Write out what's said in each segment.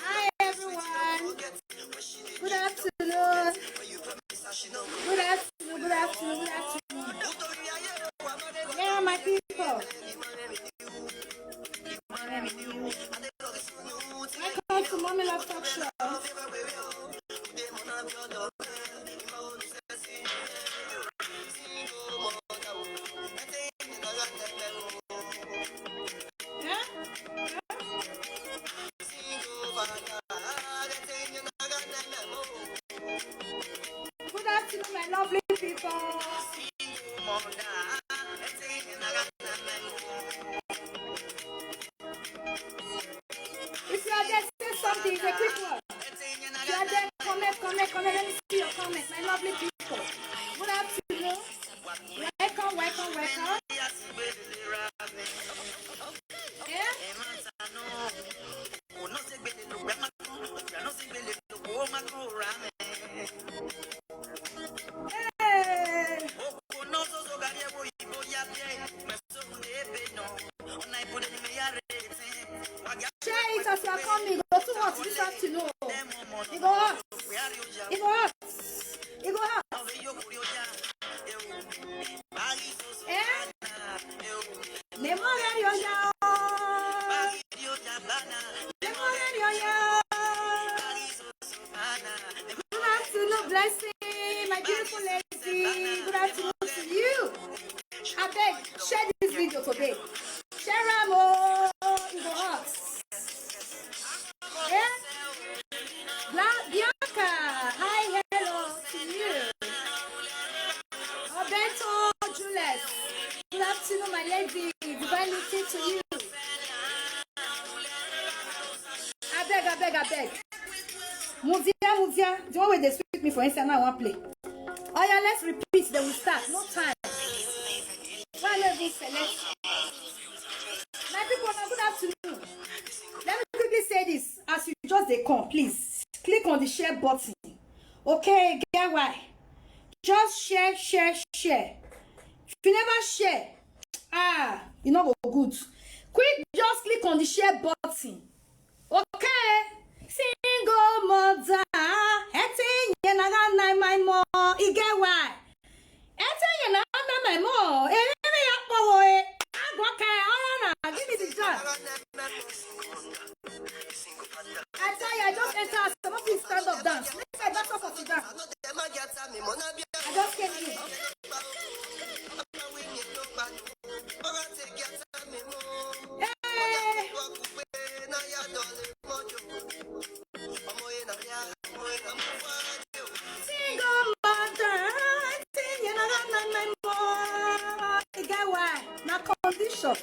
Hi everyone. Good afternoon. Good afternoon. Good afternoon. Good afternoon. Yeah, my people. Welcome to Mommy Love Talk Show. Yeah? Good afternoon, my lovely people. If you are there, say something. It's a quick one. If you are there, comment. Let me see your comment, my lovely people. Good afternoon. Welcome. Yeah? Hey! Share it as you are coming. Go too much this afternoon. It go up. Eh? Good afternoon, blessing, my beautiful lady. Good afternoon to you. I beg, share this video today. Share Ramo. It go up. Yeah? Bianca, hi, hello to you. Alberto, Juliet, good afternoon, my lady. Divine meeting to you. I beg. Muzia. The one where they speak me for instance, now I want to play. Oh yeah, let's repeat, then we start. No time. Why not this select? My people, good afternoon. Let me quickly say this. As you just they come, please click on the share button. Okay, get why? Just share. If you never share, you know go good. Quick, just click on the share button. Okay. Single mother, my mom. You get why? My mom. Give me the job. I tell you, I just enter. Some of you stand up dance. Next I back up of the dance. I just came in. Hey. Single mother, my mom. You get why? Now condition.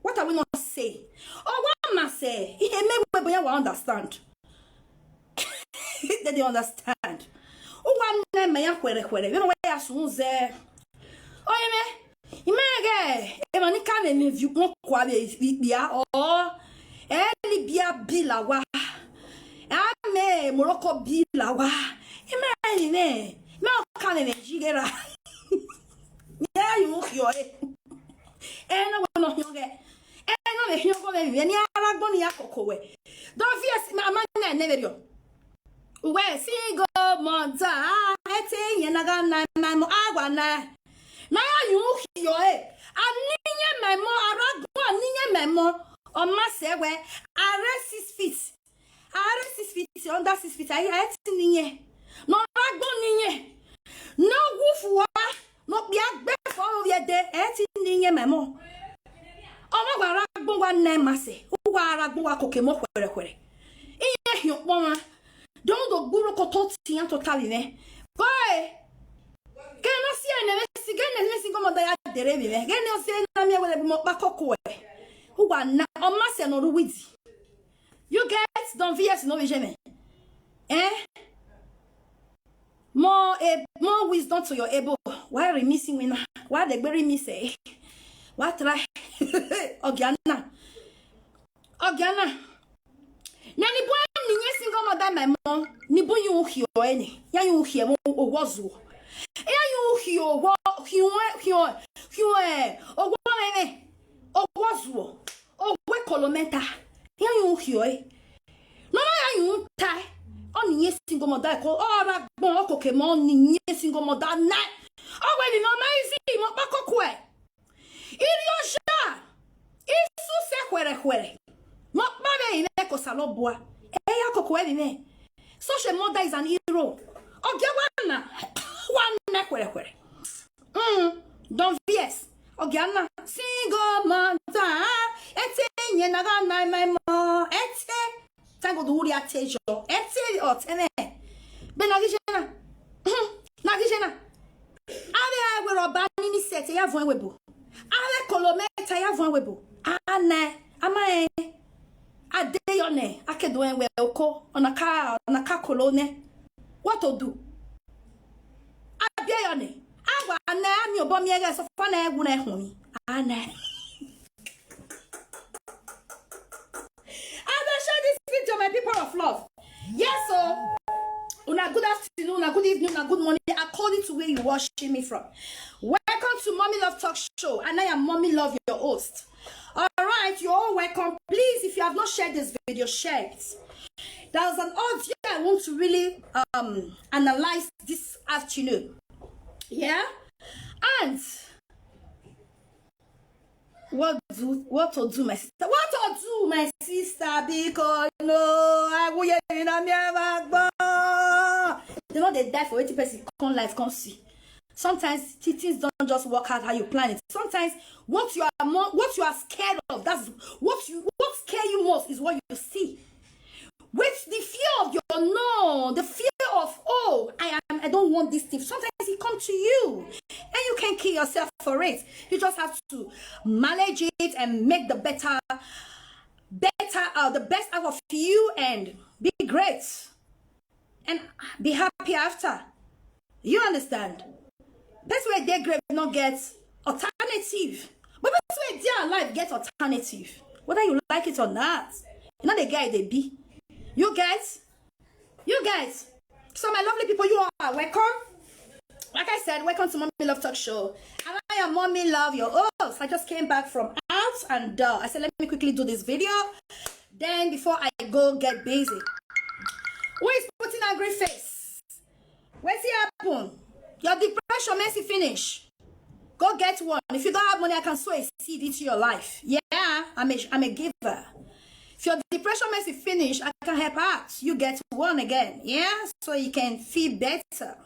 What are we not saying? Oh, what am I saying? Maybe we understand. They don't understand. Oh, one man, you know where I soon say. Oh, you may get a can if you won't quality or any beer bilawa. I may Morocco bilawa. Imagine, no can in jigera. Yeah, you look your head. And I will not young. And I'm a human, any Aragonia cocoa. Don't fear, my man, never you. Where see go, Monza, I say, Yanagan, my agua. Now you hear I'm near my more Aragon, near my more on my say where I rest 6 feet. I rest 6 feet under 6 feet. I had near. No Aragon near. No woof, not be a bed for your day, near my more. Oh, my Aragon one name, Massey, who are Aragon Coquemo, where. In your woman, don't go Guru Cototi and Totaline. Boy! Cannot see an missing come on the Derby. Can you say, Namia will have more back who are now on Master or Wizzy? You get don't fear no vision. Eh? More wisdom to your able. Why are we missing winner? Why they bury me say? What try? Ogiana. Nanny boy, ni single mother, my mom, ni boy you hear any. Ya you hear was. You hear what you oh, was oh, we colomenta. Here you hear. No, you tie on yes single mother call all about Pokemon, yes single mother night. Oh, when no maisy, my baco. Idiosha. Isu se not bad in echo saloboa. Eya coqueline. Such a mother is an hero. Oh, get one neck where. Don't yes. Oh, Gianna, single mother. Ete yenaga nine my mo. Ete. Tango do uri atejo. Ete or tene. Benagijena. Nagijena. Ave were abanini set. Ya voin webo. Ave kolometa ya voin webo. Ane. Amae. Adeyone. Akedoen we oko. Onaka kolone. What to do? Adeyone. Agwa ane ami obomi ege so fana egwu na ehuni. Ane. I will show this video, my people of love. Yes, so una good afternoon, una good evening, una good morning, according to where you watching me from. Welcome to Mommy Love Talk Show, and I am Mommy Love, your host. All right, you're all welcome. Please, if you have not shared this video, share it. There's an audio I want to really analyze this afternoon. Yeah, and what to do, my sister? What to do, my sister? Because no, I will you know they die for 80%. Come life, come see. Sometimes things don't just work out how you plan it. Sometimes what you are scared of, that's what scare you most is what you see. With the fear of your no, the fear of I don't want this thing. Sometimes it comes to you, and you can kill yourself for it. You just have to manage it and make the best out of you, and be great, and be happy after. You understand? That's where their grave not get alternative, but that's where their life gets alternative, whether you like it or not. You know the guy they be. You guys. So my lovely people, you are welcome. Like I said, welcome to Mommy Love Talk Show. And I am Mommy Love, your host. I just came back from out, and I said, let me quickly do this video. Then before I go get busy. Who is putting a great face? Where's it happen? Your depression makes it finish. Go get one. If you don't have money, I can sow a seed into your life. Yeah, I'm a giver. If your depression makes it finish, I can help out. You get one again. Yeah, so you can feel better.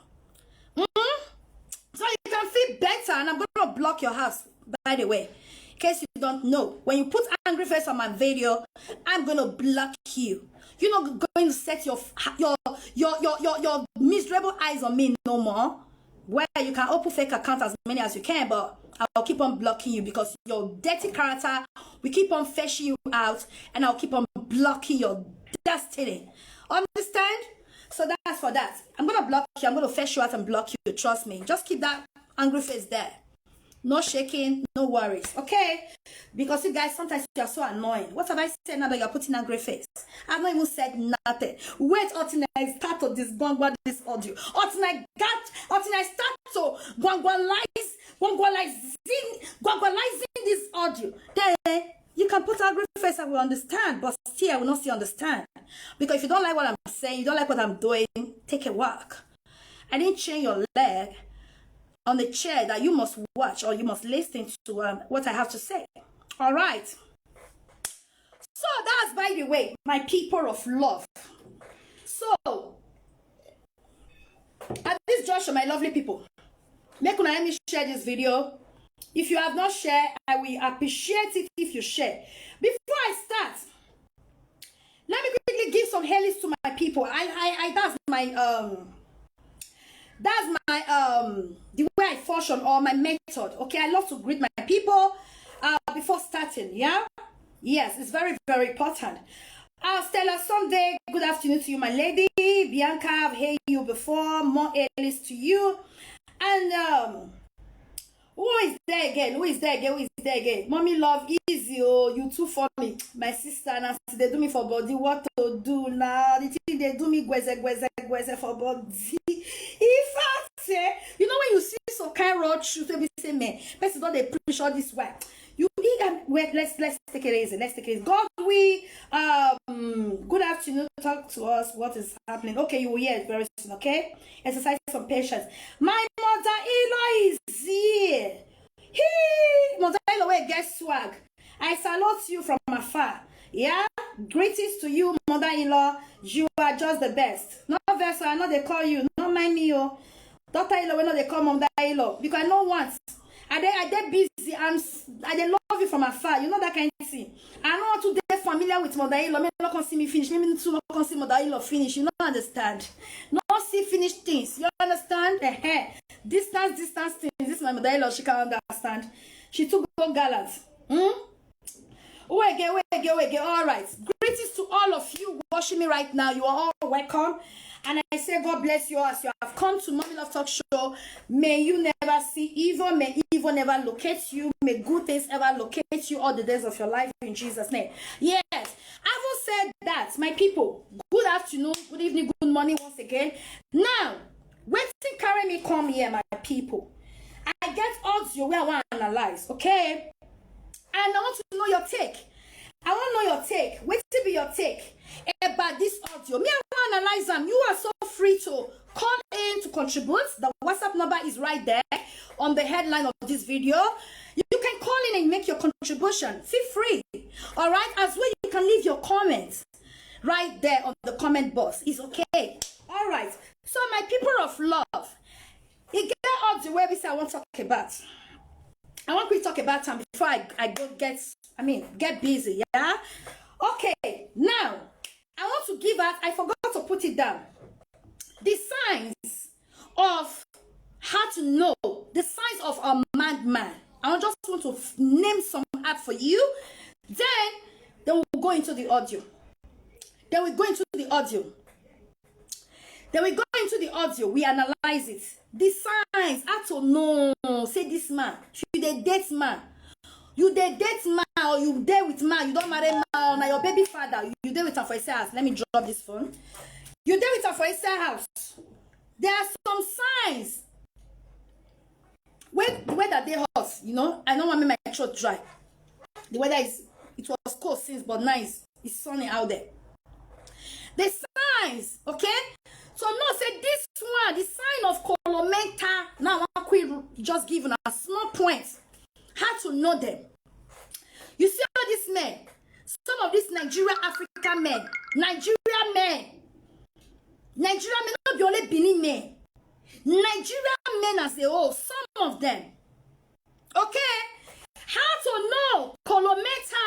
So you can feel better, and I'm going to block your house, by the way. In case you don't know, when you put angry face on my video, I'm going to block you. You're not going to set your miserable eyes on me no more. Where you can open fake accounts as many as you can, but I'll keep on blocking you because your dirty character will keep on fetching you out, and I'll keep on blocking your destiny. Understand? So that's for that. I'm going to block you. I'm going to fetch you out and block you. Trust me. Just keep that angry face there. No shaking, no worries. Okay? Because you guys, sometimes you are so annoying. What have I said now that you're putting angry face? I've not even said nothing. Wait until I start to this audio. Until I start to guanggualizing this audio. Then you can put angry face, I will understand. But still, I will not still understand. Because if you don't like what I'm saying, you don't like what I'm doing, take a walk. I didn't chain your leg on the chair that you must watch or you must listen to what I have to say. All right. So that's, by the way, my people of love. So at this juncture, my lovely people, let me share this video. If you have not shared, I will appreciate it if you share. Before I start, let me quickly give some hairless to my people. That's my the way I function, or my method. Okay, I love to greet my people before starting. Yeah, yes, it's very, very important. Stella Sunday, good afternoon to you, my lady. Bianca, I've heard you before. More hairless to you. And who is there again? Mommy Love, easy. Oh, you too funny. My sister, and they do me for body. What to do now? The thing they do me gweze for body. In fact, kind road shoot to be say man. Person don't they preach all this way. You wait, let's take it easy. Let's take it easy. God, we good afternoon. Talk to us. What is happening? Okay, you will hear it very soon. Okay, exercise some patience. My mother-in-law is here. Mother-in-law, wait, get swag. I salute you from afar. Yeah, greetings to you, mother-in-law. You are just the best. No verse, I know they call you. No mind me, oh. Daughter-in-law, we know they call mother-in-law because no once. I dey busy. I dey love you from afar. You know that kind of thing. I don't want to get familiar with mother-in-law. Maybe not can see me finish. Maybe not can see mother-in-law finish. You don't understand. Not see finish things. You understand? Distance things. This is my mother-in-law. She can't understand. She too go gallant. Wait. All right. Greetings to all of you watching me right now. You are all welcome. And I say God bless you as you have come to Mommy Love Talk Show. May you never see evil. May evil never locate you. May good things ever locate you all the days of your life in Jesus' name. Yes. Having said that, my people, good afternoon, good evening, good morning once again. Now, waiting carry me come here, my people. I get audio where I want to analyze, okay? And I want to know your take. I want to know your take. Wait to be your take about this audio. Me, I want to analyze them. You are so free to call in to contribute. The WhatsApp number is right there on the headline of this video. You can call in and make your contribution. Feel free. All right? As well, you can leave your comments right there on the comment box. It's okay. All right. So, my people of love, you get audio where we say I want to talk about. I want to talk about time before I go get busy, yeah? Okay, now, I want to give out, I forgot to put it down. The signs of how to know, the signs of a madman. I just want to name some app for you. Then we'll go into the audio. We analyze it. The signs, how to know, say this man, you dey date man. You dey date man or you date with man, you don't marry man, now your baby father, you date with her for his house. Let me drop this phone. You date with her for his house. There are some signs. When the weather dey hot, you know, I don't want to make my throat dry. The weather it was cold since, but now it's sunny out there. The signs, okay? So no, say this one, the sign of colomenta. Now I will just give you a small point. How to know them. You see all these men, some of these African men, Nigerian men, not the only Benin men. Nigerian men as a whole, some of them. Okay? How to know colomenta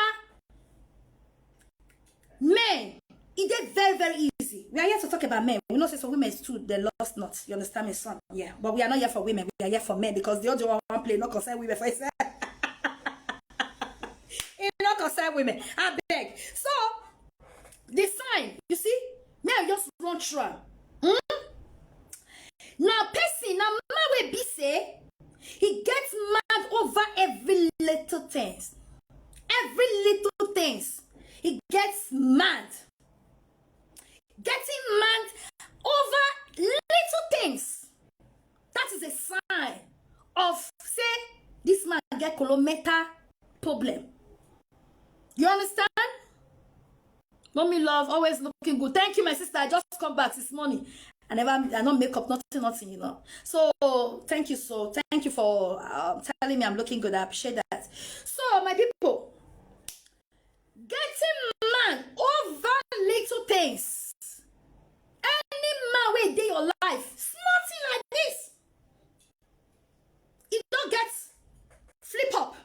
men. It is very, very easy. We are here to talk about men. We know say some women too, they lost not. You understand me, son? Yeah. But we are not here for women. We are here for men because the other one play not concern women for itself. It not concern women. I beg. So, the sign, you see, men just run through. Now, person, now man will be say, he gets mad over every little things. Every little things. He gets mad. Getting mad over little things. That is a sign of, say, this man get colometa problem. You understand? Mommy love, always looking good. Thank you, my sister. I just come back this morning. I don't make up, nothing, you know. So, thank you for telling me I'm looking good. I appreciate that. So, my people, getting mad over little things. Any man wey dey your life, nothing like this. It don't get flip up.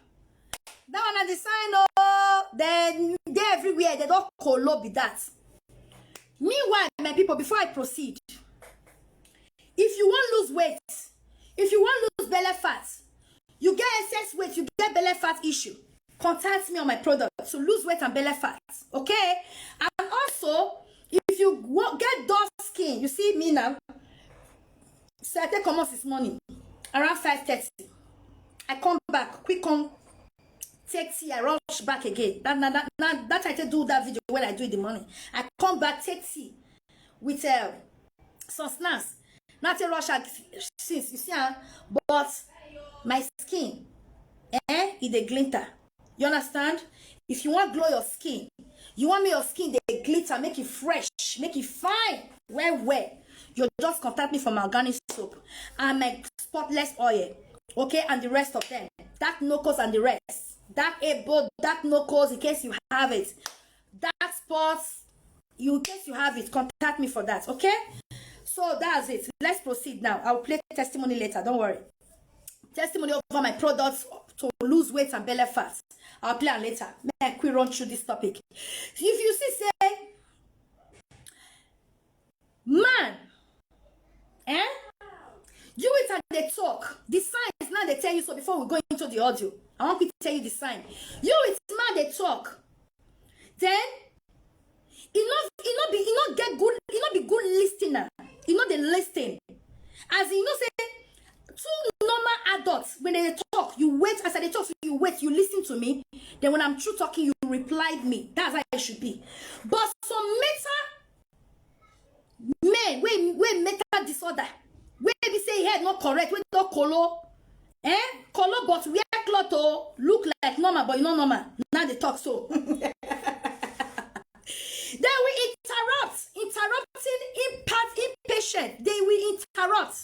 That one at the sign, oh, then they everywhere, they don't colo be that. Meanwhile, my people, before I proceed, if you want to lose weight, if you want to lose belly fat, you get excess weight, you get belly fat issue, contact me on my product to lose weight and belly fat, okay? And also, if you get dark skin, you see me now. So I take almost this morning, around 5:30. I come back, quick come, take tea, I rush back again. That I do that video when I do it in the morning. I come back, take tea with some snacks. Not a rush since you see, but my skin, is a glitter. You understand? If you want glow your skin, you want me your skin they glitter, make it fresh, make it fine, well. You just contact me for my organic soap and my spotless oil, okay, and the rest of them. Dark knuckles and the rest. Dark elbow, dark knuckles in case you have it. Dark spots, in case you have it, contact me for that, okay? So that's it. Let's proceed now. I'll play testimony later. Don't worry. Testimony over my products to lose weight and belly fat. I'll play it later. May I quick run through this topic. If you see, say, man, you it and they talk. The signs now they tell you. So before we go into the audio, I want to tell you the sign. You it man they talk. Then it not get good. It not be good listener. It not the listening. As you know, say two normal adults when they talk, you wait. As they talk, you wait. You listen to me. Then when I'm through talking, you replied me. That's how it should be. But some men, we mental disorder. When we say head not correct, we don't color. Color but we are clotho look like normal, but you know normal. Now they talk so. Then we interrupting impatient. They will interrupt.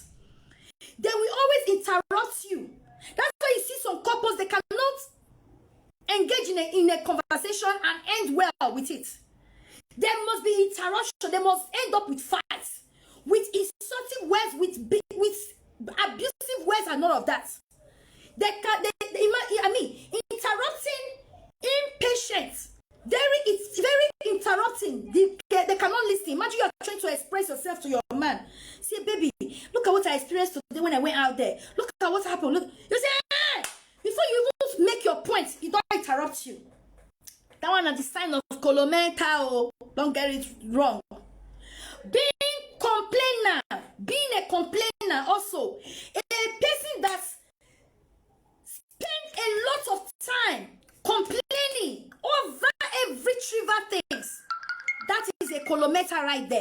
They will always interrupt you. That's why you see some couples they cannot engage in a conversation and end well with it. There must be interruption. They must end up with fights, with insulting words, with abusive words, and all of that. Interrupting, impatient. It's very interrupting. They cannot listen. Imagine you are trying to express yourself to your man. Say, baby, look at what I experienced today when I went out there. Look at what happened. Look, you say, before you even make your point, he don't interrupt you. That one is the sign of colomenta. Don't get it wrong. Being a complainer also. A person that spends a lot of time complaining over every trivial things. That is a colometa right there.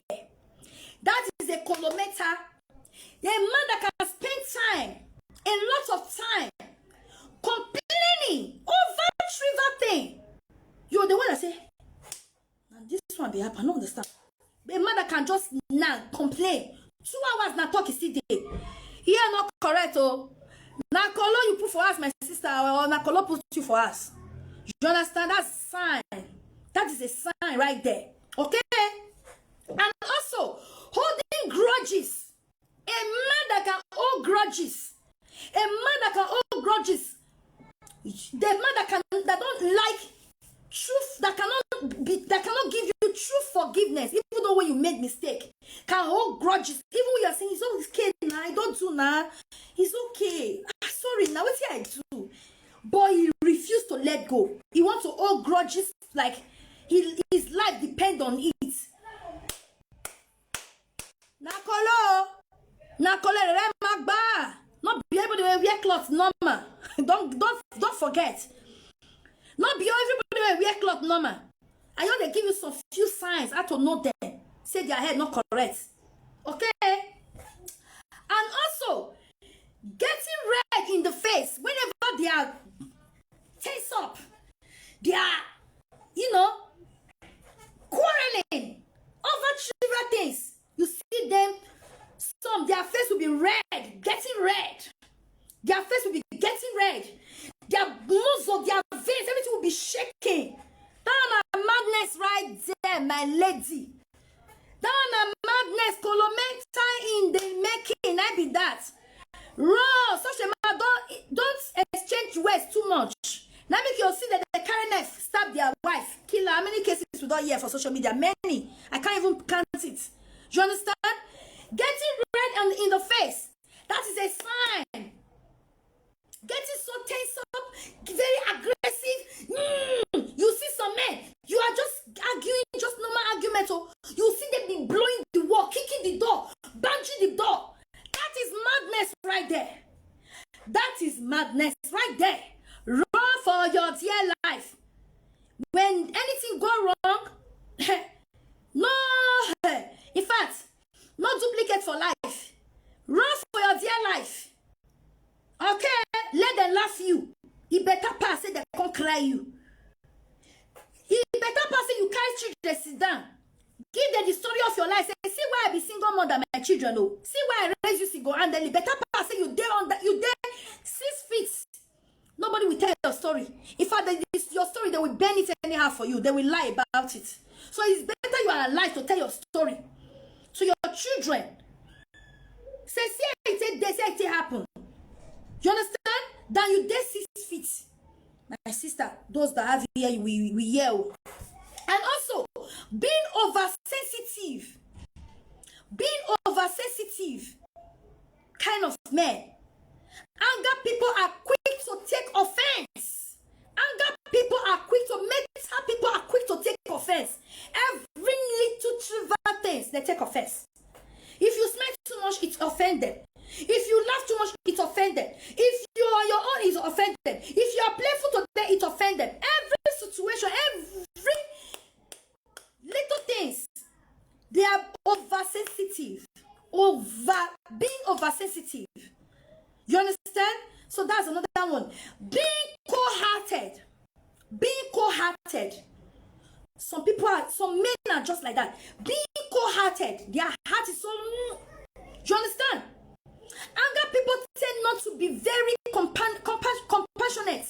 That is a colometa. A man that can spend time, a lot of time, complaining over trivial thing. You're the one that say, this one be happen. I don't understand. A man that can just now complain. 2 hours now talk is still there. Here not correct, oh. Now color you put for us, my sister, or now color put you for us. You understand? That's a sign. That is a sign right there. Okay? And also, holding grudges. A man that can hold grudges. A man that can hold grudges. The man that don't like truth, that cannot give you true forgiveness, even though when you made mistake, can hold grudges. Even when you're saying it's okay now, I don't do now. It's okay. Sorry, now what I do? But he refused to let go. He wants to hold grudges like his life depends on it. Nakolo, remagba. Not be able to wear clothes normal. Don't forget. Not be everybody wear clothes normal. I know they give you some few signs how to know them. Say their head not correct. Okay? And also, getting red in the face whenever they are tense up. They are, quarreling over trivial things. You see them, their face will be red, getting red. Their face will be getting red. Their muzzle, their veins, everything will be shaking. That is madness right there, my lady. That is madness. Colomenta in the making. I be that. Raw, such a man, don't exchange words too much. Now make you see that they carry knife, stab their wife, kill her. How many cases we don't hear for social media? Many. I can't even count it. You understand? Getting red in the face. That is a sign. Getting so tense up, very aggressive. You see some men, you are just arguing, just normal argument. So you see them be blowing the wall, kicking the door, banging the door. That is madness right there. That is madness right there. Run for your dear life. When anything go wrong, no, in fact, no duplicate for life. Run for your dear life. Okay? laugh you. It better pass say they can't cry you. It better pass say you carry children sit down. Give them the story of your life. Say, see why I be single mother, my children. Oh, see why I raise you single handedly. Better pass say you there on that. You there 6 feet. Nobody will tell your story. In fact, your story, they will bend it anyhow for you. They will lie about it. So it's better you are alive to tell your story to your children. Say it happen. You understand? Then you there 6 feet. My sister, those that have here, we yell. And also, being oversensitive. Kind of men. Anger people are quick to take offense. People are quick to take offense. Every little trivial things, they take offense. If you smile too much, it's offended. If you laugh too much, it's offended. If you are your own, it's offended. If you are playful today, it's offended. Every situation, every little things, they are oversensitive. Being oversensitive. You understand? So that's another one. Being cold-hearted. Some men are just like that. Being cold-hearted. Their heart is so... You understand? Anger people tend not to be very compassionate.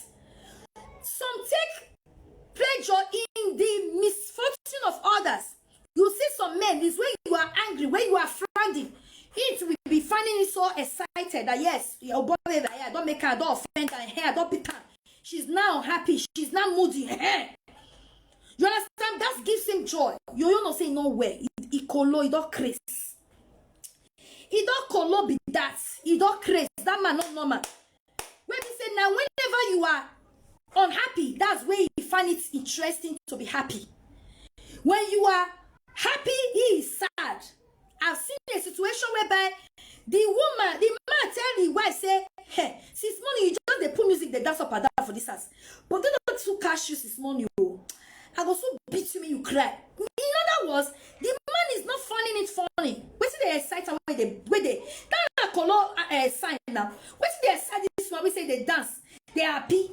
Some take pleasure in the misfortune of others. You see some men, this way you are angry, when you are frowning, it will be finding it so excited that yes, your boy, I don't make her, I don't offend her, I don't beat her. She's now happy, she's now moody. You understand? That gives him joy. You don't say no way. It don't craze. It don't colo be that. It don't craze. That man not normal. When we say now, whenever you are unhappy, that's where you find it interesting to be happy. When you are happy, he is sad. I've seen a situation whereby the man tell the wife, say, hey, since morning you just they put music, they dance up and down for this house. But they don't too cash you this morning. I go so beat me, you cry. In other words, the man is not finding it funny. What's the excitement where they that color sign now? What's the excitement this one? We say they dance, they happy.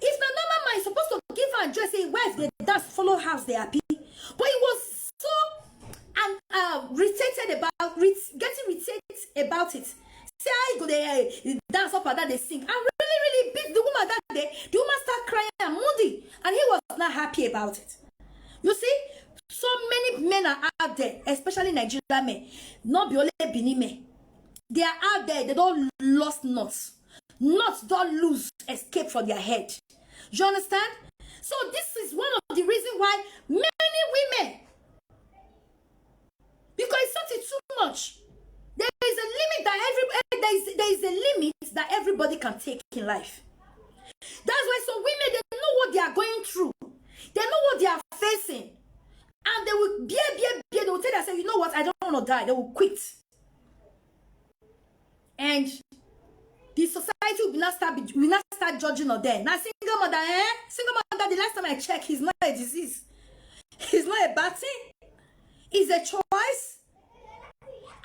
If the normal man is supposed to give her a dress, say wife, they dance, follow house, they happy. But it was so getting irritated about it. Say I go they dance up and down, they sing. And really beat the woman that day. The woman start crying and moody, and he was not happy about it. You see, so many men are out there, especially Nigerian men, not be only Benin men. They are out there, they don't lost nuts. Nuts don't lose escape from their head. You understand? So this is one of the reasons why many women, because it's something too much. There is a limit that everybody can take in life. That's why some women, they know what they are going through. They know what they are facing. And they will they will tell themselves, you know what, I don't want to die. They will quit. And the society will not start judging on them. Now, single mother, the last time I checked, he's not a disease. He's not a bad thing. It's a choice.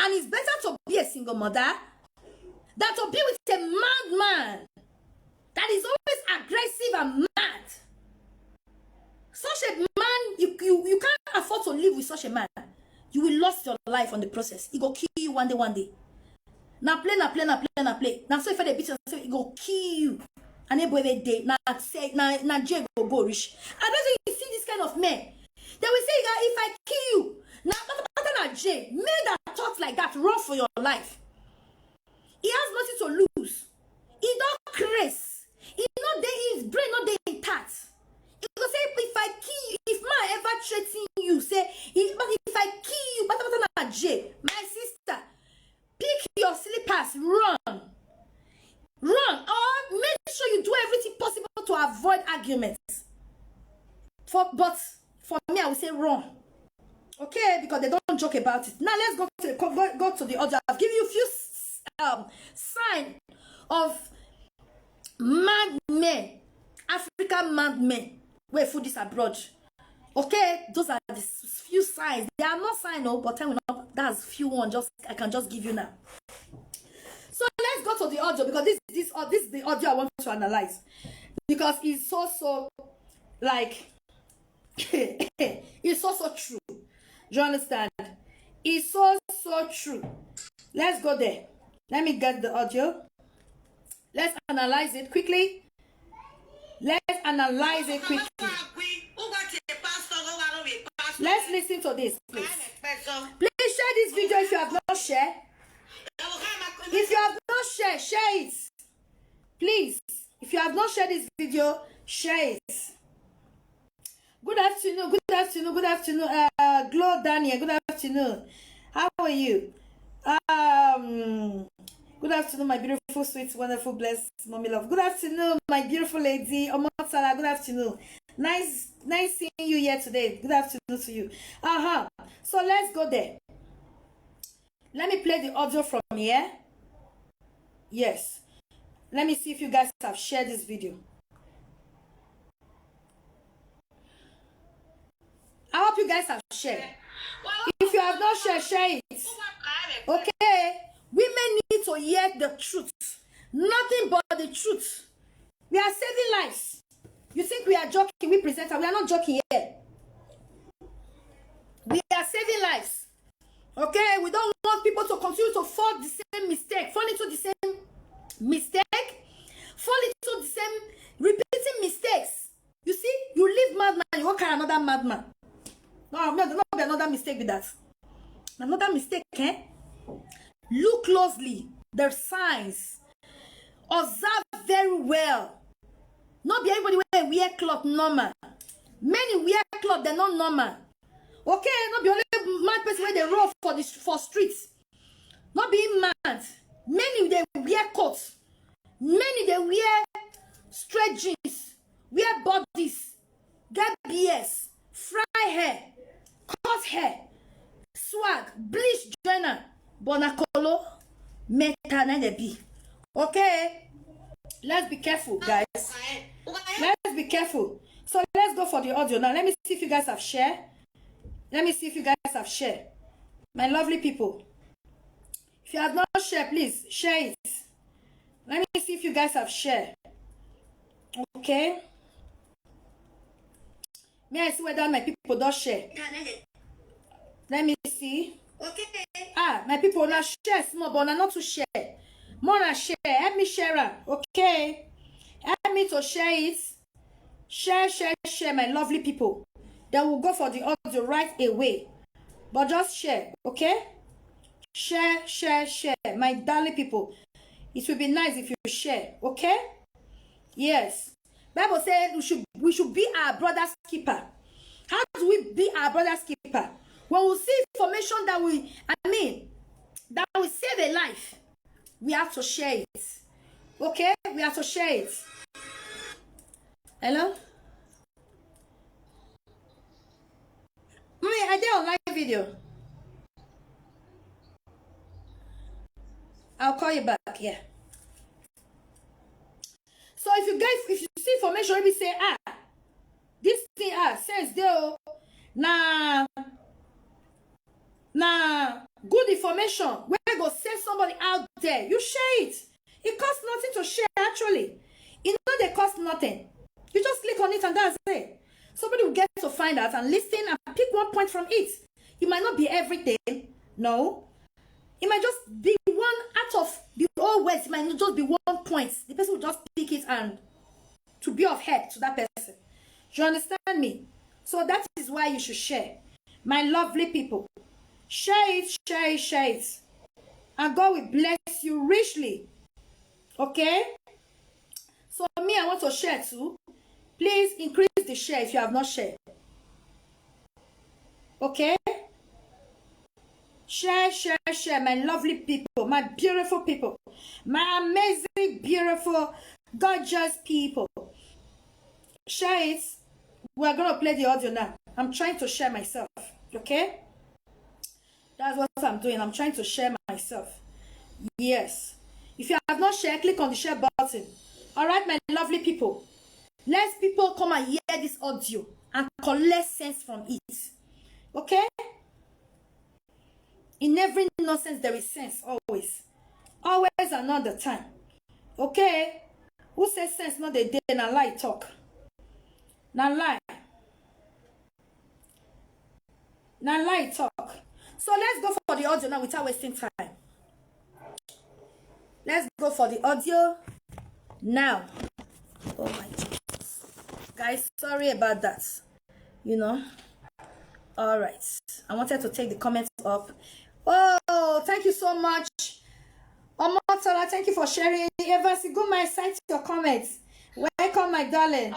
And it's better to be a single mother than to be with a mad man that is always aggressive and mad. Such a man, you can't afford to live with such a man. You will lose your life on the process. He go kill you one day. Now play. Now so if they beat you, so he go kill you. And every day, now jail go rich. I don't think you see this kind of men. They will say, if I kill you, now jail. Men that talk like that, run for your life. He has nothing to lose. He don't craze. He not there, his brain not there intact. He go say, if I kill you, if man ever threaten you, say, but if I kill you, jail, my sister, pick your slippers, run, or make sure you do everything possible to avoid arguments. But for me, I would say run. Okay, because they don't joke about it. Now let's go to the other. I'll give you a few signs of mad men, African mad men, where food is abroad. Okay, those are the few signs. They are not signs, no, but that's few one. I can just give you now. So let's go to the audio because this this is the audio I want to analyze because it's so like it's so true. Do you understand? It's so true. Let's go there. Let me get the audio. Let's analyze it quickly. Let's analyze it quickly. Let's listen to this, please. Please share this video if you have not shared. If you have not shared, share it. Please, if you have not shared this video, share it. Good afternoon, good afternoon, good afternoon. Glow Daniel, good afternoon. How are you? Good afternoon, my beautiful, sweet, wonderful, blessed mommy love. Good afternoon, my beautiful lady. Omotala, good afternoon. Nice seeing you here today. Good afternoon to you. So let's go there. Let me play the audio from here. Yes. Let me see if you guys have shared this video. I hope you guys have shared. If you have not shared, share it. Okay? Women need to hear the truth. Nothing but the truth. We are saving lives. You think we are joking? We present her. We are not joking here. We are saving lives. Okay? We don't want people to continue to fall into the same mistake. Fall into the same repeating mistakes. You see? You leave madman, you walk carry another madman. No, not be another mistake with that. Another mistake, eh? Look closely. There's signs. Observe very well. Not be everybody wear cloth normal. Many wear cloth, they're not normal. Okay, not be only mad person where they roll for streets. Not being mad. Many they wear coats. Many they wear straight jeans, wear bodies, get BS, fry hair, cut hair, swag, bleach joiner, bonacolo, meta na de be. Okay, let's be careful, guys. Let's be careful. So let's go for the audio now. Let me see if you guys have shared. My lovely people. If you have not shared, please share it. Let me see if you guys have shared. Okay. May I see whether my people don't share? Let me see. Okay. My people not share small, but not to share. More than share. Help me share it. Okay. Help me to share it. Share, my lovely people. Then we'll go for the audio right away. But just share, okay? Share, my darling people. It will be nice if you share, okay? Yes. Bible says we should be our brother's keeper. How do we be our brother's keeper? When we see information that will save a life, we have to share it. Okay? We have to share it. Hello? Mommy, I did a live video. I'll call you back, yeah. So if you see information, maybe say, this thing says there, nah, good information. Where go send somebody out there, you share it. It costs nothing to share, actually. You know they cost nothing. You just click on it and that's it. Somebody will get to find out and listen and pick one point from it. It might not be everything, no. It might just be one out of the whole words. It might not just be 1 point. The person will just pick it and to be of help to that person. Do you understand me? So that is why you should share. My lovely people. Share it. And God will bless you richly. Okay? So me, I want to share too. Please increase the share if you have not shared. Okay? Share, my lovely people, my beautiful people, my amazing, beautiful, gorgeous people. Share it. We're going to play the audio now. I'm trying to share myself, okay? That's what I'm doing. I'm trying to share myself. Yes. If you have not shared, click on the share button. All right, my lovely people. Let people come and hear this audio and collect sense from it. Okay? In every nonsense, there is sense, always. Always and all the time. Okay? Who says sense not the day na lie talk? Na lie. Na lie talk. So let's go for the audio now without wasting time. Let's go for the audio now. Oh my Jesus. Guys, sorry about that. You know. Alright. I wanted to take the comments up. Oh, thank you so much. Omotola, thank you for sharing. Evans, go my site your comments. Welcome, my darling.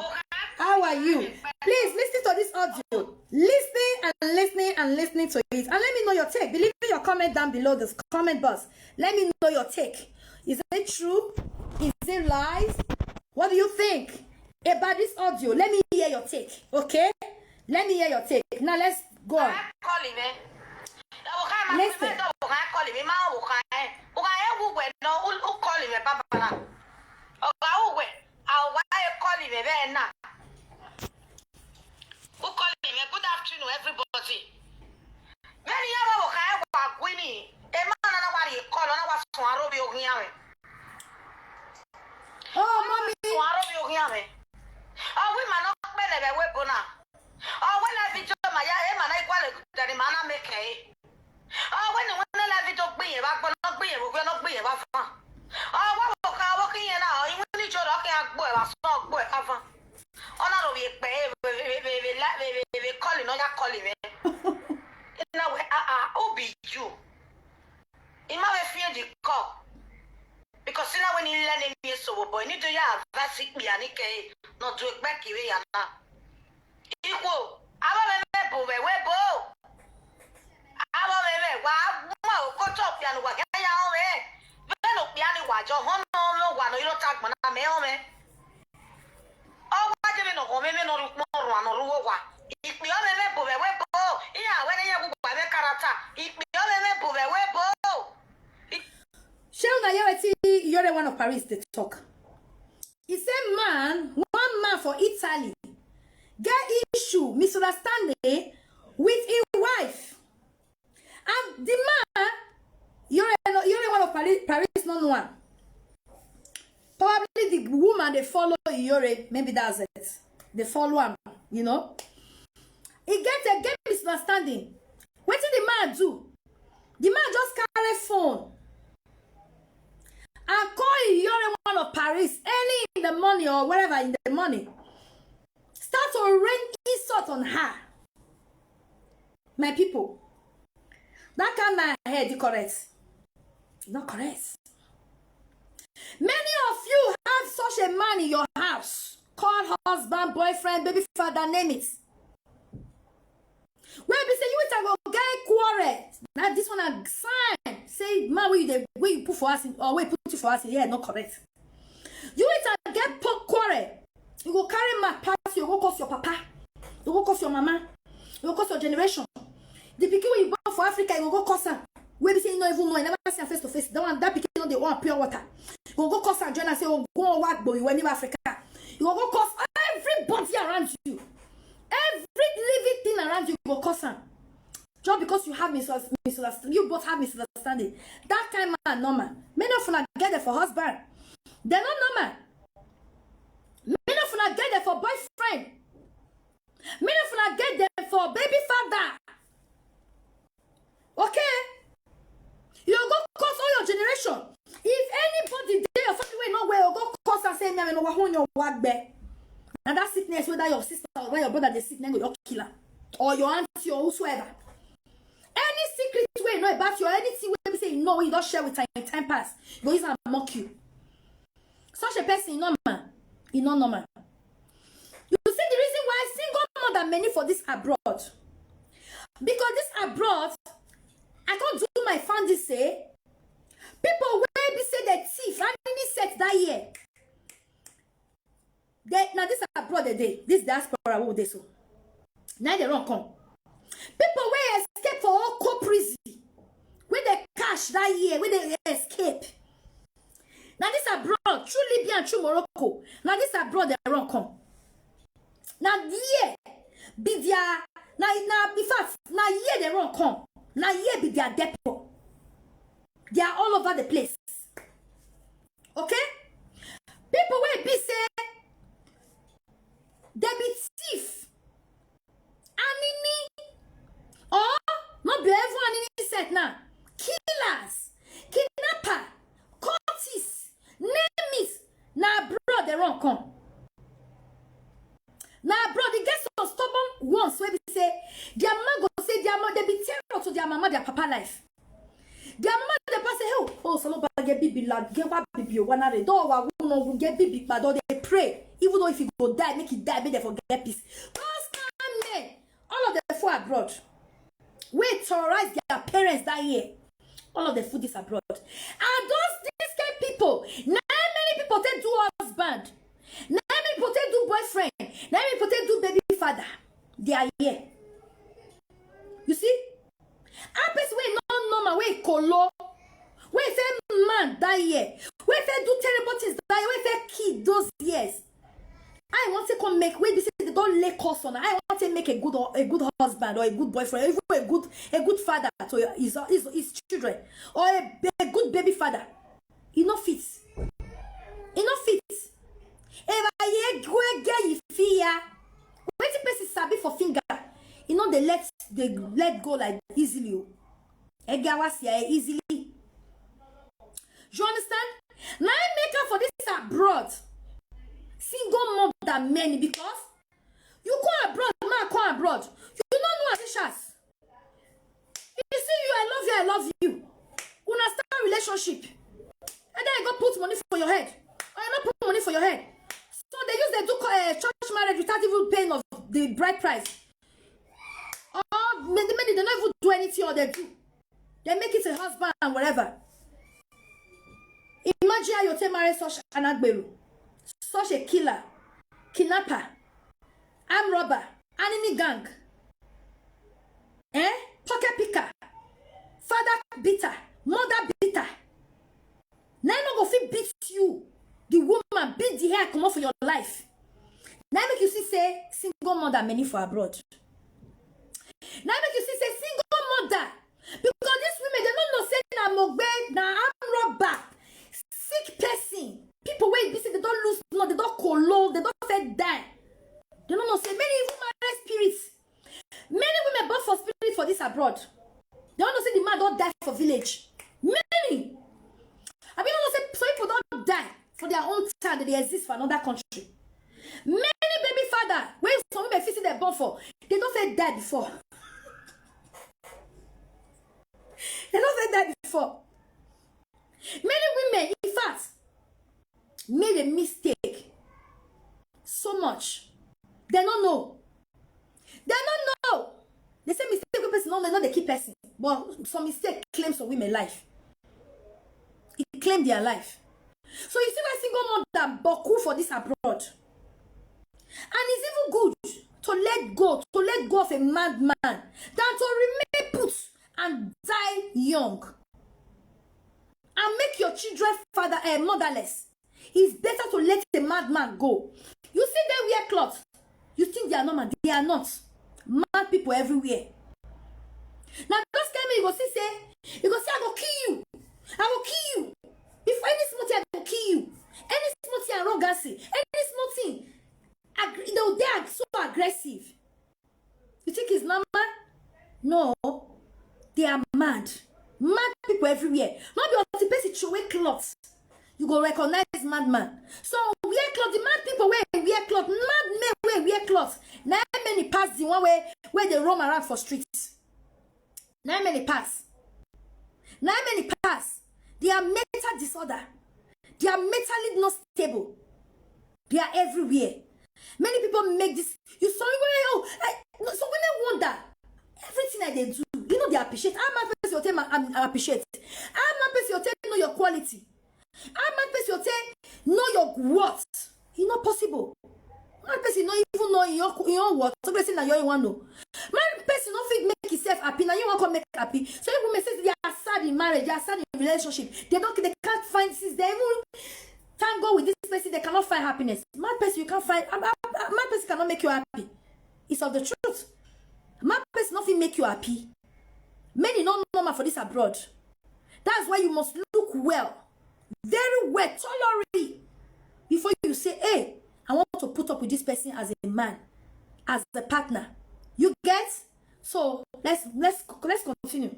How are you? Please listen to this audio. Listening to it. And let me know your take. Leave your comment down below this comment box. Let me know your take. Is it true? Is it lies? What do you think about this audio? Let me hear your take. Okay? Let me hear your take. Now let's go on. Listen. Good afternoon, everybody. Many of our Winnie, a man and nobody call on our Swarobio Giame. Oh, mommy. Swarobio Giame. Oh, we man not better than weapon. Oh, when I video my and I call it that the man make a. Oh, when I have it to be about not be, we're not be about. Oh, what walking in now? You need your rocket boy, a stock boy cover. Honor we calling on your calling. Now, Obi, you. In my fear the call. Because now when you learn in your soul boy, need to have basic Bianike, not to back you. Equal. Our member, where bo. Our member, wow, got up and what I am. Then look behind the watch, or one, you don't talk, man, I mail me. Oh, what do you know? Women or more. If we all remember where we go, yeah, when you go by the character, if we all remember where we go. Shell you're the one of Paris they talk. He said, one man for Italy, get issue, misunderstanding with his wife. And the man, you're the one of Paris, not one. Probably the woman they follow Iyore, maybe that's it. They follow him, you know. He gets a game misunderstanding. What did the man do? The man just carry phone and call Iyore one of Paris early in the morning or wherever in the morning. Start to rain insult on her. My people, that kind of head is correct. Not correct. Many of you have such a man in your house. Called husband, boyfriend, baby father, name it. When we say you will get quarrel. Now this one a sign. Say man where you put for us in, or where put you for us in here, not correct. You will get quarrel. You go carry my pass, you go cause your papa, you go cause your mama, you go cause your generation. The people when you born for Africa, you go cause her. Where we say you don't even know, you never see her face to face. That people know they want pure water. You go cause and join and say, oh, go work, but you went in Africa. You go cause everybody around you. Every living thing around you go cause them. Just because you have misunderstanding, you both have misunderstanding. That kind of man normal. Many of them get there for husband. They're not normal. Many of them get there for boyfriend. Many of them get there for baby father. Okay? You go cause all your generation. If anybody there or something no way, you go cause and say, me no want your work there. And that sickness, whether your sister or your brother, the sickness will your killer. Or your auntie or whosoever. Any secret way you know about you, or anything where you say you know you don't share with time, time pass, you go use and mock you. Such a person is normal. Is not normal. You see the reason why single more than many for this abroad. Because this abroad, I can't do my fan this say. People where be say the thief and this set that year. Now this abroad the day, this diaspora will they so. Now they don't come. People where escape for all co-prison. Where they cash that year, where they escape. Now this abroad, true Libya and true Morocco. Now this abroad they don't come. Now year be their now in fact now year they don't come. Now year be their depot. They are all over the place. Okay? wrong come. Now, bro, the get some stubborn ones where we say their man go say their man they be terror to their mama, their papa life. Their man they pass say, oh, so no get bibi lad, get what bibi one day. Don't wa no get bibi, but they pray. Even though if he go die, make it die, make they forget peace. Those kind men, all of them for abroad. We terrorize their parents that year. All of the food is abroad. And these kind of people, now many people they do husband. Now many people they do boyfriend. Now many people they do baby father. They are here. You see? Happens we no normal we colo. We say man that year. We say do terrible things that year. We say kid those years. I want to come make wait. This is they don't lay cost on. I want to make a good husband or a good boyfriend, even a good father to his children, or a good baby father. It no fits. It no fits. If I go get you fear, when the person sabi for finger, you know they let go like easily. Easily. You understand? Now I make up for this abroad. Single mom than many because you go abroad, man go abroad. You don't know Atisha's. You see I love you. Una start relationship. And then you go put money for your head. Or you not put money for your head. So they do church marriage without even paying of the bride price. Or many they don't even do anything or they do. They make it a husband and whatever. Imagine how you take marriage such an agberu. Such a killer, kidnapper, armed robber, enemy gang, pocket picker, father beater, mother beater. Now I'm not going to beat you, the woman, beat the hair, come off for your life. Now make you see say single mother many for abroad. Now make you see say single mother because these women they don't know say na mogbe na armed robber, sick person. People wait, they don't lose blood, they don't colo, they don't say die. They don't know say many women spirits. Many women born for spirit for this abroad. They don't know say the man don't die for village. Many. I mean, don't know say some people don't die for their own town that they exist for another country. Many baby father, when some women visit their born for, they don't say die before. They don't say die before. Many women, in fact, made a mistake so much. They don't know. They don't know. They say mistake person, no, they know the key person. But some mistake claims some women life. It claimed their life. So you see why single mother boku for this abroad. And it's even good to let go of a madman than to remain put and die young. And make your children motherless. It's better to let the madman go. You see they wear clothes. You think they are normal. They are not. Mad people everywhere. Now those kind of you go see say, you go say I go kill you. I will kill you. If any small thing I will kill you. Any small thing arrogancy. Any small thing. They are so aggressive. You think it's normal? No. They are mad. Mad people everywhere. Not be the person throw away clothes. You go recognize madman. So wear clothes. The mad people wear clothes. Mad men wear clothes. Now many pass the one where they roam around for streets. Now many pass. Now many pass. They are mental disorder. They are mentally not stable. They are everywhere. Many people make this. You saw women. So women wonder everything that they do. You know they appreciate. I'm not person you appreciate. I'm not person you know your quality. I'm not person you know your worth. It's not possible. Man person not even know your worth. So person that you want know. Man person not fit make himself happy. Now you want to make happy. So if women say they are sad in marriage, they are sad in relationship. They can't find since they even can't go with this person. They cannot find happiness. Mad person you can't find. Mad person cannot make you happy. It's of the truth. Mad person nothing make you happy. Many not normal for this abroad. That's why you must look well, very well, thoroughly, before you say, "Hey, I want to put up with this person as a man, as a partner." You get? So let's continue.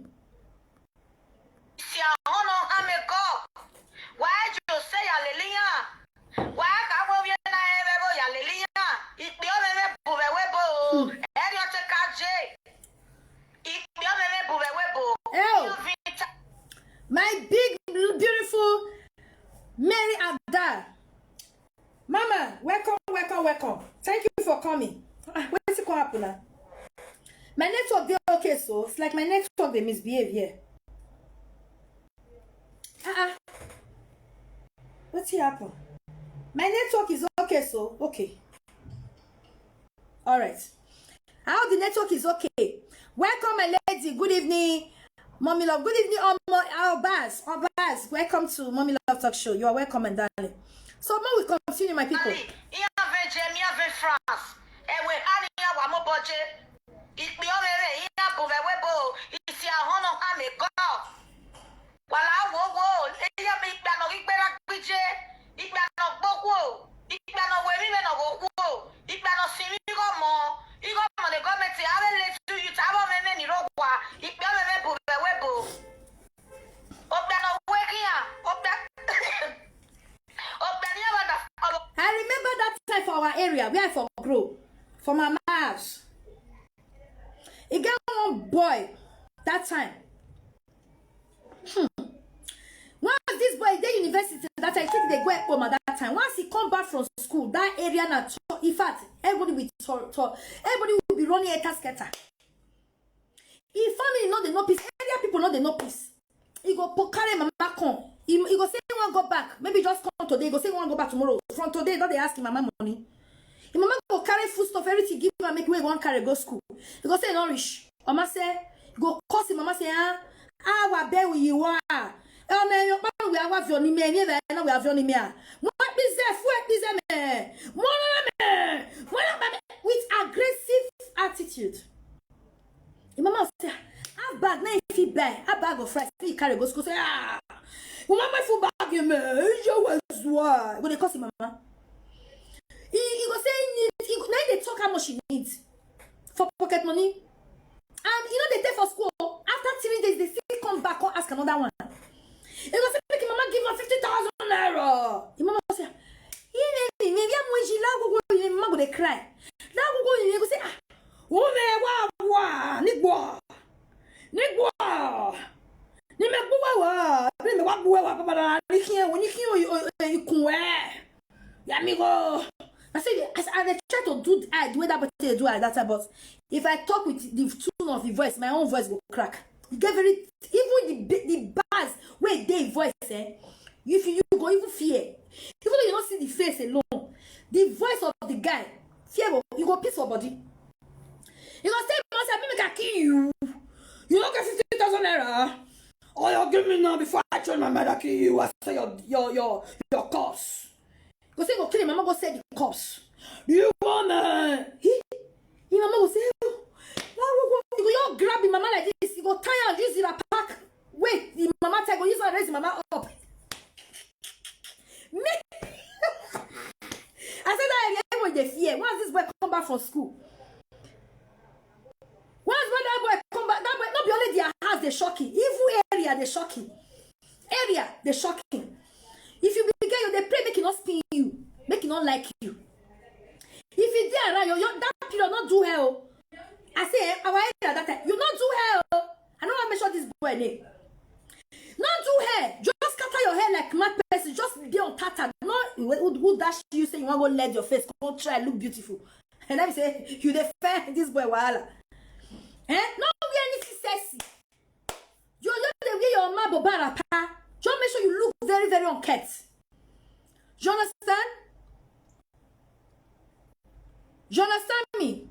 Why you say hallelujah? Why Mary Abda. Mama, welcome. Thank you for coming. What's it going to happen now? My network, they okay, so it's like my network, they misbehave here. What's it happen? My network is okay, so okay. All right. How the network is okay. Welcome, my lady. Good evening, Mommy Love. Good evening, Albaz. Welcome to Mommy Love Talk Show. You are welcome, and darling. So now we continue, my people. I remember that time for our area where I for grow, for my house. It got one boy that time. Once this boy dey university that I think they go home at that time. Once he come back from school, that area na in fact everybody will be running a casketer. If family know they no peace, area people know they no peace. He go carry mama come. He go say he want go back. Maybe just come today. He go say he want go back tomorrow. From today, don't they ask him mama money? His mama go carry food stuff, everything, give him and make way one carry go school. He go say no rich. Mama say he go curse him. Mama say wa be we you are. Oh man, your mama we have your name. Never know we have your name. What business? What business? With aggressive attitude. His mama say have bag now if he buy a bag of rice. He carry go school. Say mama full bag you man. You was why? When they curse him mama. He go say now they talk how much he needs for pocket money. And you know they take for school. After 3 days, they still come back and ask another one. He go say make mama give her 50,000 naira. The mama say, mama go they cry. Now go go say I said, I try to do the way that they do at that time, but if I talk with the tone of the voice, my own voice will crack. You get very, even the bars where they voice, if you go even fear, even though you don't see the face alone, the voice of the guy, fear, you go piss your body. You go say, I make a kill you. You don't get 50,000 naira. Or you give me now before I tell my mother kill you. I say your cost. Go say go kill him. Mama go say the cops. You wanna? He mama go say, you go grab him mama like this. You go tie and use it a pack. Wait, the mama take go use and raise the mama up. Me, I said that everyone they fear. Once this boy come back from school, once when that boy come back, that boy not be only their house they shocking. Even area they shocking. Area they shocking. If you be girl, they pray make it not spin you, make it not like you. If you there around that period not do hell. I say our area that time, you not do hell. I know I make sure this boy name. Not do hair. Just scatter your hair like mad person. Just be on tata. Not who dash you say you want to go let your face come try look beautiful. And let me say you defend this boy wahala. Not wear anything sexy. You the way your mabo barapa. Just make sure you look very, very unkempt. You understand? You understand me?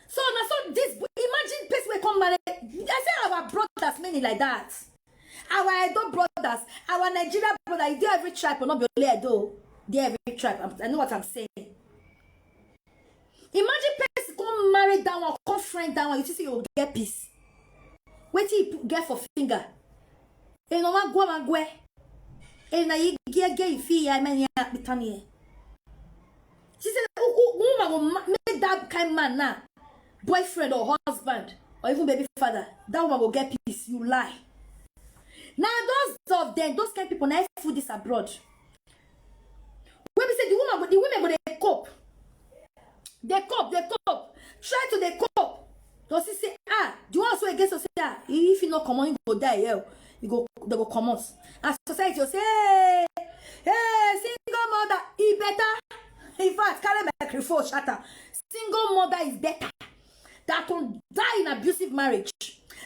So now this imagine person will come marry. I say our brothers many like that. Our Edo brothers, our Nigeria brothers, they every tribe, but not be only Edo. They every tribe. I know what I'm saying. Imagine person come marry that one, come friend that one. You see you get peace. Wait till you get for finger. E no ma gwa magwe. E na yi ge ifi ya many bitanie. She said, woman will make that kind man now, boyfriend or husband, or even baby father. That woman will get peace. You lie. Now those of them, those kind of people, now food this abroad. When we say the women go they cope. They cope. Try to they cope. Does he say, do you want to against us? If you not come on, you go die, yeah. They go come out. And society will say, fact, carry microphone, shatter. Single mother is better. That will die in abusive marriage.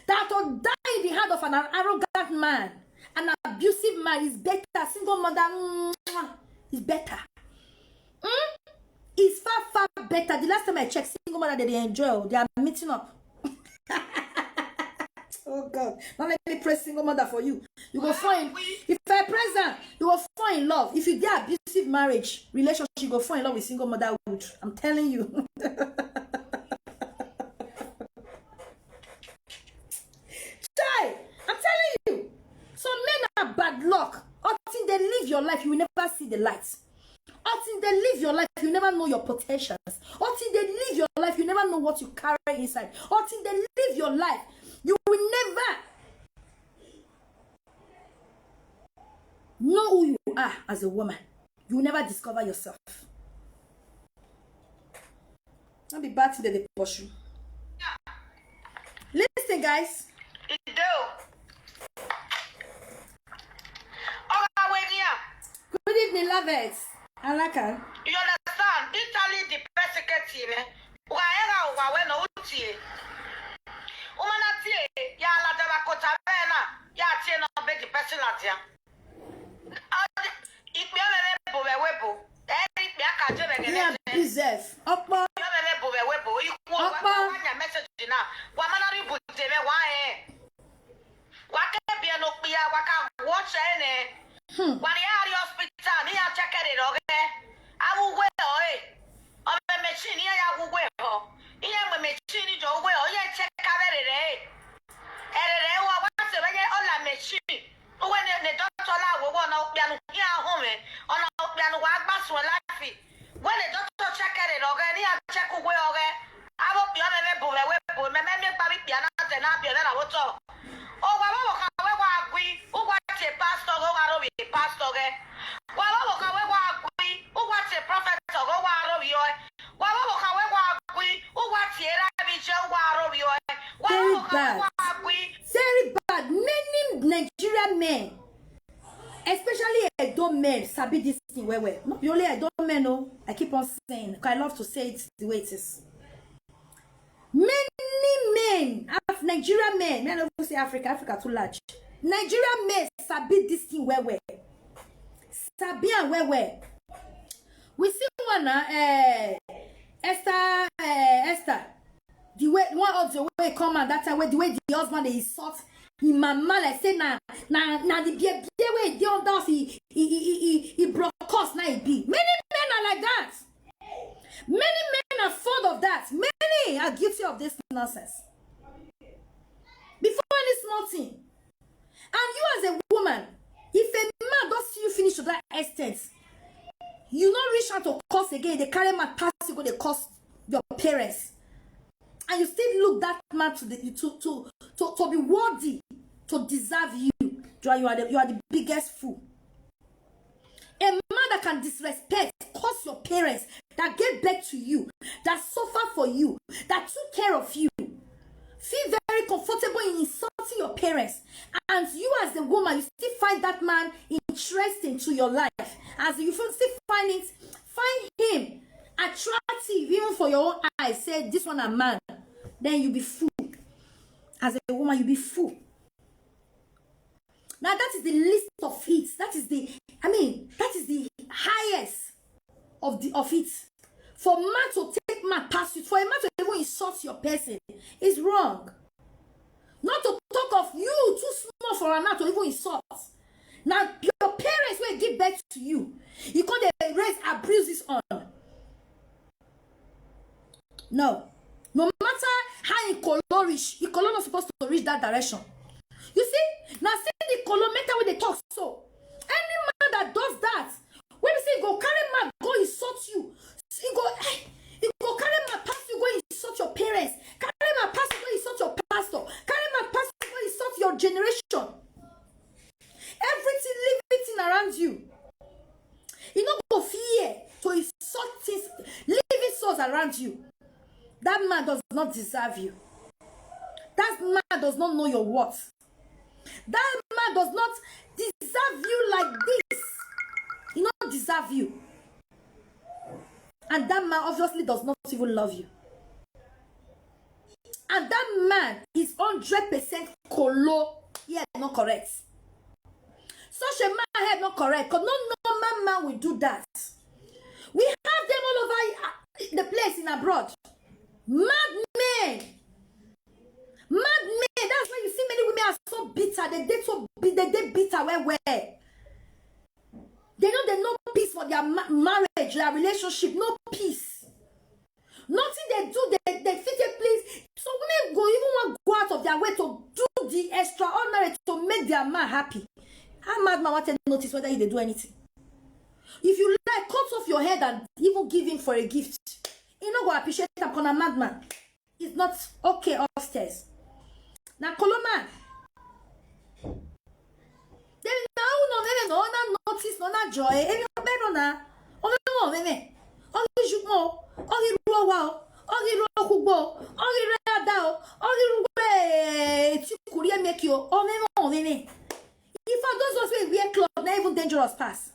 That will die in the hand of an arrogant man. An abusive man is better. Single mother is better. It's far, far better. The last time I checked, single mother, they enjoy. They are meeting up. Oh God. Now let me pray single mother for you. You go find, if I present, you will fall in love. If you get abusive marriage, relationship, you go fall in love with single motherhood. I'm telling you. Try. I'm telling you. Some men are bad luck. Until they live your life, you will never see the light. Until they live your life, you never know your potentials. Until they live your life, you never know what you carry inside. Until they live your life, you will never know who you are as a woman. You will never discover yourself. Don't be bad to the pursue. Listen, guys. Good evening, lovers. I like her. You understand? Italy the persecute me. Ugaera ugawe no utie. Umana tie ya la de bakota bena ya tie no be the person latia. Ikpe me bo webo. Ikpe aka je be yeah, preserve. Opo. Me bo webo. Iku wa nya message na. Wa mana ribu te me wa Wa ke bia no pia wa ka watch ene. When you are hospital, you are checking it, okay? I will wait, on the machine, I will wait. You have a machine, you will, you check it. And what's the way on the machine? When the doctor will want to be home on a piano, what bus will laugh. When the doctor check it, okay, you check away, okay? I hope you have a label, my memory, piano, and I'll be there. Oh, we watch a pastor go out of a pastor. Well, we watch a prophet go out of your. Well, we watch a very bad. Very bad. Many Nigerian men, especially Edo men, sabi this thing well. Not only Edo men, no. I keep on saying, because I love to say it the way it is. Many men, Nigerian men, I don't say Africa too large. Nigerian men sabi this thing well. Sabi and well. We see one Esther. The way one of the way come and that time the way the husband they insult him mama like say na the way they on down he broke cost now it be. Many men are like that. Many men are fond of that. Many are guilty of this nonsense. Before any small thing. And you as a woman, if a man don't see you finish to that extent, you don't reach out to curse again, they carry my past, you go, they curse your parents. And you still look that man to be worthy, to deserve you. You are the biggest fool. A man that can disrespect, curse your parents, that gave birth to you, that suffer for you, that took care of you, feel very comfortable in insulting your parents, and you as a woman, you still find that man interesting to your life, as you still find him attractive even for your own eyes, say this one a man, then you be fool. As a woman, you be fool. Now that is the list of it. That is the highest of it. For man to take man past you, for a man to even insult your person is wrong. Not to talk of you too small for a man to even insult. Now your parents will give birth to you. You can't raise abuses on. No matter how you colorish, you color not supposed to reach that direction. You see, now see the color matter when they talk so. Any man that does that, when we say go carry man, go insult you. He go carry my pastor, go insult your parents. Carry my pastor, go insult your pastor. Carry my pastor, go insult your generation. Everything, living around you. You don't go fear to insult things, living souls around you. That man does not deserve you. That man does not know your worth. That man does not deserve you like this. He don't deserve you. And that man obviously does not even love you. And that man is 100% colo. Yeah, not correct. Such a man here not correct. Because no normal man will do that. We have them all over the place in abroad. Madmen. Madmen. That's why you see many women are so bitter. They bitter where. They know there's no peace for their marriage, their relationship, no peace. Nothing they do, they fit a place. So women even want to go out of their way to do the extraordinary to make their man happy. How mad man want to notice whether they do anything? If you like, cut off your head and even give him for a gift. You not go appreciate him because a madman. It's not okay upstairs. Now, Coloma. Then now, no notice, no joy. Any better now. Oh, no, only you know, only row, only rokubo, only radao, only Korea make you, oh, if I those ones wear clothes, not even dangerous pass.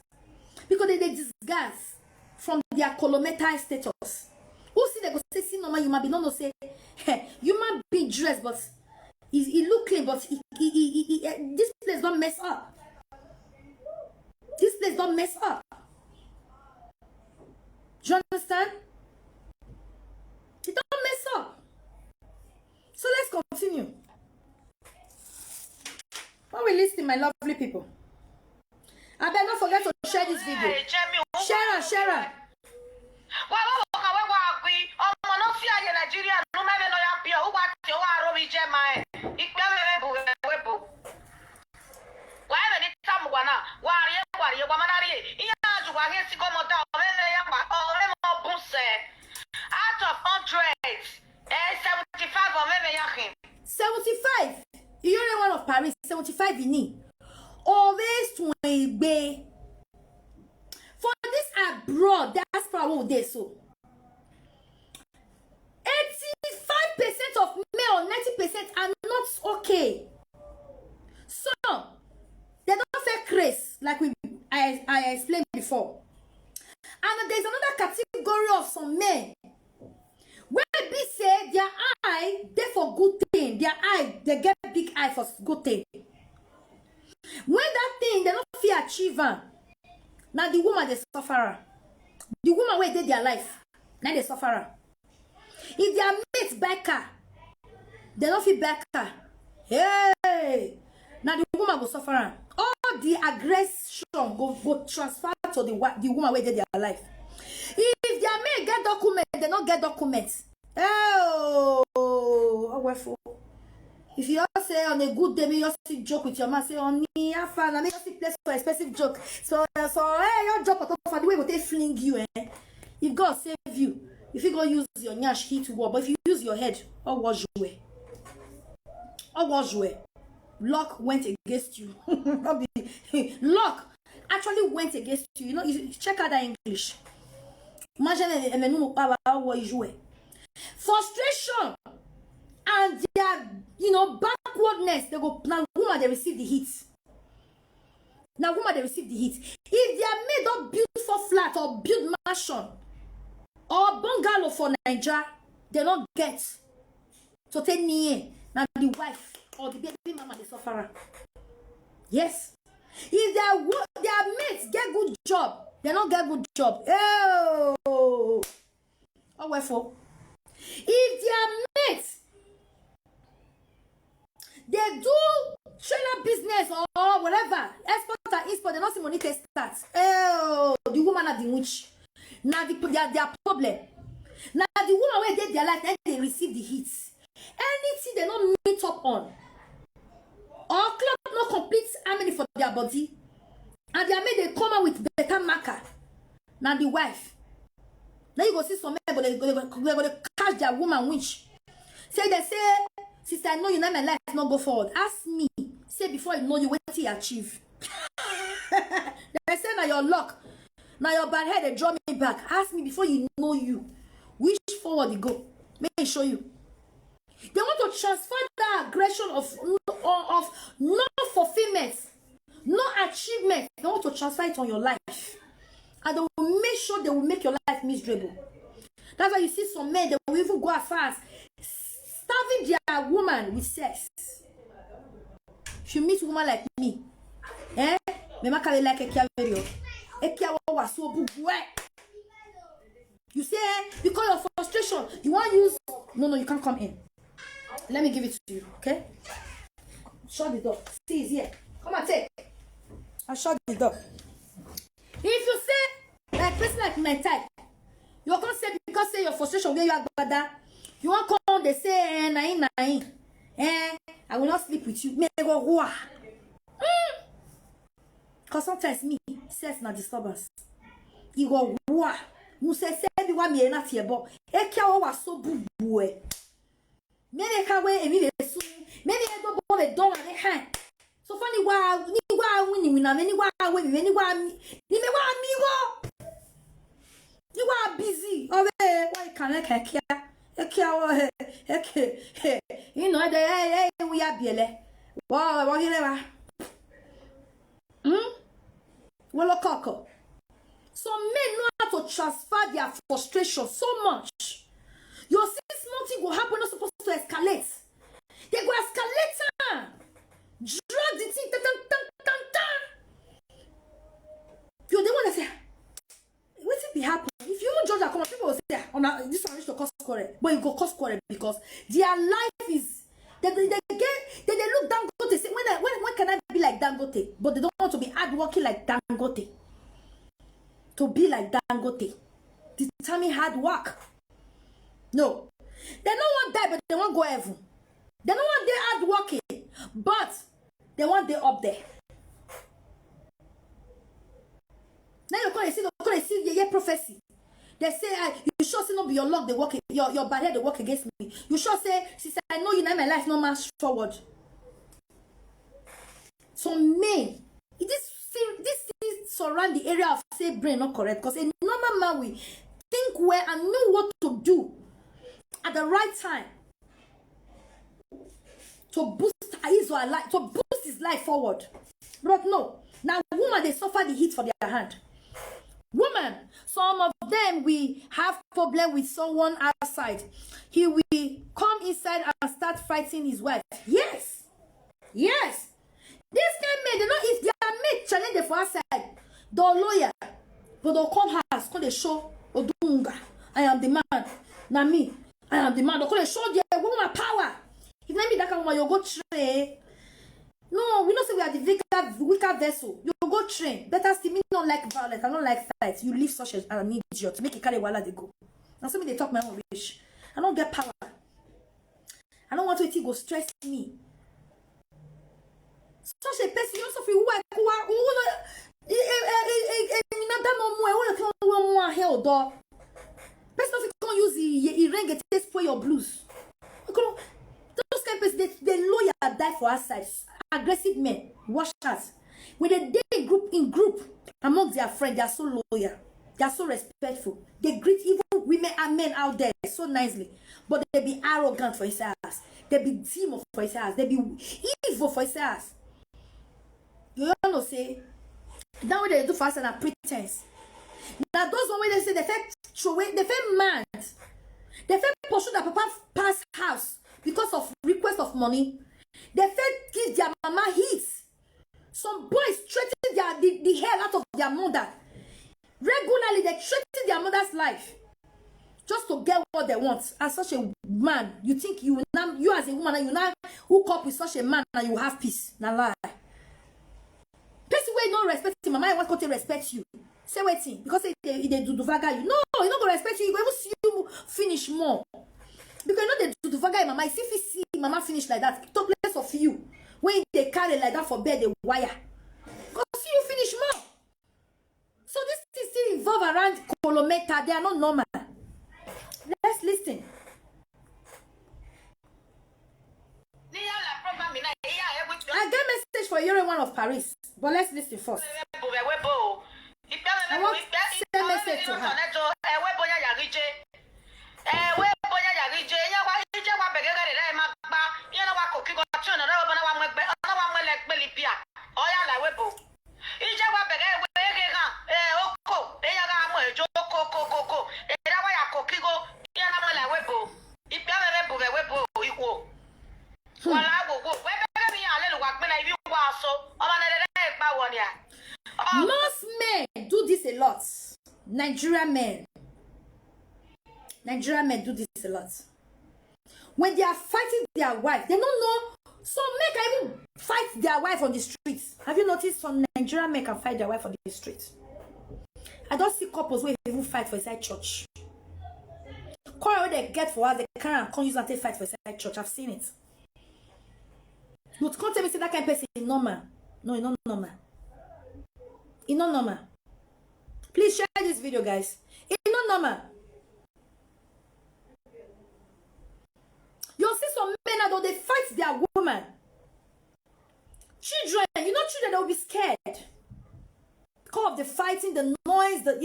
Because they disguise from their colometal status. Who see they go say, see, normal human being, no say, hey, human being dressed, but he look clean, but this place don't mess up. This place don't mess up. Do you understand? It don't mess up. So let's continue. When we listen, my lovely people, I better not forget to share this video. Share. Out of 100, 75 or maybe 75. You're the one of Paris. 75 in need. Always to a for this abroad, that's probably they so. 85% of male, 90% are not okay. So they don't fake race like I explained before. And there's another category of some men where they say their eye they for good thing. Their eye they get big eye for good thing. When that thing they don't feel achievement, now the woman they suffer. The woman where they their life, now they suffer. If their mates back her, they don't feel back her. Hey, now the woman will suffer. All the aggression go transfer to the woman where they their life. If their mate get document, they don't get documents. Oh, wherefore? If you all say on a good day, you just joke with your man, say on me, I found I make you place for a specific joke. So hey, your job for the way they fling you, If God save you, if you go use your nyash hit war, but if you use your head, what was you? Luck went against you. Luck actually went against you. You know, you check out that English. Imagine frustration and their backwardness, they go now woman they receive the heat. Now woman they receive the heat. If they are made up beautiful flat or build mansion or bungalow for Nigeria, they don't get to take me now the wife or the baby mama they suffer. Yes. If their mates get good job, they don't get good job. Oh, wherefore? If their mates they do trailer business or whatever, export and import, they don't see money to start. Oh, the woman are the witch. Now their problem. Now the woman where they their life and they receive the hits. Anything they don't meet up on, or club no complete harmony for their body, and their made they come out with better marker. Now the wife. Now you go see some men, but they go catch their woman witch. Say they say, sister, I know you know my life not go forward. Ask me. Say before you know you wait till you achieve. They say now your luck. Now your bad head they draw me back. Ask me before you know you. Which forward you go. May I show you. They want to transfer that aggression of no fulfillment, no achievement. They want to transfer it on your life. And they will make sure they will make your life miserable. That's why you see some men, they will even go as far as starving their woman with sex. If you meet a woman like me, me carry like a carrier. You say, because of frustration, you want to use... No, you can't come in. Let me give it to you, okay? Shut the door. See, it's here. Come and take. I'll shut the door. If you say, like person like my type, you can't say because say your frustration where you are bad, you won't come, they say, I will not sleep with you. Me go because sometimes me, sex na disturbance. You go wah. You say everyone me na tie bo. E kia wa so bubu e. Me ne ka we emi le su. Me ne go bo le don na han. So funny wa ni wa wini na me ni wa we me ni wa mi. Ni me wa mi go. Ni wa busy. Oh we why can I kia? E kia wa he. You know the we are biele. Wa gele wa. Well, Coco. Some men know how to transfer their frustration so much. Your 6 months will happen, not supposed to escalate. They go escalate. Drag the thing. You the one that say, what will be happen? If you don't judge that, come on, people will say, oh, now, this one is to cause quarrel. But you go cause quarrel because their life is, they look down. They say, when can I be like Dangote? But they don't want to be hardworking like Dangote. To be like Dangote. Determine hard work. No. They don't want die, but they want go heaven. They don't want they hard working, but they want they up there. Now you're see your prophecy. They say, you sure say not be your luck, they work, your bad head, they work against me. You sure say, sister, I know you know my life no march forward. So men, this surround the area of say brain not correct because a normal man will think well and know what to do at the right time to boost his life forward. But no, now woman they suffer the heat for their hand. Woman, some of them we have problem with someone outside. He will come inside and start fighting his wife. Yes. This kind men, they know if their mate challenge them for outside, the lawyer, but they'll come house, call the show, Odunga, I am the man. Now me, I am the man. They'll call the show the woman power. If not me that kind of woman, you go train. No, we don't say we are the weaker vessel. You go train. Better still, me don't like violence, I don't like fight. You leave such an idiot to make it carry while they go. Now some me they talk my own wish. I don't get power. I don't want to go stress me. Such a person, you also feel person can't use the ring to spoil your blues. Those kind of person, they lawyer die for our sides. Aggressive men, watch us. When they in group among their friends, they are so loyal, they are so respectful. They greet even women and men out there so nicely, but they be arrogant for his ass. They be demon for his ass. They be evil for his ass. You know say that way they do faster than pretense. Now those one way they say they fake throw away, they fake mad, they fake pursue their papa past house because of request of money. They fake give their mama hits. Some boys threaten the hell out of their mother. Regularly they threaten their mother's life just to get what they want. As such a man, you think you as a woman you now hook up with such a man and you have peace. Now lie. Person wey no respect him, mama want to respect you. Say waiting because they do vaga you. No, he not gonna respect you. He go even see you finish more. Because you know they do vaga mama. If you see mama finish like that, talk less of you. When they carry like that for bed, they wire. Go see you finish more. So this thing still involve around colometa. They are not normal. Let's listen. I get message for Euro one of Paris, but let's listen first. I want to send message to her. Nigerian men do this a lot. When they are fighting their wife, they don't know. Some men can even fight their wife on the streets. Have you noticed some Nigerian men can fight their wife on the streets? I don't see couples where they even fight for inside church. Quarrel they get for us, they can't use and take fight for inside church. I've seen it. You can't tell me say that kind of person is normal. No, it's not normal. It's not normal. Please share this video, guys. It's not normal. You'll see some men that they fight their woman. Children, you know, children that will be scared because of the fighting, the noise, they'll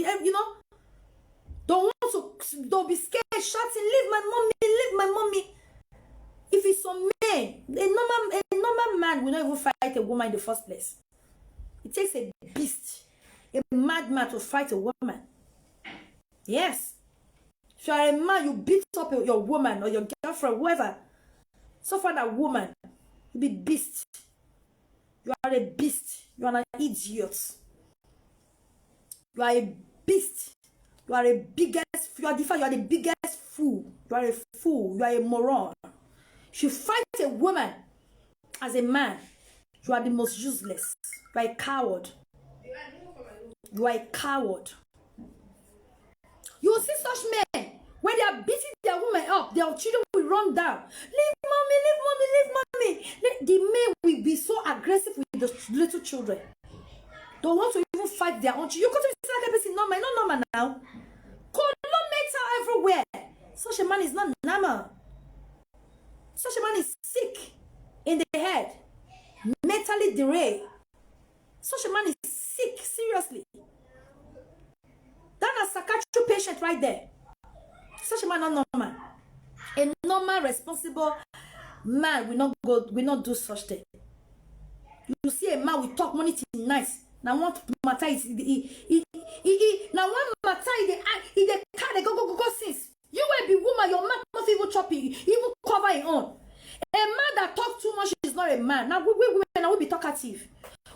be scared, shouting, leave my mommy. If it's some men, a normal man will not even fight a woman in the first place. It takes a beast, a madman to fight a woman. Yes. If you are a man, you beat up your woman or your girlfriend, whoever. So for that woman, you be beast. You are a beast. You are an idiot. You are a beast. You are the biggest fool. You are a fool. You are a moron. If you fight a woman as a man, you are the most useless. You are a coward. You are a coward. You will see such men, when they are beating their woman up, their children will run down. Leave mommy. The men will be so aggressive with the little children. They want to even fight their own children. You go to the second person, normal, not normal now. Kilometers everywhere. Such a man is not normal. Such a man is sick in the head, mentally derailed. Such a man is sick, seriously. That's a psychiatric patient right there. Such a man not normal. A normal, responsible man will not do such thing. You see a man will talk money to nice. Now one matter is now one matter in the car they go since. You will be woman, your man not even chopping, even cover it on. A man that talk too much is not a man. Now we women will be talkative.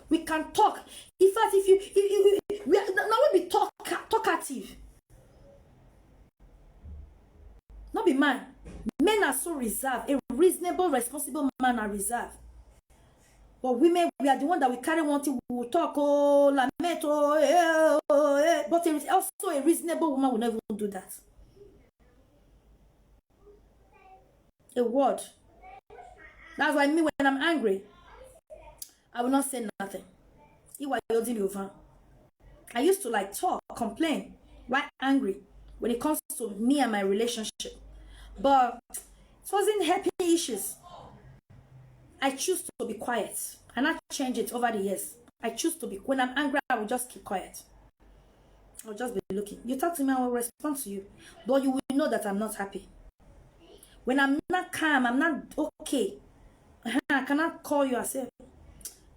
We can talk. In fact, now we be talkative. Not be man. Men are so reserved. A reasonable, responsible man are reserved. But women, we are the one that we carry one thing. We will talk, lament, but there is also a reasonable woman will never do that. A word. That's why me, when I'm angry, I will not say nothing. I used to talk, complain, why angry when it comes to me and my relationship. But it wasn't happy issues. I choose to be quiet. And I change it over the years. I choose to be. When I'm angry, I will just keep quiet. I'll just be looking. You talk to me, I will respond to you. But you will know that I'm not happy. When I'm not calm, I'm not okay. I cannot call you and say,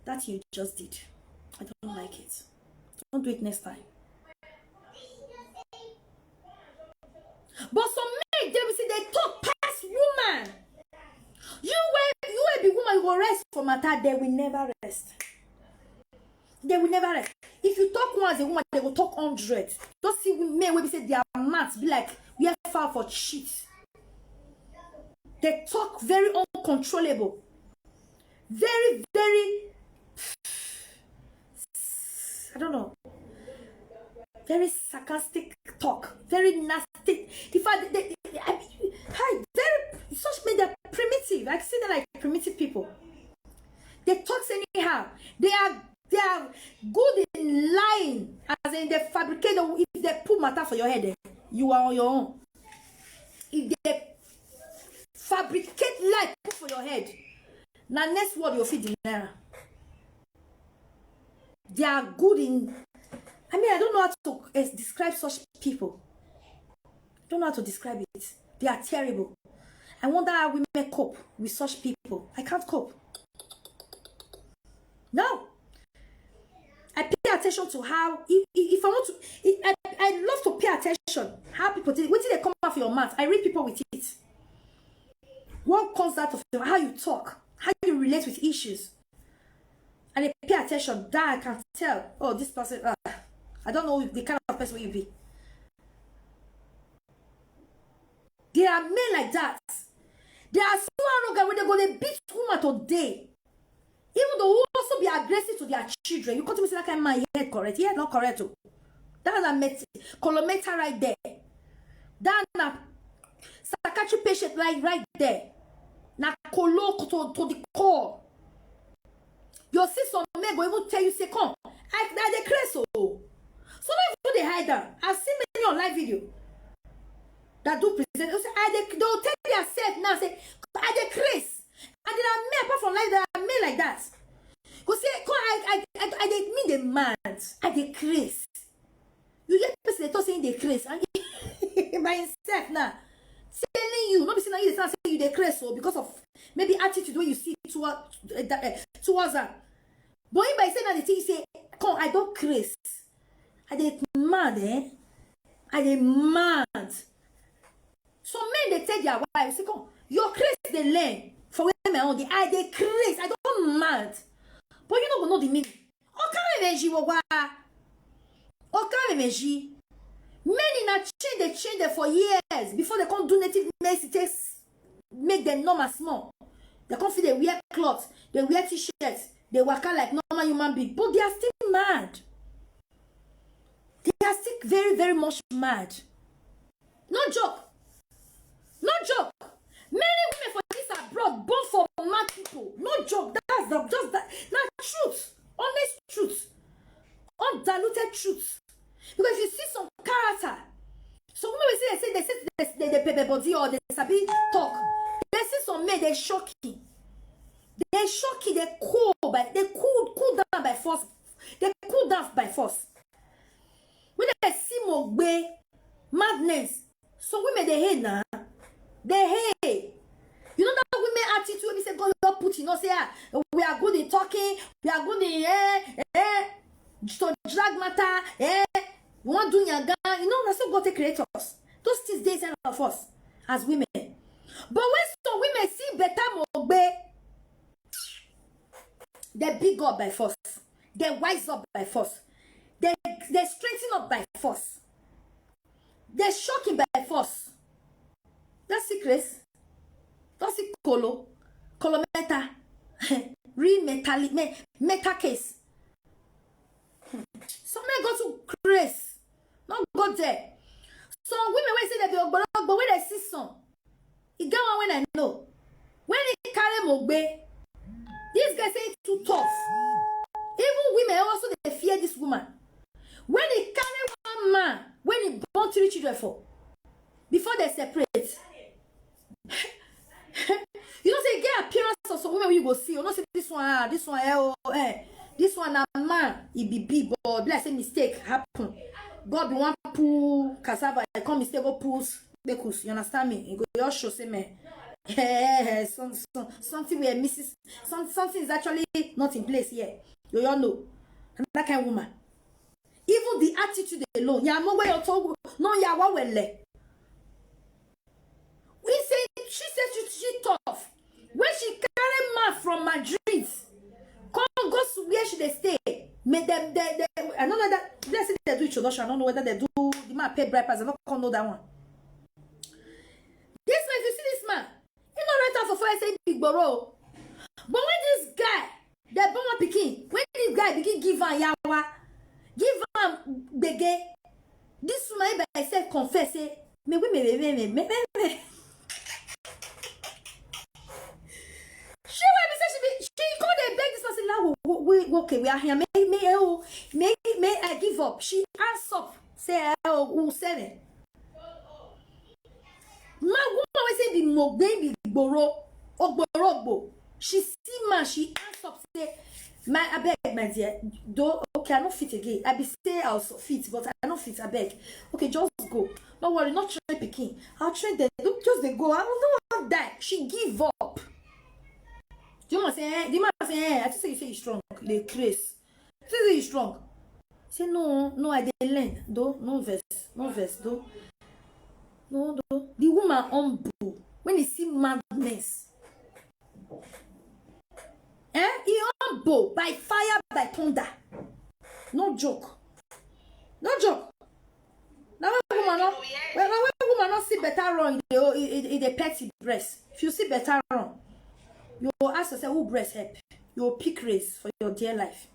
that you just did. I don't like it. Don't do it next time. But some men, they will say they talk past woman. You will be woman, you will rest for matter. They will never rest. They will never rest. If you talk one as a woman, they will talk 100. Don't see men when we say they are mad, be like, we are far for shit. They talk very uncontrollable. Very, very, I don't know. Very sarcastic talk. Very nasty. In fact, such men, they're primitive. I see them like primitive people. They talk anyhow. They are good in lying. As in they fabricate. If they put matter for your head, you are on your own. If they fabricate lie put for your head, now next word you'll feed the naira. They are good in. I don't know how to describe such people. I don't know how to describe it. They are terrible. I wonder how women cope with such people. I can't cope. No. I pay attention to how, if I want to, I love to pay attention how people, what did they come out of your mouth? I read people with it. What comes out of them? How you talk, how you relate with issues. And I pay attention. That I can tell. Oh, this person, I don't know the kind of person you be. There are men like that. They are so arrogant when they go, they beat woman today. Even though who also be aggressive to their children. You come to me say that kind of man, head correct. He head not correct too. That's a colometa right there. That's a psychiatric patient right there. Na colo to the core. Your sister may go even tell you, say, come, I declare so. So now they hide them. I've seen many on live video that do present. They'll tell themselves now, say, I declare. And there are men apart from life that are men like that. Go say, come, I mean the man. I declare. You get person they talk saying they craze and by himself now telling you, not be saying you say you they craze so because of maybe attitude when you see towards her. But if by saying that the thing say, come, I don't craze. I dey mad, I dey mad. Some men they tell their wives, say, come, your craze they learn for women on the I dey craze, I don't mad. But you don't know the meaning. Many na change them for years before they can't do native medicine. Make them normal small. They can't feel they wear clothes, they wear t-shirts, they work out like normal human beings, but they are still mad. They are still very, very much mad. No joke. No joke. Many women for this abroad born for mad people. No joke. That's just that. Now truth, honest truth, undiluted truth. Because you see some character, some women they pay body or they sabi talk. They see some men they shocking. They shocking. They cool down by force. They cool down by force. When they see Mogbe madness, some women they hate now. They hate. You know that women attitude. We say God not put you know say we are good in talking. We are good in to drag matter. You want to do your gun, you know, that's what God to create us. Those things they send of us as women. But when some women see better Mogbe, they big up by force. They wise up by force. They strengthen up by force. They shocking by force. That's secrets. That's it. Colometa. Real meta case. Some men go to grace. Not go there. Some women when say that they but when they see some, it got one when I know. When they carry Mogbe, this guy say too tough. Even women also they fear this woman. When they carry one man, when he born 3 children for, before they separate. You don't say get appearance of some women when you go see. You don't say this one, this one a man, he be big, but let's say mistake happen. God be one pull cassava, I come mistake go pulls bekus. You understand me? You go your show say me. Something we are missing. Something is actually not in place here. You all know. And that kind of woman. Even the attitude alone. Ya mo way you talk. No ya wa wele. We say she said she tough. When she carry man from Madrid. Come go to where should they stay? Make them I don't know that let's say they do introduction. I don't know whether they do the man pay bribers. I don't know that one. This man, if you see this man, he not right out for fire say big boro. But when this guy, the born one pikin, when this guy begin give her yawa, give her bege, this woman by herself confess say, me. She called they beg this person now. Okay, we are here. May I give up? She asked up. Say who said it? My woman always say the Mogbe be boro ogborogbo. She see man. She asked up. Say I beg my dear. Though okay, I don't fit again. I be say I also fit, but I don't fit. I beg. Okay, just go. Don't worry, not train picking. I'll train them. Don't just they go. I don't want that. She give up. Do you want to say, I just say you say you're strong. They craze. Say you're strong. Say no, I didn't learn. Though, no verse, though. No. The woman humble. When you see madness. He humble by fire, by thunder. No joke. Now when woman don't see better wrong in the petty breast. If you see better wrong, you will ask yourself who breast help. You will pick race for your dear life.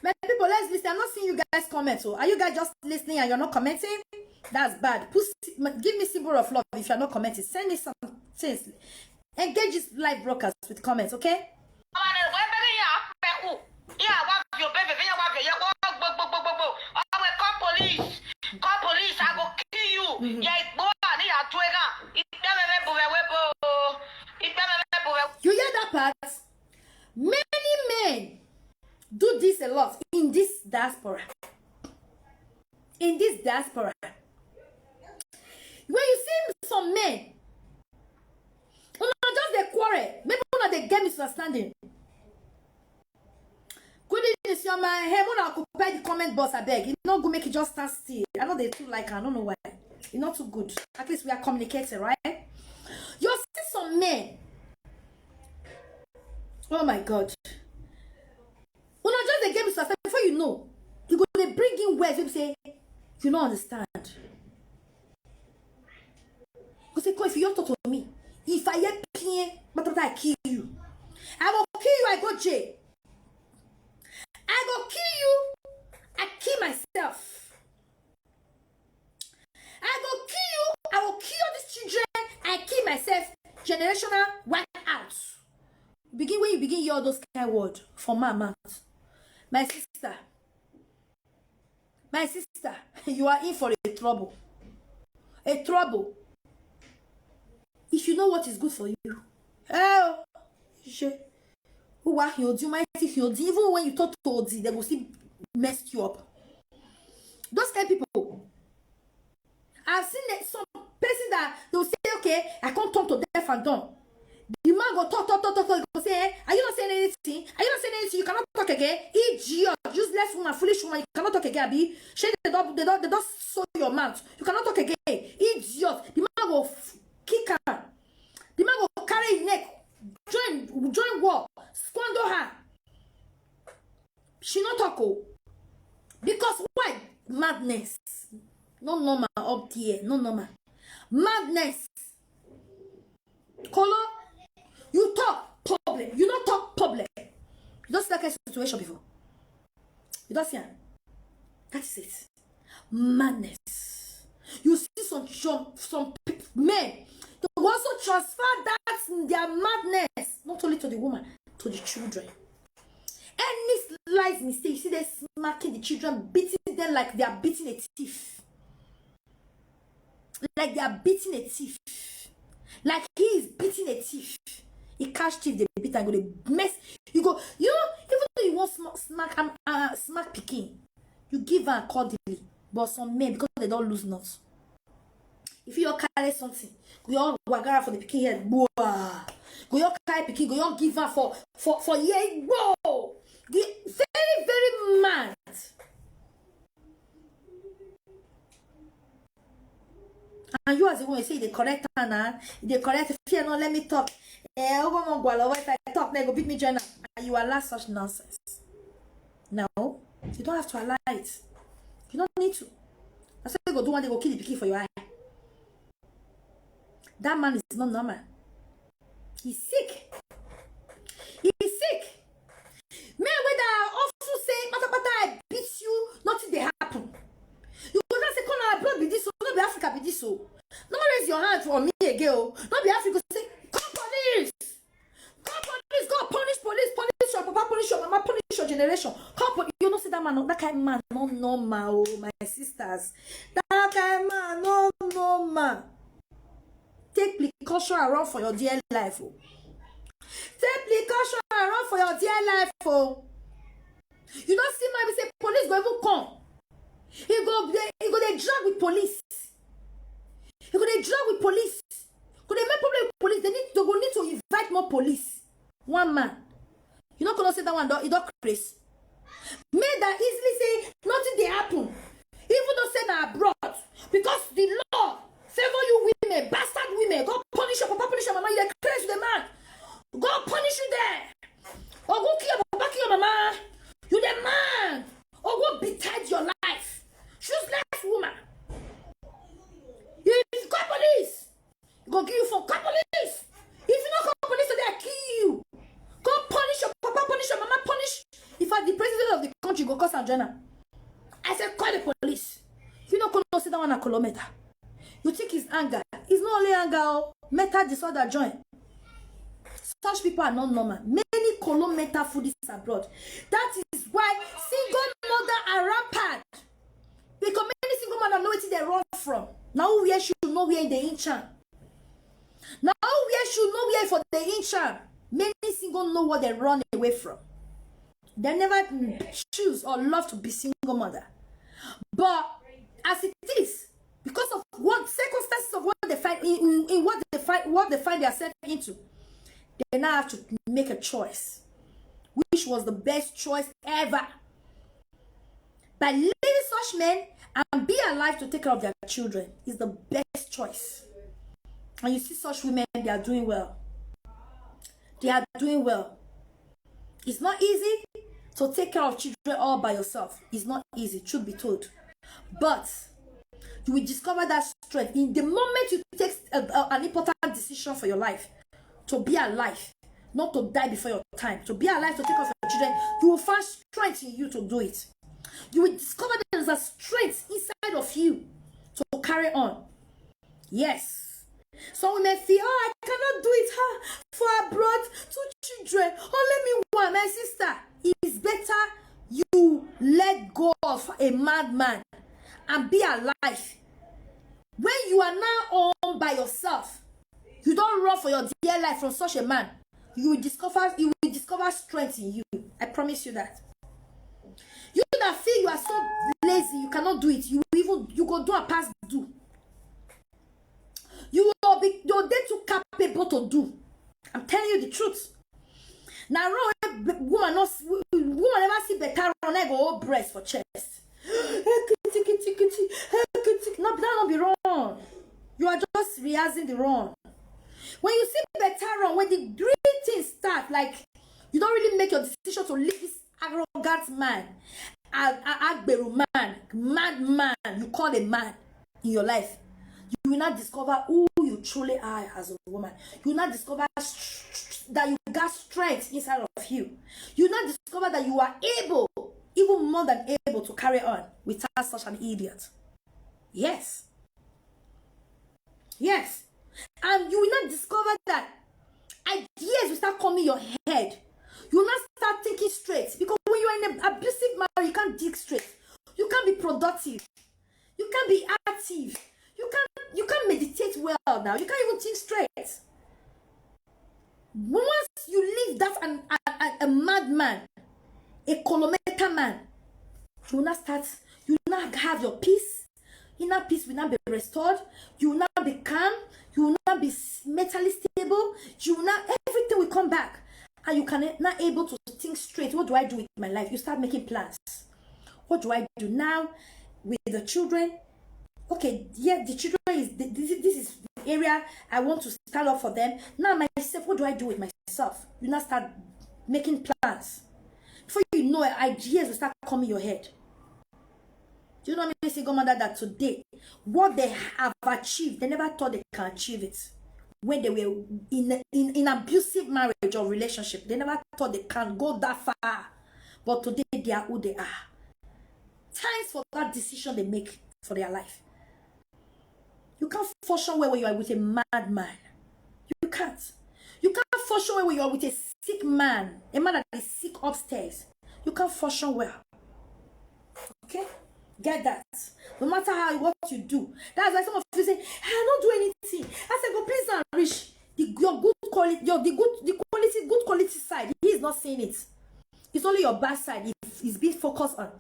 Many people, let's listen. I'm not seeing you guys comment. So are you guys just listening and you're not commenting? That's bad. Give me symbol of love if you're not commenting. Send me some things. Engage this live broadcast with comments, okay? Call police, I go kill you. You hear that part? Many men do this a lot in this diaspora. In this diaspora. When you see some men, just they quarrel, maybe one of the get misunderstanding. Good evening, your man. Hey, when I occupy the comment box, I beg. You know, go make it just stand still. I know they too like her. I don't know why. It's not too good. At least we are communicating, right? You see some men. Oh my God. When I just they get misunderstanding, before you know, you go they bring in words. You say, you don't understand. You say, if you don't talk to me, if I get pain, I kill you. I will kill you. I go jail. I go kill you. I kill myself. I go kill you. I will kill these children. I kill myself. Generational wipe out. Begin when you begin hear all those kind of words from my mouth. My sister, you are in for a trouble. A trouble. If you know what is good for you. Oh, even when you talk to Odi, they will still mess you up. Those kind of people. I've seen some person that they will say, okay, I can't talk to deaf and dumb. The man go talk, go say, are you not saying anything? Are you not saying anything? You cannot talk again. Idiot, useless woman, foolish woman, you cannot talk again, Abi. Shake the door, they don't sew your mouth. You cannot talk again. Idiot. The man go kick her. The man go carry his neck. Join war. Squander her. She not talk. Because why? Madness. No normal up there. No normal. Madness. Color. You talk problem. You don't talk problem. You don't see that kind of situation before. You don't see it. That is it. Madness. You see some men. They also transfer that in their madness, not only to the woman, to the children. Any slight mistake, you see them smacking the children, beating them like they are beating a thief. Like they are beating a thief. Like he is beating a thief. He catch thief, they beat and go, they mess. You go, you know, even though you want smack picking, you give her accordingly. But some men, because they don't lose nuts. If you carry something, go on wagara for the picking head, boah. Go on carry picking, go on give her for yeah, whoa. Very, very mad. And you as a woman say the correct Anna, the correct fear, no, let me talk. If I talk, they go beat me join. And you allow such nonsense. No, you don't have to allow it. You don't need to. That's why they go do one, they go kill the picking for your eye. That man is not normal. He's sick. He's sick. Men whether also say, I beat you, nothing they happen. You go not say, come on, blood be this, not be Africa be this so. Don't raise your hand for me again. Not be Africa say, come police. Come police, go punish your papa, punish your mama, punish your generation. Come police. You know see that man, that kind of man, no normal, my sisters. That kind of man, no normal. Take precaution and run for your dear life. Oh. Take precaution and run for your dear life. Oh. You don't see my say police go even come. He go they drag with police. He go they drag with police. Go they make problem with police. They go need to invite more police. One man. You not gonna say that one you don't crazy. May that easily say nothing they happen. Even though say na abroad. Because the law favor you women, bastard women. Go punish your papa, punish your mama. You dey crazy the man. Go punish you there. Or go kill your papa, kill your mama. You the man. Or go betide your life. Choose less woman. and join her. I said, call the police. You know, couldn't sit down on a kilometer. You think it's anger. It's not only anger, mental disorder join. Such people are not normal. Many kilometer foodies abroad. That is why single mother are rampant. Because many single mother know where they run from. Now where should know where the inchan. Now where should know where for the inchan. Many single know what they run away from. They never choose or love to be single mother. But as it is, because of what circumstances of what they find in what they find themselves into, they now have to make a choice, which was the best choice ever. By leaving such men and be alive to take care of their children is the best choice. And you see such women, they are doing well. They are doing well. It's not easy to take care of children all by yourself. It's not easy, truth be told. But you will discover that strength in the moment you take an important decision for your life. To be alive, not to die before your time. To be alive, to take care of your children, you will find strength in you to do it. You will discover that there's a strength inside of you to carry on. Yes. Some women feel, oh, I cannot do it for abroad, 2 children. Oh, let me one. My sister, it's better you let go of a madman and be alive. When you are now on by yourself, you don't run for your dear life from such a man. You will discover strength in you. I promise you that. You that feel you are so lazy, you cannot do it. You go do and pass do. You're there too capable to do. I'm telling you the truth. Now, woman never see better run. I go breast for chest. No, that not be wrong. You are just rehearsing the wrong. When you see better run, when the greetings start, like you don't really make your decision to leave this arrogant man, agberu man, mad man, you call a man in your life. You will not discover who you truly are as a woman. You will not discover that you got strength inside of you. You will not discover that you are able, even more than able, to carry on without such an idiot. Yes. Yes. And you will not discover that ideas will start coming your head. You will not start thinking straight. Because when you are in an abusive marriage, you can't think straight. You can't be productive. You can't be active. You can't meditate well now. You can't even think straight. Once you leave that a madman, a kilometer man, you will not have your peace. Inner peace will not be restored. You will not be calm. You will not be mentally stable. You will not, everything will come back. And you can not able to think straight. What do I do with my life? You start making plans. What do I do now with the children? Okay, yeah, the children this is the area I want to stand up for them. Now myself, what do I do with myself? You now start making plans. Before you know it, ideas will start coming your head. Do you know how many single mother that today, what they have achieved, they never thought they can achieve it. When they were in abusive marriage or relationship, they never thought they can go that far. But today, they are who they are. Thanks for that decision they make for their life. You can't function well when you are with a madman. You can't. You can't function well when you are with a sick man. A man that is sick upstairs. You can't function well. Okay? Get that. No matter what you do. That's why some of you say, I don't do anything. I said, go please and reach your good quality, good quality side. He is not seeing it. It's only your bad side he's being focused on.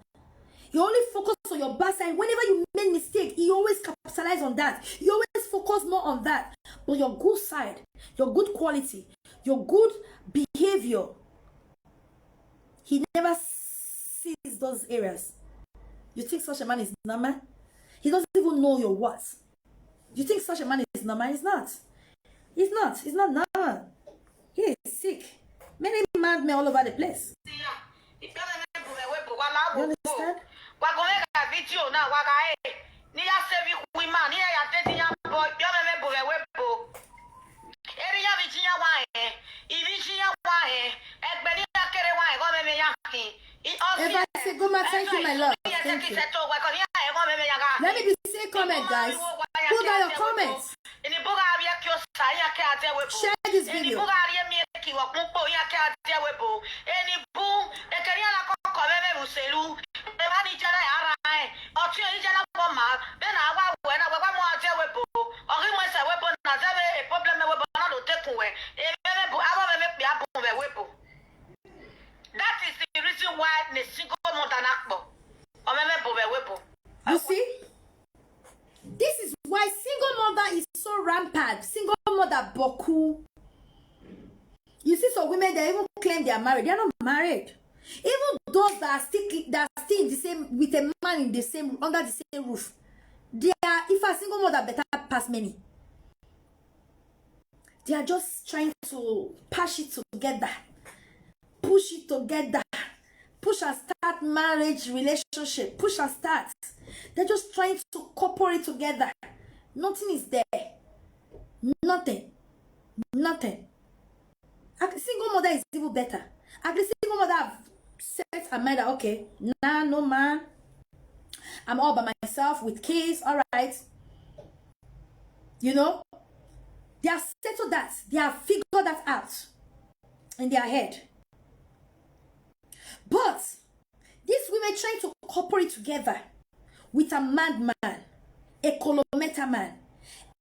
He only focus on your bad side. Whenever you make mistake, he always capitalize on that. He always focus more on that. But your good side, your good quality, your good behavior, he never sees those areas. You think such a man is normal? He doesn't even know your words. You think such a man is normal? He's not. He's not. He's not normal. He is sick. Many mad men all over the place. You understand? If I say go Noma, thank you, my love. Thank you. Let me be say comment, guys. Put down your comments. Share this video. That is the reason why the single mother you see, this is why single mother is so rampant. Single mother boku. You see, some women, they even claim they are married. They are not married. Even those that are still in the same with a man in the same under the same roof, they are. If a single mother better pass many, they are just trying to push it together, push it together, push and start marriage relationship, push and start. They're just trying to cooperate together. Nothing is there. Nothing. Nothing. A single mother is even better. A single mother have set her mind that, okay, nah, no man. I'm all by myself with kids, all right. You know, they have settled that. They have figured that out in their head. But these women trying to cooperate together with a madman, a colometa man,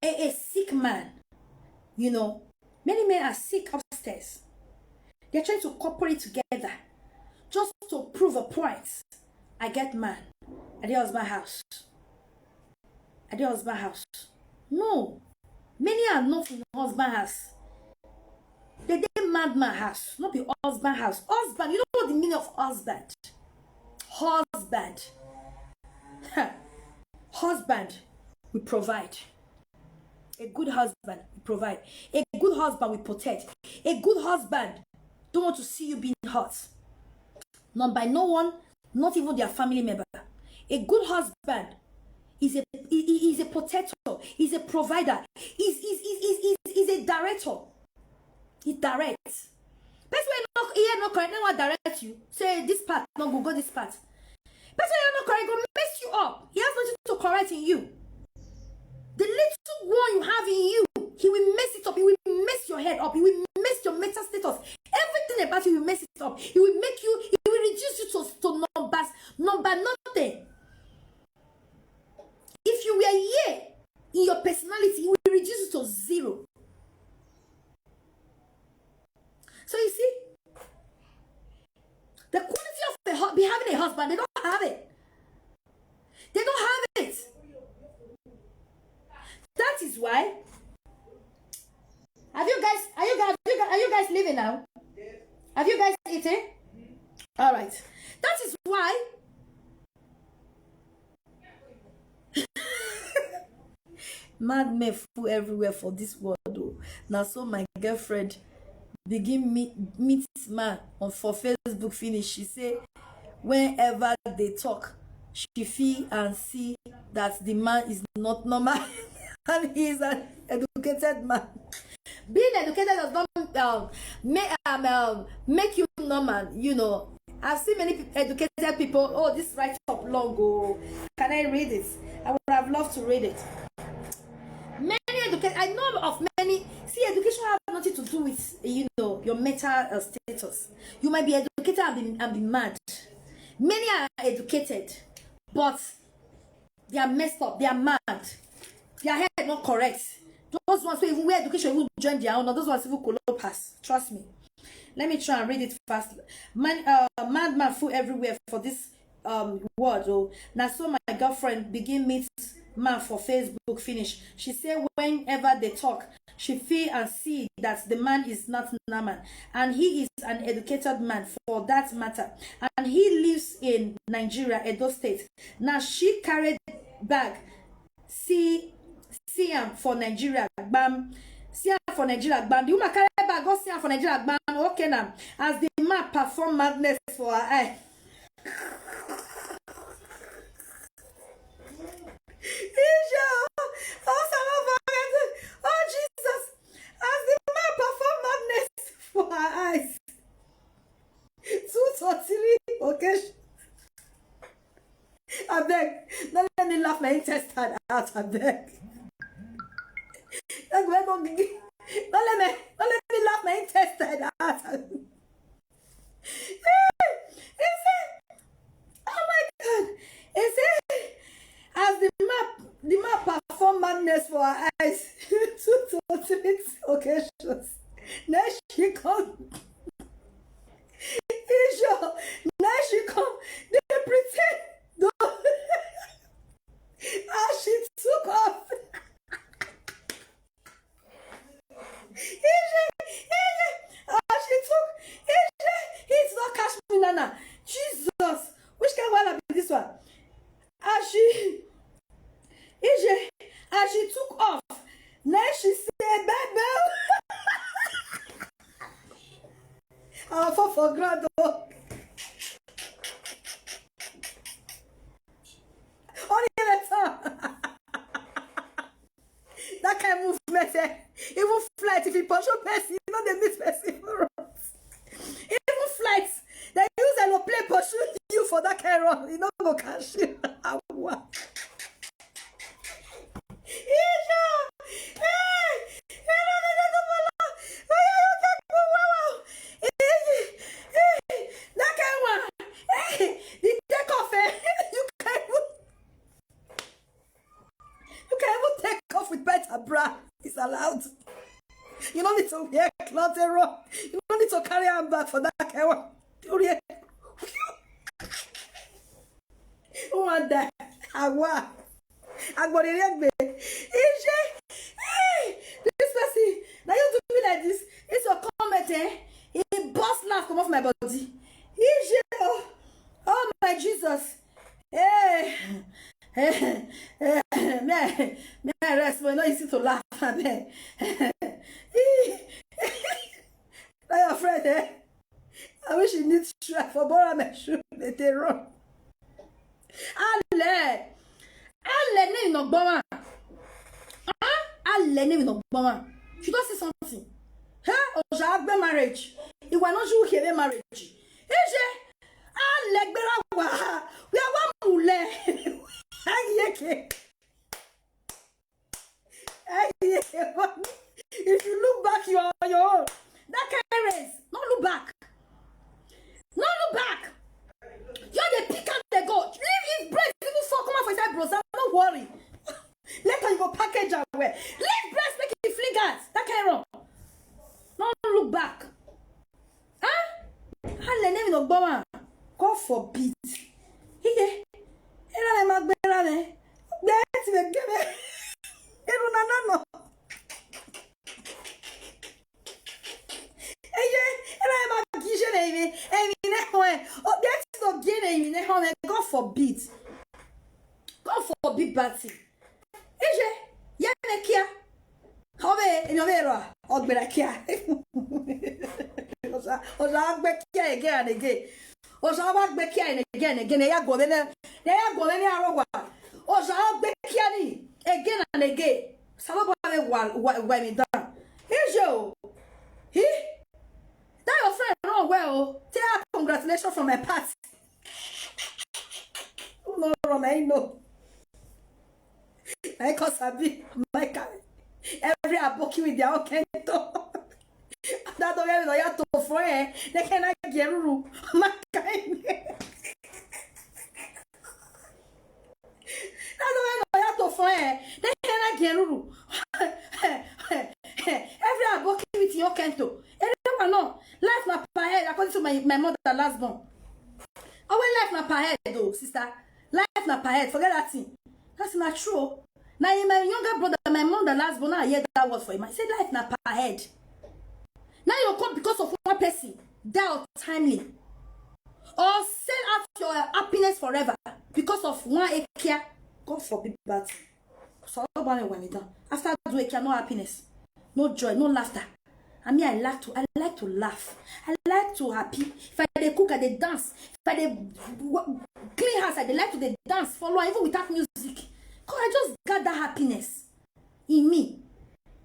a sick man. You know, many men are sick upstairs. They're trying to cooperate together just to prove a point. I get man at the husband house. At the husband house. No. Many are not in the husband house. They madman house, not the husband house. Husband, you know what the meaning of husband? Husband. Husband, we provide. A good husband, we provide. A good husband, we protect. A good husband don't want to see you being hurt. Not by no one, not even their family member. A good husband is a protector, is a provider, is a director. He directs. That's why no correct. No one direct you. Say this part, no go this part. That's why you're not correct. Go mess you up. He has nothing to correct in you. The little one you have in you, he will mess it up. He will mess your head up. He will mess your mental status. Everything about you will mess it up. He will make you. He will reduce you to number nothing. If you were here in your personality, he will reduce you to zero. So you see, the quality of having a husband, they don't have it. They don't have it. That is why. Are you guys living now? Have you guys eaten? All right. That is why. Mad men fool everywhere for this world. Though. Now, so my girlfriend begin meet man for Facebook finish. She say whenever they talk, she feel and see that the man is not normal and he is an educated man. Being educated does not make you normal. You know, I've seen many educated people. Oh, this write up long. Oh, can I read it? I would have loved to read it. Many educated, I know of many. See, education has nothing to do with, you know, your mental status. You might be educated and be mad. Many are educated, but they are messed up. They are mad. Their head not correct. Those ones who even wear education will join their own. Those ones who could pass. Trust me. Let me try and read it fast. Madman fool everywhere for this word. Oh, now so my girlfriend begin meet man for Facebook finish. She said whenever they talk, she feel and see that the man is not normal, and he is an educated man for that matter, and he lives in Nigeria, Edo State. Now she carried bag, see him for Nigeria, bam. See him for Nigeria, bam. The woman carry bag, go see him for Nigeria, bam. Okay now, as the man perform madness for her eye. Oh Jesus! As the man perform madness for her eyes. 2 or 3 occasions. I beg. Don't let me laugh my intestine out, I beg. Don't let me laugh my intestine out. Oh my God. Is it as the map perform madness for our eyes to ultimate occasions? Now she come. Israel. Now she come. They pretend. As she took off. He's not catch me, Nana. Jesus. Which kind of be this one? As she took off, now she said, baby. I'll fall for grand. That kind of movement, even flight, if you push your person, you know they miss person for us. Even flights, they use an plane pursue you for that kind of run. You know, go catch you. That kind of one. The take off, you can even take off with better bra. It's allowed. You don't need to wear cloth and run. You don't need to carry her back for that kind of one. Who want that? Awa. This person, now you do me like this. It's a comment, He bust laugh come off my body. Oh my Jesus. Hey. May I rest, but not easy to laugh. Now your friend, I wish you need strength for borrow my shoe. They run. Ale ne no gboma. Ale ne no gboma. You don't see something. Oja agbe marriage. Iwa no ju kebe marriage. Ale gbera wa. We are one mule. If you look back, you are on your own. That kind of race. Don't look back. Don't look back. You're the pick and the go. Leave his breast. Even for come out for that bros. Don't worry. Later you go package away. Leave breast make it fliggers. That kind of run. Don't look back. Huh? I'll name no bomber. God forbid. He era me magbera me. Get me give me. Eru na no. God forbid. God forbid Batty. Yanekia. Hove, in your vera, or Berakia. Oza Bekia again and again. Oza Bekia and again. They are going there. They are going there. Oza Bekiani again and again. Somebody when it down. Here's you. He? That your friend wrong well. Tell her congratulations from my past. No, I know. I cause I be my car. Every aboki with their own kento. That don't have no to friend. They cannot get room. My kind. That don't have no to friend. They cannot get room. Every aboki with your kento. No, life na per head according to my mother last born. Always life na per head though, sister. Life na per head. Forget that thing. That's not true. Now my younger brother, my mother last born, I hear that word for him. I said life na per head. Now you come because of one person, die timely, or sell out your happiness forever because of one ekia. God forbid that. So after do ekia, no happiness, no joy, no laughter. I mean, I like to laugh. I like to happy. If I cook, I dance. If I clean house, I like to dance. Follow even without music. Cause I just got that happiness in me.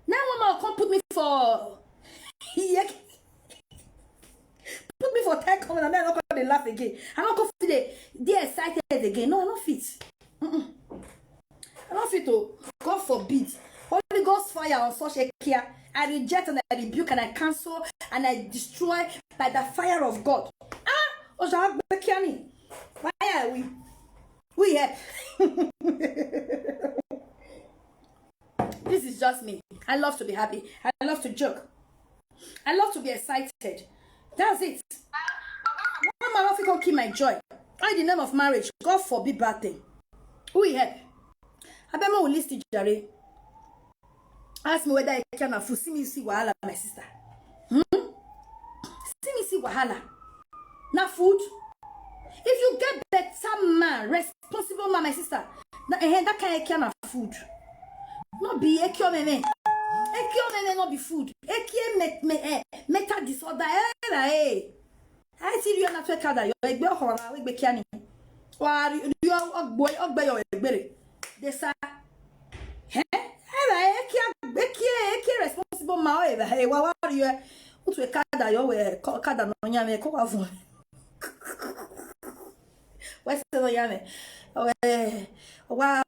Now, mama come put me for Put me for 10 comments and then I'm not going to laugh again. I'm not going to feel excited again. No, I don't fit. I don't fit to. God forbid. Holy Ghost fire on such a care. I reject and I rebuke and I cancel and I destroy by the fire of God. Why are we? We help. This is just me. I love to be happy. I love to joke. I love to be excited. That's it. One man of you can keep my joy. In the name of marriage, God forbid bad thing. We help. I bet will listen to Jare. Ask me whether I can afford. See me see wahala, my sister. See me see wahala. Na food. If you get better man, responsible man, my sister, that can of food. Not be ekyo meme. Ekyo meme not be food. Ekye meta disorder. I see you not to kada. You egbe hora, we egbe kiani. Or you ogbe your egbere. Desa. Ekye responsible man. Hey, what are you? What we kada yo we kada no nyame ko avon. What's the yame? Wow,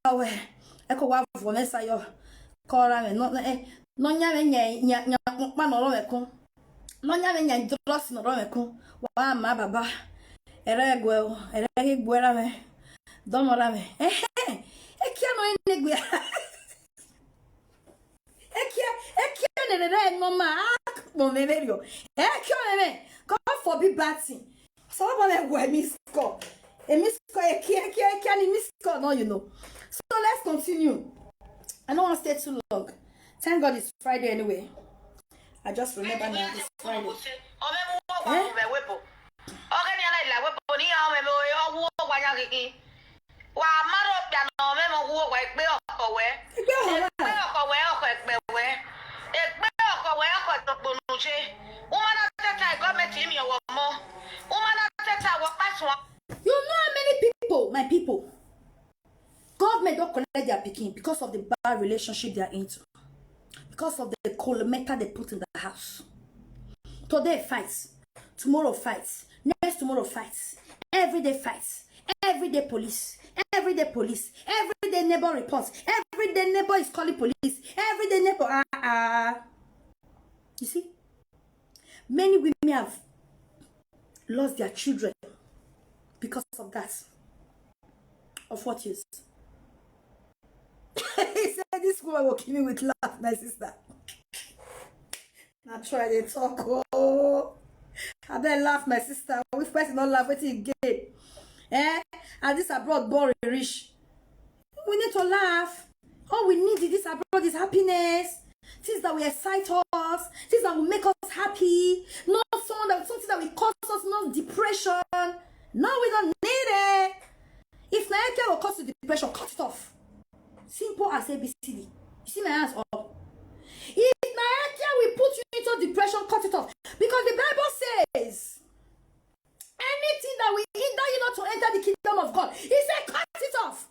Echo wa Vanessa yo. Cora me no nyame nya ma no ro meko. No nyame nya dross no ro meko. Wa ma baba. Ere guera me. Domora me. Ekia no negwe. Ekia ne no ma. Mo meberio. Ekia me. God forbid bad thing. So what I miss score. A miss score, can miss score, no, you know. So let's continue. I don't want to stay too long. Thank God it's Friday anyway. I just remember now it's Friday. You know how many people, my people, government don't collect their picking because of the bad relationship they are into, because of the colometa they put in the house. Today fights, tomorrow fights, next tomorrow fights, everyday fights, everyday police, everyday neighbor reports, everyday neighbor is calling police, everyday neighbor. You see, many women have lost their children because of that. Of what use? He said this woman will kill me with laugh, my sister. Now try to talk. Oh, I better laugh, my sister. Which person not laugh? What you get? And this abroad boring rich. We need to laugh. All we need in this abroad is happiness. Things that will excite us, things that will make us happy, not something that will cause us not depression. No, we don't need it. If Naekia will cause you depression, cut it off. Simple as ABCD. You see my hands up. If Naekia will put you into depression, cut it off. Because the Bible says, anything that will hinder you not to enter the kingdom of God, he said, cut it off.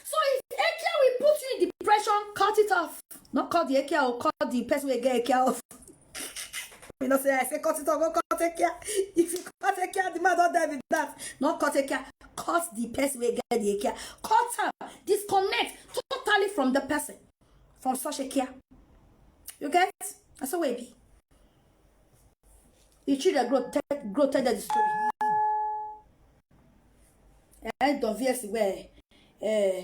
So if Ekia will put you in depression, cut it off. Not cut the Ekia or cut the person who get Ekia off. You know, say I say cut it off, go cut Ekia. If you cut Ekia, the man don't die with that. Not cut Ekia, cut the person who get the Ekia. Cut her, disconnect totally from the person, from such Ekia. You get? That's the way it be. You children grow tell the story. I don't veer where.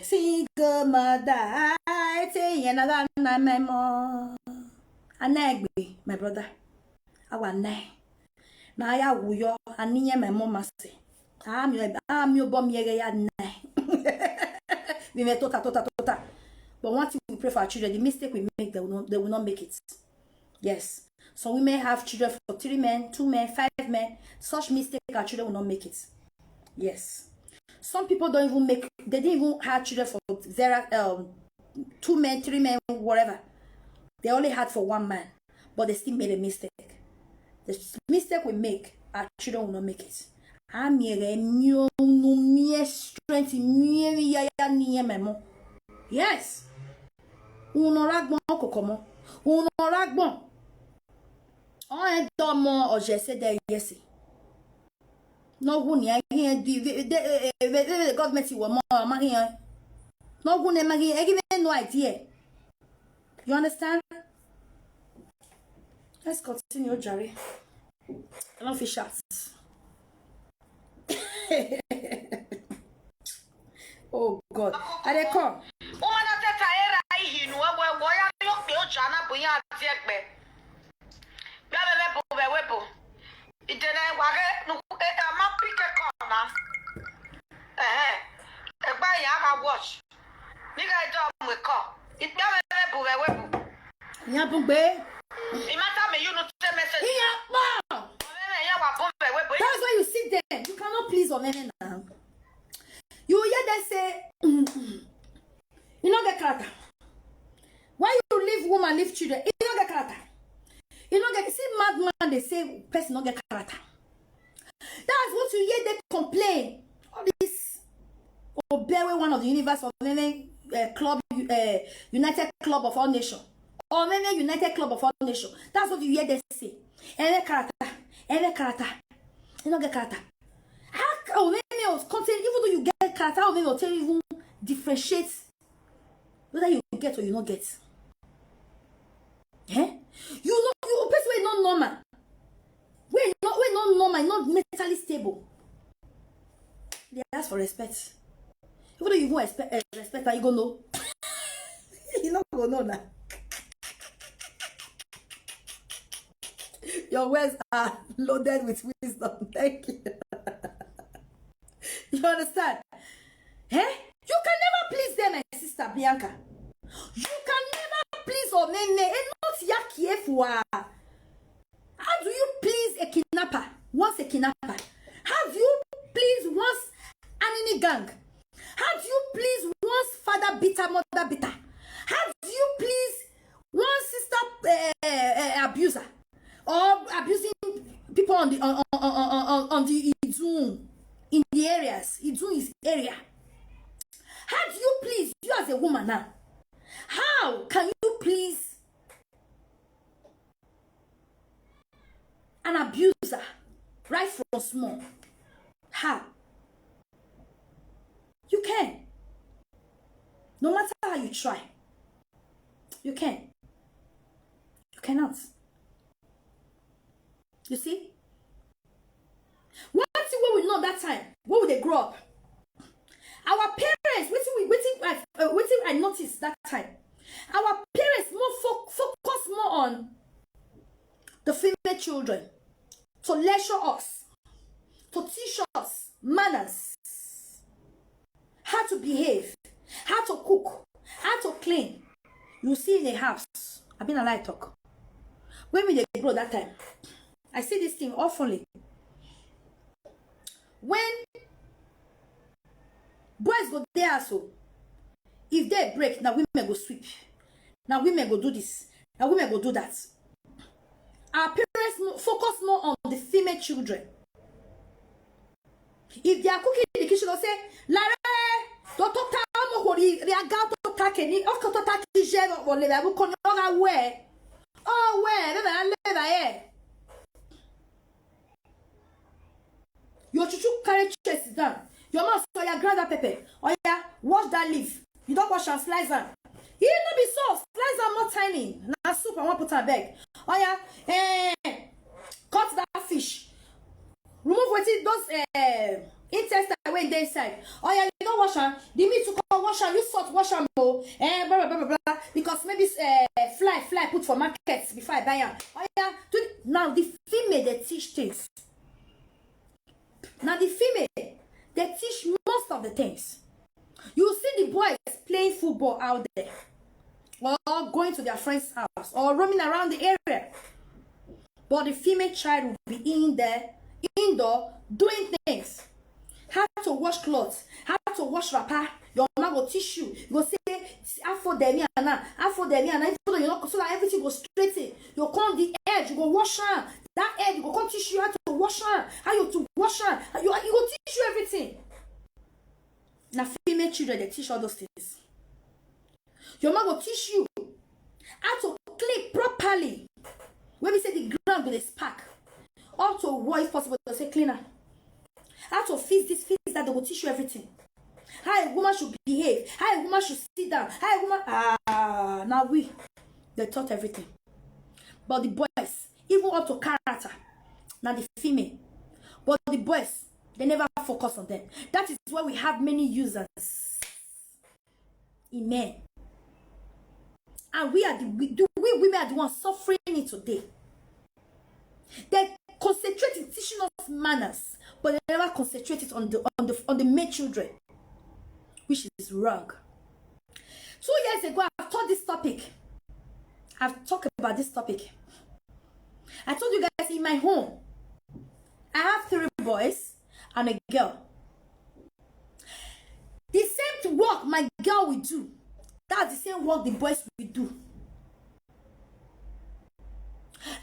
Single mother, I say another memo. Anagbe, my brother. Our nay. Now I will your and near my mama say. I'm your bomb yega nay. We may tota. But once we pray for our children, the mistake we make, they will not make it. Yes. So we may have children for 3 men, 2 men, 5 men. Such mistake, our children will not make it. Yes. Some people don't even make, they didn't even have children for 2 men, 3 men, whatever. They only had for 1 man, but they still made a mistake. The mistake we make, our children will not make it. Yes. On dormant or j'essaie de yes. No one here the government will more money. No one money, I give no idea. You understand? Let's continue, Jerry. Enough fish shots. Oh God. Are they come? Woman at the era, I know where you feel Jana Buya Tiekbe. Bebe Webo. It didn't work. I'm not pick a corner. A buy watch. Nigga, dog with call. It never Webo. Yabube. It matter me, you know, the message. Wow. That's why you sit there. You cannot please or men now. You hear them say, you know the character. Why you leave woman, leave children? You know the character. You know the see madman. They say person not get character. That's what you hear them complain. All this. Obewe, one of the universe of women club, United Club of All Nations, or maybe United Club of All Nations. That's what you hear them say. Every character. You know get character. How maybe content, even though you get character, or maybe I'll tell you even differentiate whether you get or you not get. Eh? You know you person way not normal. We're not normal, not mentally stable. They ask for respect. Even though you won't expect respect, are you gonna know? You not gonna know now. Your words are loaded with wisdom. Thank you. You understand? Eh? You can never please them, my sister Bianca. You can never please Omene and not Yakiefua. How do you please a kidnapper? Once a kidnapper. How do you please once Anini gang? How do you please once father bitter, mother bitter? How do you please one sister abuser? Or abusing people on the Idun in the areas. Idun is area. How do you please you as a woman now? How can you please an abuser right from small? How? You can. No matter how you try. You can. You cannot. You see? One thing we know that time, when they grow up, our parents, waiting I noticed that time, our parents more focus more on the female children to lecture us, to teach us manners, how to behave, how to cook, how to clean. You see in the house, I've been a light talk. When we they grow that time, I see this thing awfully. When boys go there, so if they break, now women go sweep. Now women go do this. Now women go do that. Our parents focus more on the female children. If they are cooking in the kitchen, they'll say, Lara, don't talk to me. They are going to talk to me. Of course, talk to me. Oh, where? Your chuchu carry chest down. Your mom saw your grandma pepper. Oh yeah, wash that leaf. You don't wash and slice them. He not be soft. Slice them more tiny. Now soup I want put her bag. Oh yeah, cut that fish. Remove what it those intestine away inside. Oh yeah, you don't wash them. The meat to come wash them. You salt wash them. Blah blah blah blah blah. Because maybe fly put for markets before I buy them. Oh yeah, now the female they teach things. Now the female, they teach most of the things. You see the boys playing football out there, or going to their friend's house, or roaming around the area. But the female child will be indoor, doing things. How to wash clothes, how to wash wrapper. Your mama will teach you. You go say, after them, so that everything goes straight in. You come the edge, you go wash her. That edge, you go come teach you how to wash her, how you to wash her. You go teach you everything. Now, female children, they teach all those things. Your mom will teach you how to clean properly. When we say the ground with a spark. Up to what if possible to say cleaner. How to fix this, fix that, they will teach you everything. How a woman should behave, how a woman should sit down, how a woman now they taught everything. But the boys, even up to character, now the female. But the boys, they never focus on them. That is why we have many users in men. And we women are the ones suffering it today. They concentrate in teaching us manners, but they never concentrate it on the male children, which is wrong. 2 years ago, I've taught this topic. I've talked about this topic. I told you guys in my home, I have 3 boys and a girl. The same work my girl will do, that's the same work the boys will do.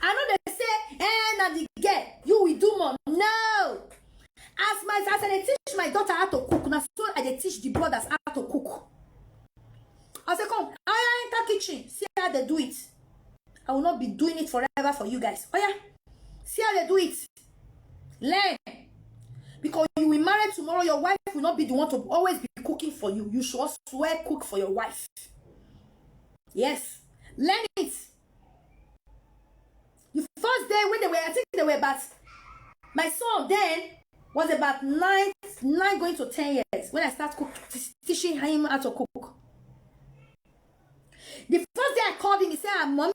I know they say, now the girl, you will do more. No! As I teach my daughter how to cook, now so I teach the brothers how to cook. I say, come, I enter kitchen, see how they do it. I will not be doing it forever for you guys. Oh yeah, see how they do it. Learn. Because you will marry tomorrow, your wife will not be the one to always be cooking for you. You should also cook for your wife. Yes. Learn it. The first day when I think they were about, my son then was about 9 going to 10 years when I started teaching him how to cook. The first day I called him, he said, Mommy,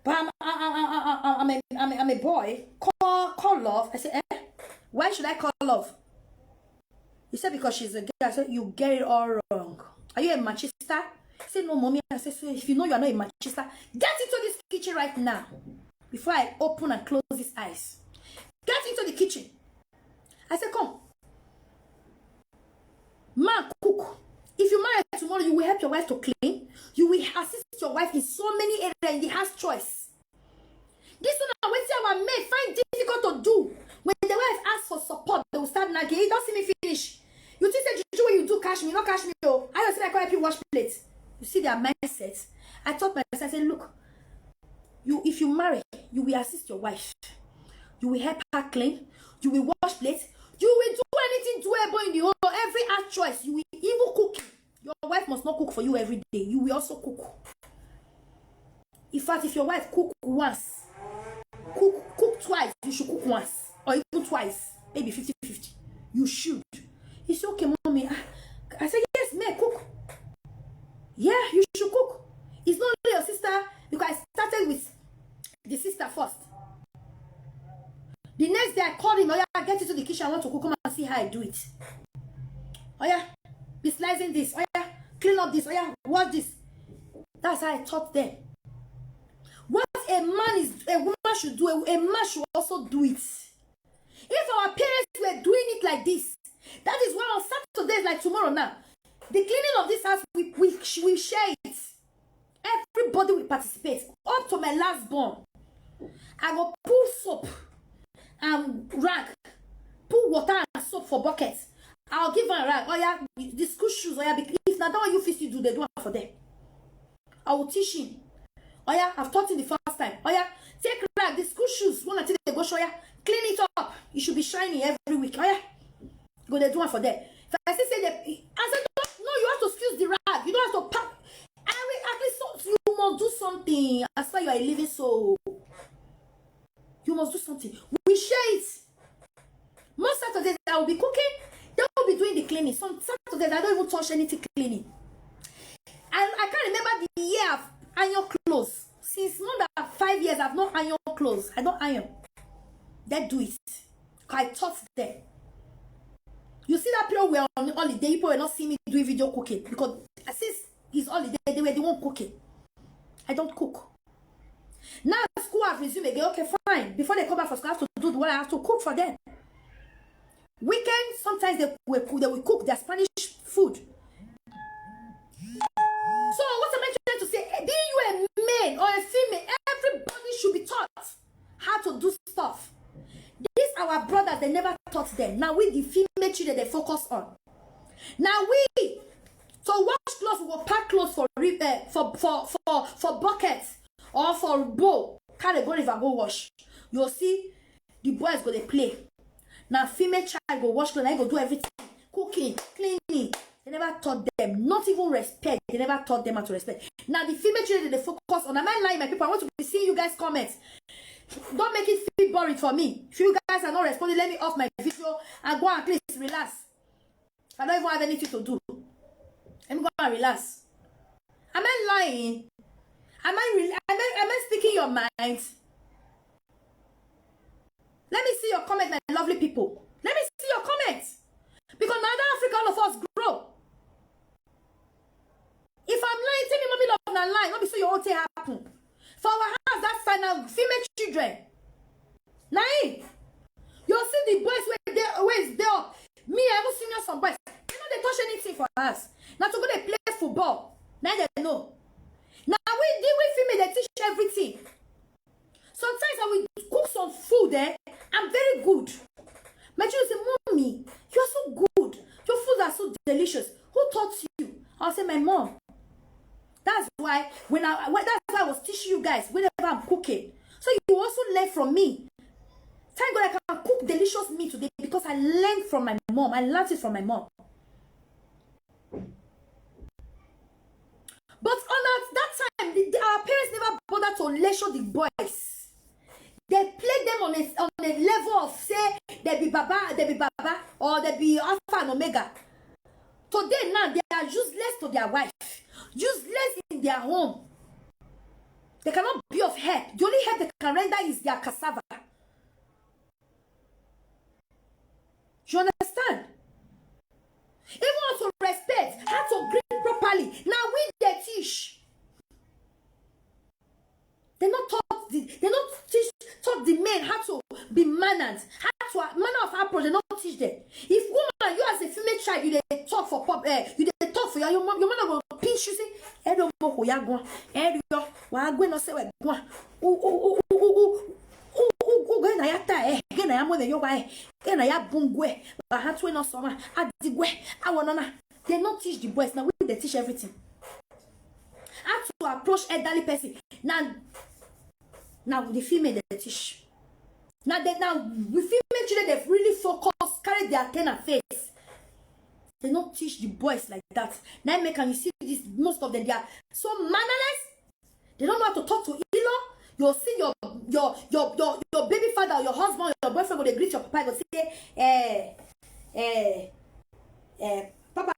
but I'm a boy. Call Love. I said, why should I call Love? He said, because she's a girl. I said, you get it all wrong. Are you a Manchester? He said, no, Mommy. I said, so if you know you are not a Manchester, get into this kitchen right now. Before I open and close his eyes. Get into the kitchen. I said, come. Man, cook. If you marry tomorrow, you will help your wife to clean. You will assist your wife in so many areas in the house choice. This one, when our maid find difficult to do. When the wife asks for support, they will start nagging. He don't see me finish. You think that you when you do cash me, not cash me. Oh, I don't see I can help you wash plates. You see their mindset. I taught myself, I said, look, if you marry, you will assist your wife. You will help her clean. You will wash plates. You will do anything doable in the whole. Every house choice. You will even cook. Your wife must not cook for you every day. You will also cook. In fact, if your wife cook once, cook twice, you should cook once. Or even twice. Maybe 50-50. You should. He said, okay, Mommy. I said, yes, may cook. Yeah, you should cook. It's not only your sister, because I started with the sister first. The next day I called him, oh yeah, get into the kitchen, I want to cook, come and see how I do it. Oh yeah, be slicing this, oh yeah, clean up this, oh yeah, wash this. That's how I taught them. What a woman should do, a man should also do it. If our parents were doing it like this, that is why on Saturdays like tomorrow now, the cleaning of this house, we share it. Everybody will participate. Up to my last born. I will pull soap and rag. Put water and soap for buckets. I'll give her a rag. Oh yeah, the school shoes. Oh yeah, if not that what you physically do, they do it for them. I will teach him. Oh yeah, I've taught him the first time. Oh yeah, take rag, the school shoes. One until they go show ya. Clean it up. It should be shiny every week. Oh yeah, go they do it for them. If I say that, I said no, you have to excuse the rag. You don't have to pack. At least you must do something. As far you are a living soul, you must do something. We share it. Most Saturdays I will be cooking. They will be doing the cleaning. Some Saturdays I don't even touch anything cleaning. And I can't remember the year I've ironed clothes. Since more than 5 years I've not ironed clothes. I don't iron. They do it. I taught them. You see that period we're on holiday, people will not see me doing video cooking because since it's holiday, they were the one cooking. I don't cook. Now school have resumed again. Okay, fine. Before they come back from school, I have to do what I have to cook for them. Weekends, sometimes they will cook their Spanish food. So what am I trying to say? Being you a man or a female, everybody should be taught how to do stuff. These our brothers, they never taught them. Now we the female children they focus on. Now we to wash clothes, we will pack clothes for buckets or for bowl. carry go river go wash. You'll see the boys go they play. Now female child go wash clothes, go do everything. Cooking, cleaning. They never taught them, not even respect. They never taught them how to respect. Now the female children, they focus on. Am I lying, my people? I want to be seeing you guys comment. Don't make it feel boring for me. If you guys are not responding, let me off my video and go and please relax. I don't even have anything to do. Let me go and relax. Am I lying? Am I speaking your mind? Let me see your comment, my lovely people. Let me see your comments. Because now that Africa, all of us grow. If I'm lying, tell me mommy love not lying. Not be so your own thing happen. For our house, that's final female children. Lying. You'll see the boys where is there. Me, I will senior some boys. They know they touch anything for us. Now to go they play football. Now they know. Now we female they teach everything. Sometimes I will cook some food I'm very good. My children say, mommy, you are so good. Your food are so delicious. Who taught you? I'll say, my mom. That's why that's why I was teaching you guys whenever I'm cooking. So you also learn from me. Thank God I can cook delicious meat today because I learned from my mom. I learned it from my mom. But on that time, our parents never bothered to lecture the boys. They played them on a level of say they be Baba, or they be Alpha and Omega. Today now they are useless to their wife, useless in their home. They cannot be of help. The only help they can render is their cassava. You understand? Even how to respect, how to greet properly. Now we they teach. They not taught taught the men how to be mannered, how to manner of approach. They not teach them. If woman, you as a female child, you they talk for you they talk for your mother will pinch you say, "Edo mo ho ya gwan, edo wa gwe no se we gwan." Gwe na ya ta gwe na ya mo de yo wa gwe na ya bungwe, ba ha twe no so ma adigwe awon na. They not teach the boys. Now we they teach everything. How to approach elderly person. Now the female they teach. Now the female children they really focus, carry their tenor face. They don't teach the boys like that. Now make and you see this, most of them they are so mannerless. They don't know how to talk to Elo. You'll see your baby father or your husband or your boyfriend when they greet your papa, they say, Papa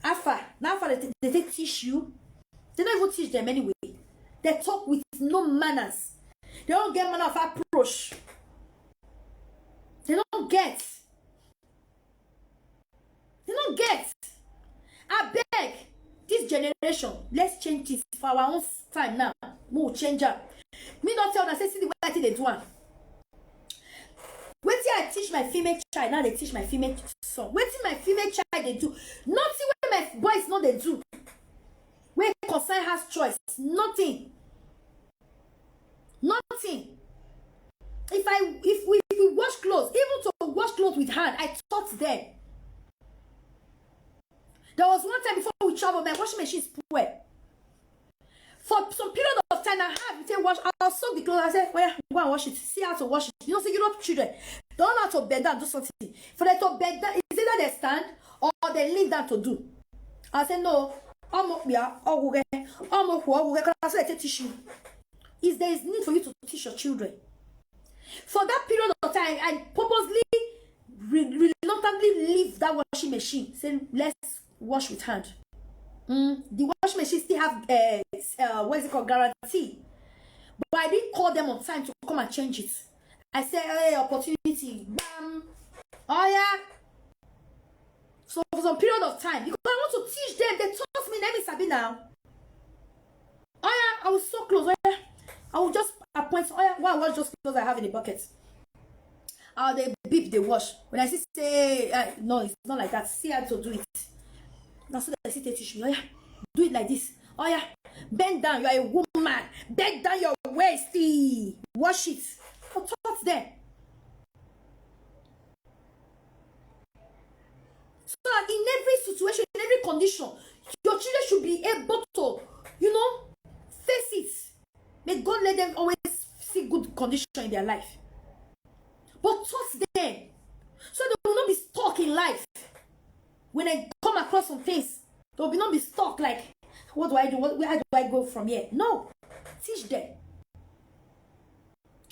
Alpha. Now they teach you. They don't even teach them anyway. They talk with no manners. They don't get manner of approach. They don't get. I beg this generation, let's change it for our own time now. We'll change up. Me not tell them, say, see the way they do one. Wait till I teach my female child, now they teach my female son. Wait till my female child they do. Nothing when my boys know they do. Where concern has choice. Nothing. If we wash clothes, even to wash clothes with hand, I taught them. There was one time before we traveled, my washing machine spoiled. For some period of time, I had to wash. I'll soak the clothes. I said, well, go and wash it. See how to wash it. You know, see, Europe children don't know how to bend down and do something. For them to bend down, is either they stand or they lean down to do. I said, no. Is there is need for you to teach your children. For that period of time, I purposely reluctantly leave that washing machine, saying let's wash with hand. The washing machine still have what is it called, guarantee. But I didn't call them on time to come and change it. I said, hey, opportunity, bam, oh yeah. So for some period of time, because I want to teach them, they taught me, let me sabi now. Oh yeah, I was so close. Oh yeah, I will just appoint. Oh yeah, one wash just clothes I have in the bucket. They beep, they wash. When I say, no, it's not like that. See how to do it. Now so that I see they teach me. Oh yeah, do it like this. Oh yeah, bend down. You are a woman. Bend down your waist. Wash it. I taught them. So that in every situation, in every condition, your children should be able to, face it. May God let make them always see good condition in their life. But trust them, so they will not be stuck in life. When they come across some things, they will not be stuck like, what do I do? Where do I go from here? No. Teach them.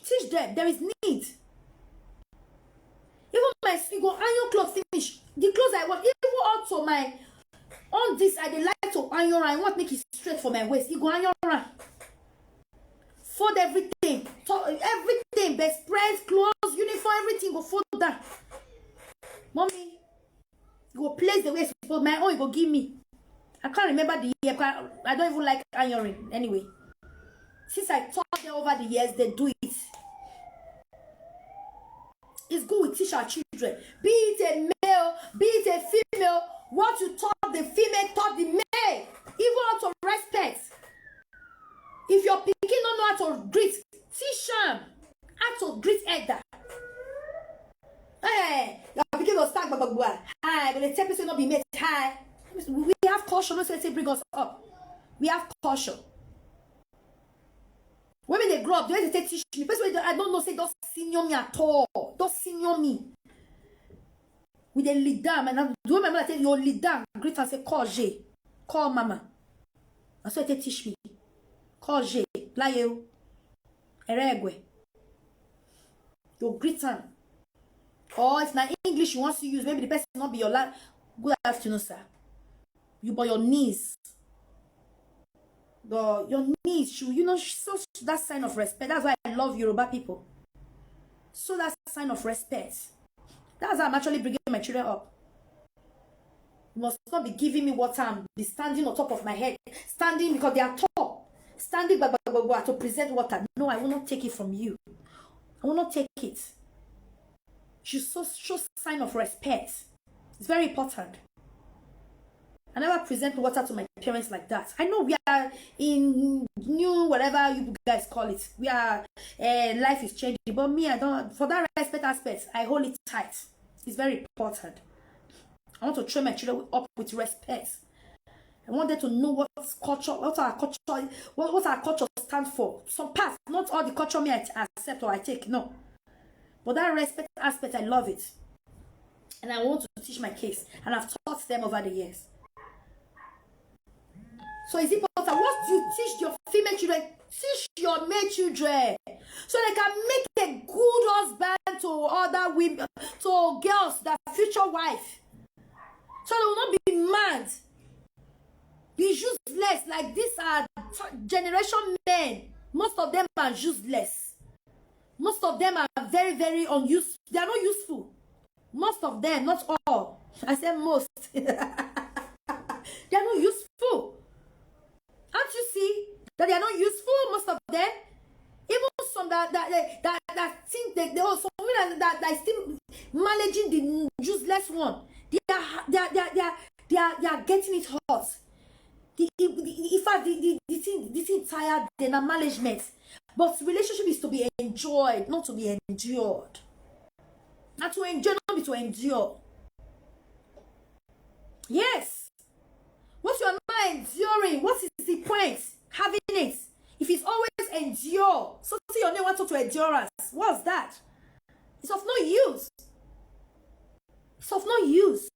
Teach them. There is need. Even my iron clothes finish. The clothes I want, even also my on this I like to iron. I want to make it straight for my waist. You go iron. Fold everything. Everything. Best friends, clothes, uniform, everything go fold that. Mommy, you go place the way it's supposed. My own you go give me. I can't remember the year. I don't even like ironing anyway. Since I taught them over the years, they do it. It's good we teach our children. Be it a male, be it a female. What you taught the female, taught the male. Even how to respect. If your pikin don't know how to greet, teach them how to greet elder. Hey, your pikin go start blah. Hi, but the tell person not be made. Hi. We have caution. Let's say bring us up. We have caution. When they grow up, they teach me. Person I don't know say don't senior me at all. Don't senior me. With a lead down, and do remember I tell you lead down. Greet and say call J, call mama. That's what they teach me. Call J, Layo, Eregwe. You greet them. Or if not English you want to use, maybe the person not be your last. Good afternoon, sir. You by your knees. Your knees, you know, so that sign of respect. That's why I love Yoruba people. So that's a sign of respect. That's how I'm actually bringing my children up. You must not be giving me water and be standing on top of my head. Standing because they are tall. Standing to present water. No, I will not take it from you. I will not take it. You show sign of respect. It's very important. I never present water to my parents like that. I know we are in new whatever you guys call it. We are life is changing, but me I don't. For that respect aspect, I hold it tight. It's very important. I want to train my children up with respect. I want them to know what culture, what our culture stands for. Some parts, not all the culture me I accept or I take. No, but that respect aspect, I love it, and I want to teach my kids, and I've taught them over the years. So it's important. What you teach your female children, teach your male children. So they can make a good husband to other women, to girls, their future wife. So they will not be mad, be useless. Like these are generation men. Most of them are useless. Most of them are very, very unuseful. They are not useful. Most of them, not all. I said most. They are not useful. Can't you see that they are not useful? Most of them, even some that think they also that still managing the useless one. They are getting it hot. In fact, the thing tired. They are management, but relationship is to be enjoyed, not to be endured. Not to enjoy, not be to endure. Yes. What you are not enduring, what is the point? Having it. If it's always endure, so see your name wants to endurance. What's that? It's of no use. It's of no use.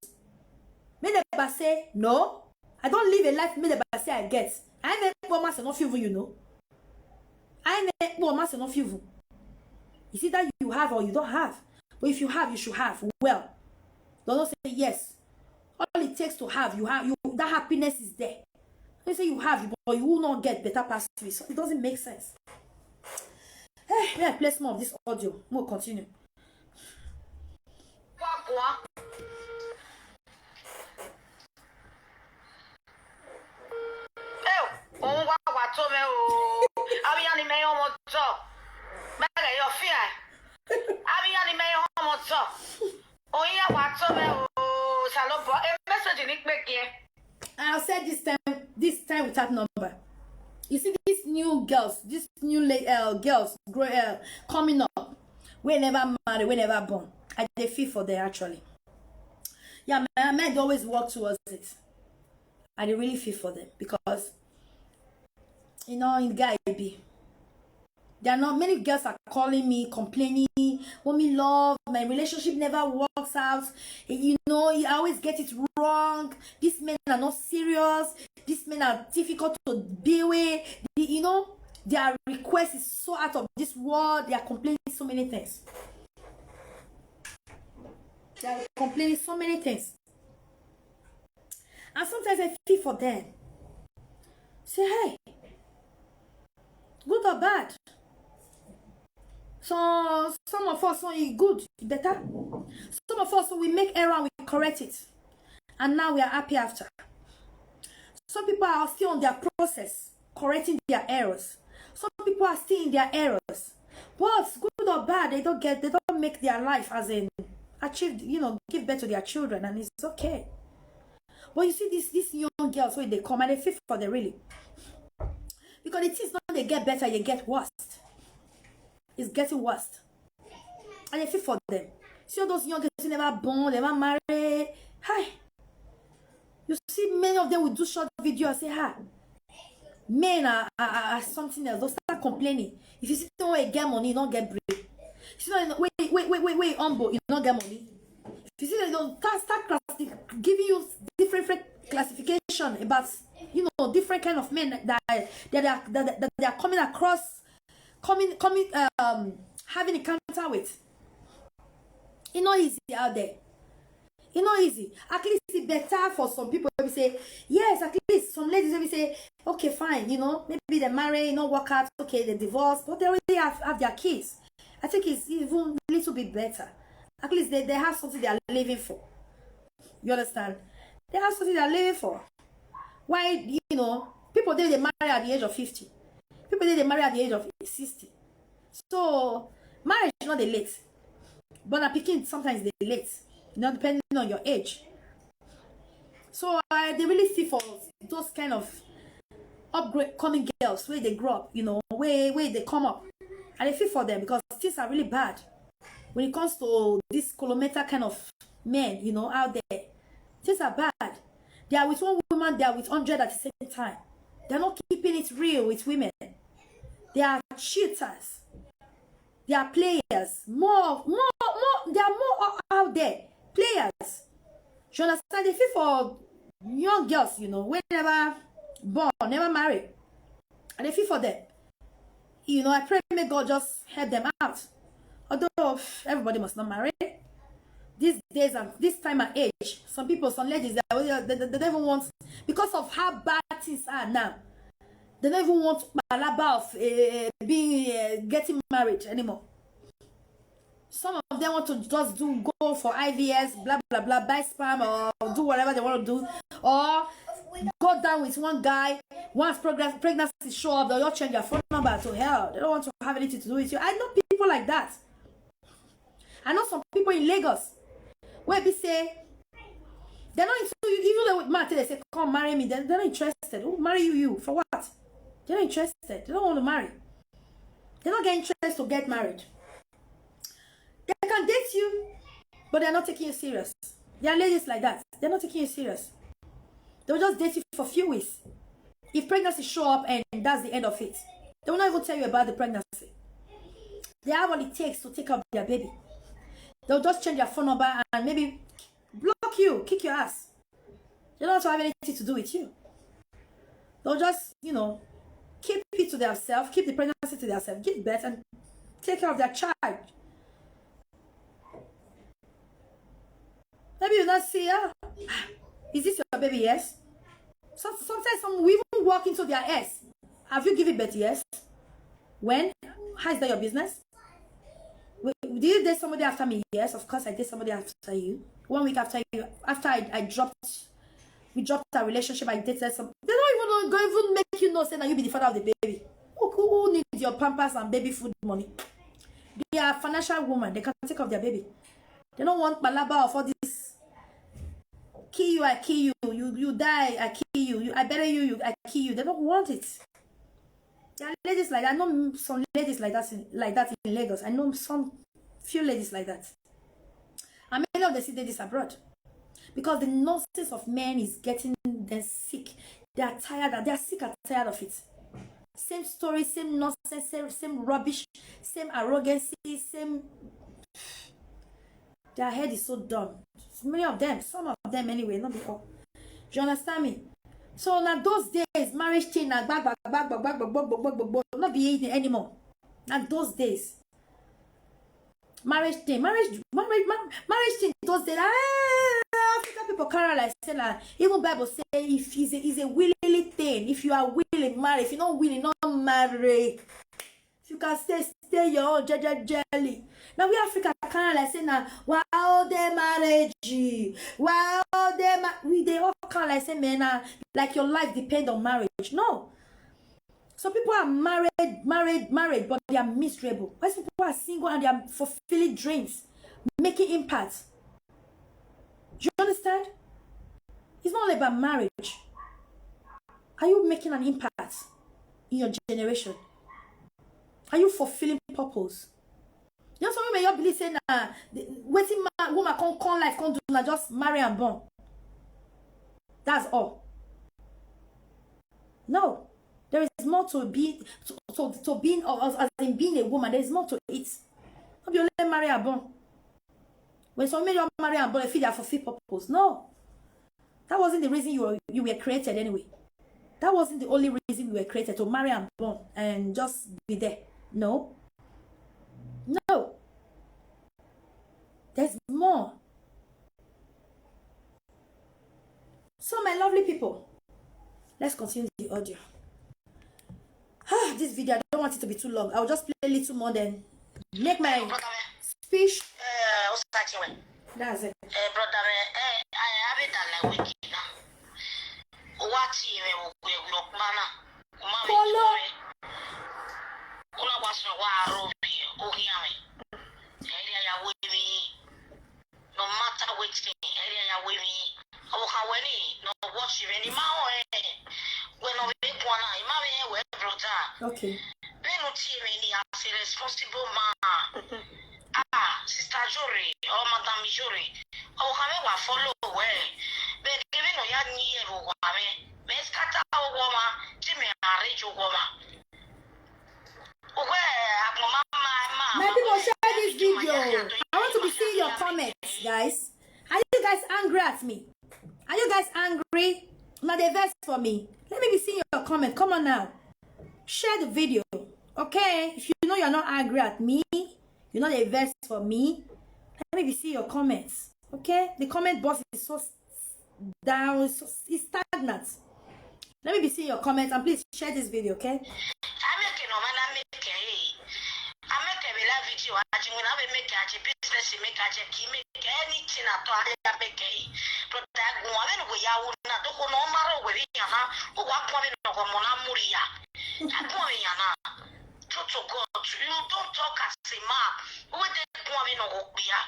May the say, no, I don't live a life may the say I get. I make one master not you know. I make one master not you. Is it that you have or you don't have? But if you have, you should have. Well, don't say yes. All it takes to have, you that happiness is there. They say you have, but you will not get better past it. So it doesn't make sense. Hey, may I play more of this audio? We'll continue. I'll say this time without number. You see these new girls, girls coming up. We never married, we never born. I feel for them actually. Yeah, my mind always work towards it. I really feel for them because you know in guy be There are not many girls are calling me, complaining, "Mommy, love, my relationship never works out. You know, I always get it wrong. These men are not serious. These men are difficult to deal with. You know, their request is so out of this world. They are complaining so many things. They are complaining so many things. And sometimes I feel for them. Say, hey, good or bad? So some of us, when good, better. Some of us, we make error and we correct it. And now we are happy after. Some people are still on their process, correcting their errors. Some people are still in their errors. But good or bad, they don't make their life as in achieve, give birth to their children, and it's okay. But you see these young girls, when they come and they feel for them really. Because the things not they get better, you get worse. It's getting worse. And they feel for them. See all those young girls who never born, never married. Hi. You see many of them will do short video and say, hi. Men are something else. They'll start complaining. If you see someone get money, you don't get break. If you see wait, humble, you don't get money. If you see that they'll start giving you different classification about, different kind of men that they are coming across, having encounter with. It's not easy out there. It's not easy. At least it's better for some people. We say, yes, at least some ladies we say, okay, fine, maybe they marry, work out, okay, they divorce, but they already have their kids. I think it's even a little bit better. At least they have something they are living for. You understand? They have something they are living for. Why, people they marry at the age of 50. People they marry at the age of 60. So, marriage is not the late. But a picking sometimes they late. Depending on your age. So, they really feel for those kind of coming girls where they grow up, where they come up. And they feel for them because things are really bad. When it comes to this kilometer kind of men, out there, things are bad. They are with one woman, they are with 100 at the same time. They're not keeping it real with women. They are cheaters. They are players. They are more out there. Players. You understand? They feel for young girls, when never born, never married. And they feel for them. I pray may God just help them out. Although everybody must not marry. These days and this time and age, some ladies, they don't even want, because of how bad things are now, they don't even want balaba of getting married anymore. Some of them want to just go for IVS, blah blah blah, buy sperm or do whatever they want to do, or go down with one guy. Once pregnancy show up, they'll change their phone number to hell. They don't want to have anything to do with you. I know people like that. I know some people in Lagos where they say they're not into you. Even though with Martin, they say, come marry me. They're not interested. Who marry you? For what? They're not interested. They don't want to marry. They're not getting interest to get married. They can date you, but they're not taking you serious. There are ladies like that. They're not taking you serious. They'll just date you for a few weeks. If pregnancy show up and that's the end of it, they will not even tell you about the pregnancy. They have what it takes to take care of their baby. They'll just change their phone number and maybe block you, kick your ass. They don't want to have anything to do with you. They'll just, keep it to themselves, keep the pregnancy to themselves, give birth and take care of their child. Maybe you not see, is this your baby? Yes. Sometimes some will even walk into their ass. Have you given birth? Yes. When? How is that your business? Did you date somebody after me? Yes, of course I did somebody after you. 1 week after you, after we dropped our relationship, I dated some. They don't even make you know, say that you be the father of the baby. Who needs your pampers and baby food money? They are financial women. They can take care of their baby. They don't want balaba of all this. Kill you, I kill you. You die, I kill you. I bury you, I kill you. They don't want it. There are ladies like that. I know some ladies like that in Lagos. I know some few ladies like that. And many of them see ladies abroad. Because the nonsense of men is getting them sick. They are tired. They are sick and tired of it. Same story, same nonsense, same rubbish, same arrogancy, same. Their head is so dumb. Many of them, some of them anyway, not before. Do you understand me? So now those days, marriage thing, not be eating anymore. Now those days. Marriage thing, marriage thing, those days, African people carry like say like, even Bible say if it's a willingly thing, if you are willing, marry, if you're not willing, not marry. If you can stay your own jelly. Now we Africa kind of like say now, wow, they marriage, wow, they all kind of like say, man, like your life depend on marriage. No. Some people are married, but they are miserable. Why some people are single and they are fulfilling dreams, making impact. Do you understand? It's not only about marriage. Are you making an impact in your generation? Are you fulfilling purpose? You know, some people may believe saying that waiting man, woman can't life, can't do not just marry and born. That's all. No. There is more to being as in being a woman. There is more to it. Not be only marry and born. When somebody don't marry and born, they feel they are fulfill purpose. No. That wasn't the reason you were created anyway. That wasn't the only reason you were created, to marry and born and just be there. No. No. There's more. So my lovely people, let's continue the audio. This video, I don't want it to be too long. I'll just play a little more than make my speech. That's it. Brother, I have it on the wiki now. What you look, mana? Polo. Una was a war, Ohiame. Area with me. No matter which thing, area with me. Oh, how any, no watch you any more. When I make one, I marry a brother. Okay. Then no team any as a responsible man. Sister Jory, or Madame Jory. Oh, how I follow where. But given no young year, may scatter our woman, Jimmy, marriage your woman. My people, share this video. I want to be seeing your comments, guys. Are you guys angry at me? Are you guys angry? Now they verse for me. Let me be seeing your comment. Come on now. Share the video. Okay? If you know you're not angry at me, you're not a verse for me, let me be seeing your comments. Okay? The comment box is so down, it's stagnant. Let me be seeing your comments and please share this video, okay? To God, you don't talk as a man. What they want to go here?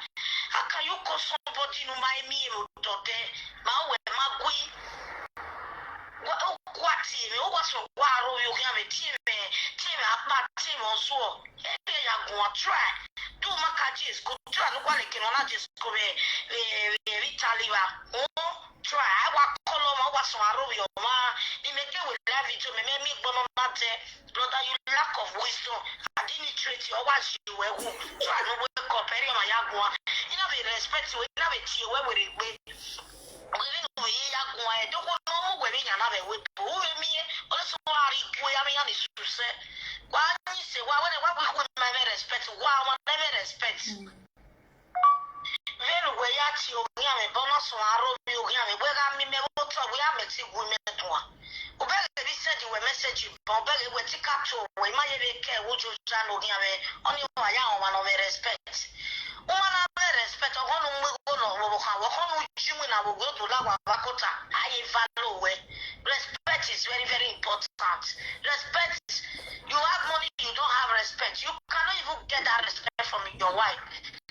How can you call somebody no my me to there? My queen. What team? What's your war? You have a team apart, team also. Every young one try. Do Macajis, go try to one can just go Vitaliva. Oh, try. I walk column. I was your ma. They make you with love it to me. Make bonamate. Brother, you lack of wisdom. I didn't treat you. I was you were who. Try to wake up. Any of my young one. You know, they respect you. You know, it's you. Where would it be? I don't know where we can have a whip. Who me also are equal. I mean, to say, why you say, why we would never respect? Why I never respect? Then we are to you, bonus or you, where I mean, we are mixing women to one. Obey said you were message you, but we were take up to we might care what you done only one of respect. Woman, I respect a one who will go on you when I will go to Lawa Bakota. I value respect is very, very important. Respect, you have money, you don't have respect. You cannot even get that respect from your wife.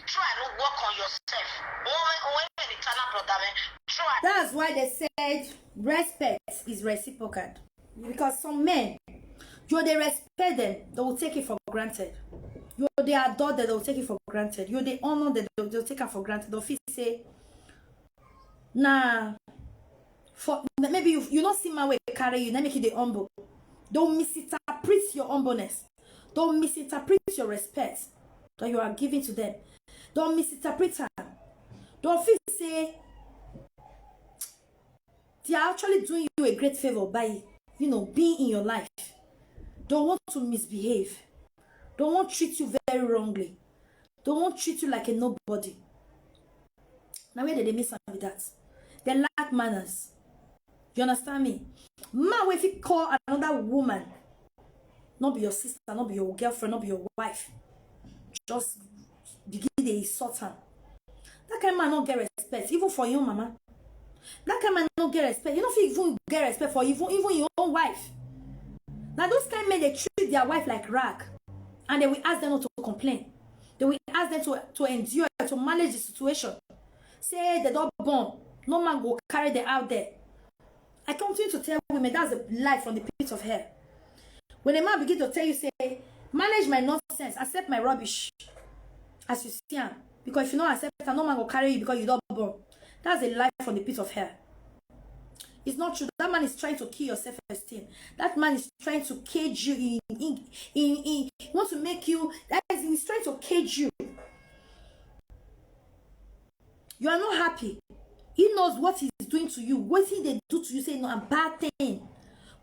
Try to work on yourself. That's why they said respect is reciprocal. Because some men, they respect them, they will take it for granted. They adore them, they will take it for granted. They honor them, they'll take it for granted. They'll say, nah, for maybe you not see my way carry you, then make it the humble. Don't misinterpret your humbleness. Don't misinterpret your respect that you are giving to them. Don't misinterpret her. Don't feel say they are actually doing you a great favor by, being in your life. Don't want to misbehave. Don't want to treat you very wrongly. Don't want to treat you like a nobody. Now where did they miss with that? They lack manners. You understand me? Man, if you call another woman, not be your sister, not be your girlfriend, not be your wife, just begin to insult her. That kind of man not get respect, even for your mama. That kind of man not get respect. You don't even get respect for even your own wife. Now those kind of men, they treat their wife like rag, and they will ask them not to complain. They will ask them to endure, to manage the situation. Say they don't born, no man go carry them out there. I continue to tell women that's a lie from the pit of hell. When a man begin to tell you, say, manage my nonsense, accept my rubbish, as you see him. Because if you don't accept it, no man will carry you because you don't born. That's a lie from the pit of hell. It's not true. That man is trying to kill your self-esteem. That man is trying to cage you he wants to make you, he's trying to cage you. You are not happy. He knows what he's doing to you. What they do to you, say no, a bad thing.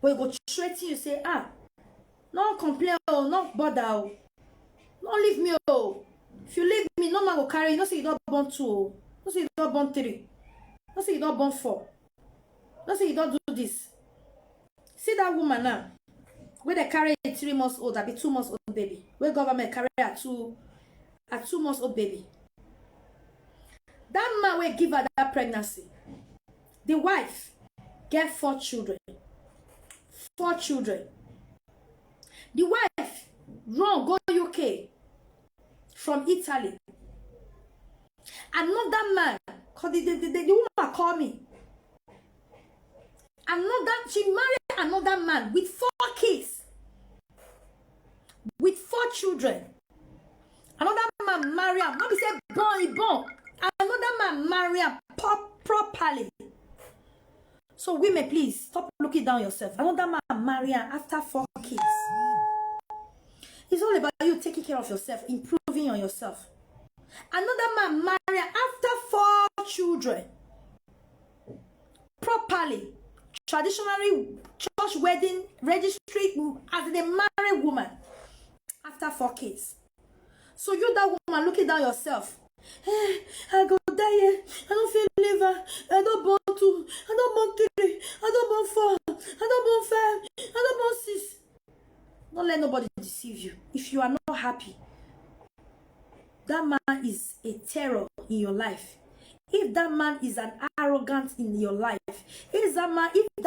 But he go threaten you, say, no complain, no bother, no leave me, If you leave me, no man will carry you. No say you don't born 2, no say you don't born 3, no say you don't born 4, no say you don't do this. See that woman now, where they carry a 3 months old, that be 2 months old baby. Where government carry a 2 months old baby. That man will give her that pregnancy. The wife get 4 children. 4 children. The wife run go UK from Italy. Another man, cause the woman call me. She married another man with 4 kids. With 4 children. Another man marry him. Not be say born. Another man marry him properly. So women, please stop looking down yourself. Another man marry him after 4 kids. It's all about you taking care of yourself, improving on yourself. Another man marry after 4 children. Properly. Traditionally, church wedding registry as the married woman after 4 kids. So you, that woman, looking down yourself. Hey, I go die. I don't feel liver. I don't born 2. I don't born 3. I don't born 4. I don't born 5. I don't born 6. Don't let nobody deceive you. If you are not happy, that man is a terror in your life. If that man is an arrogance in your life, if that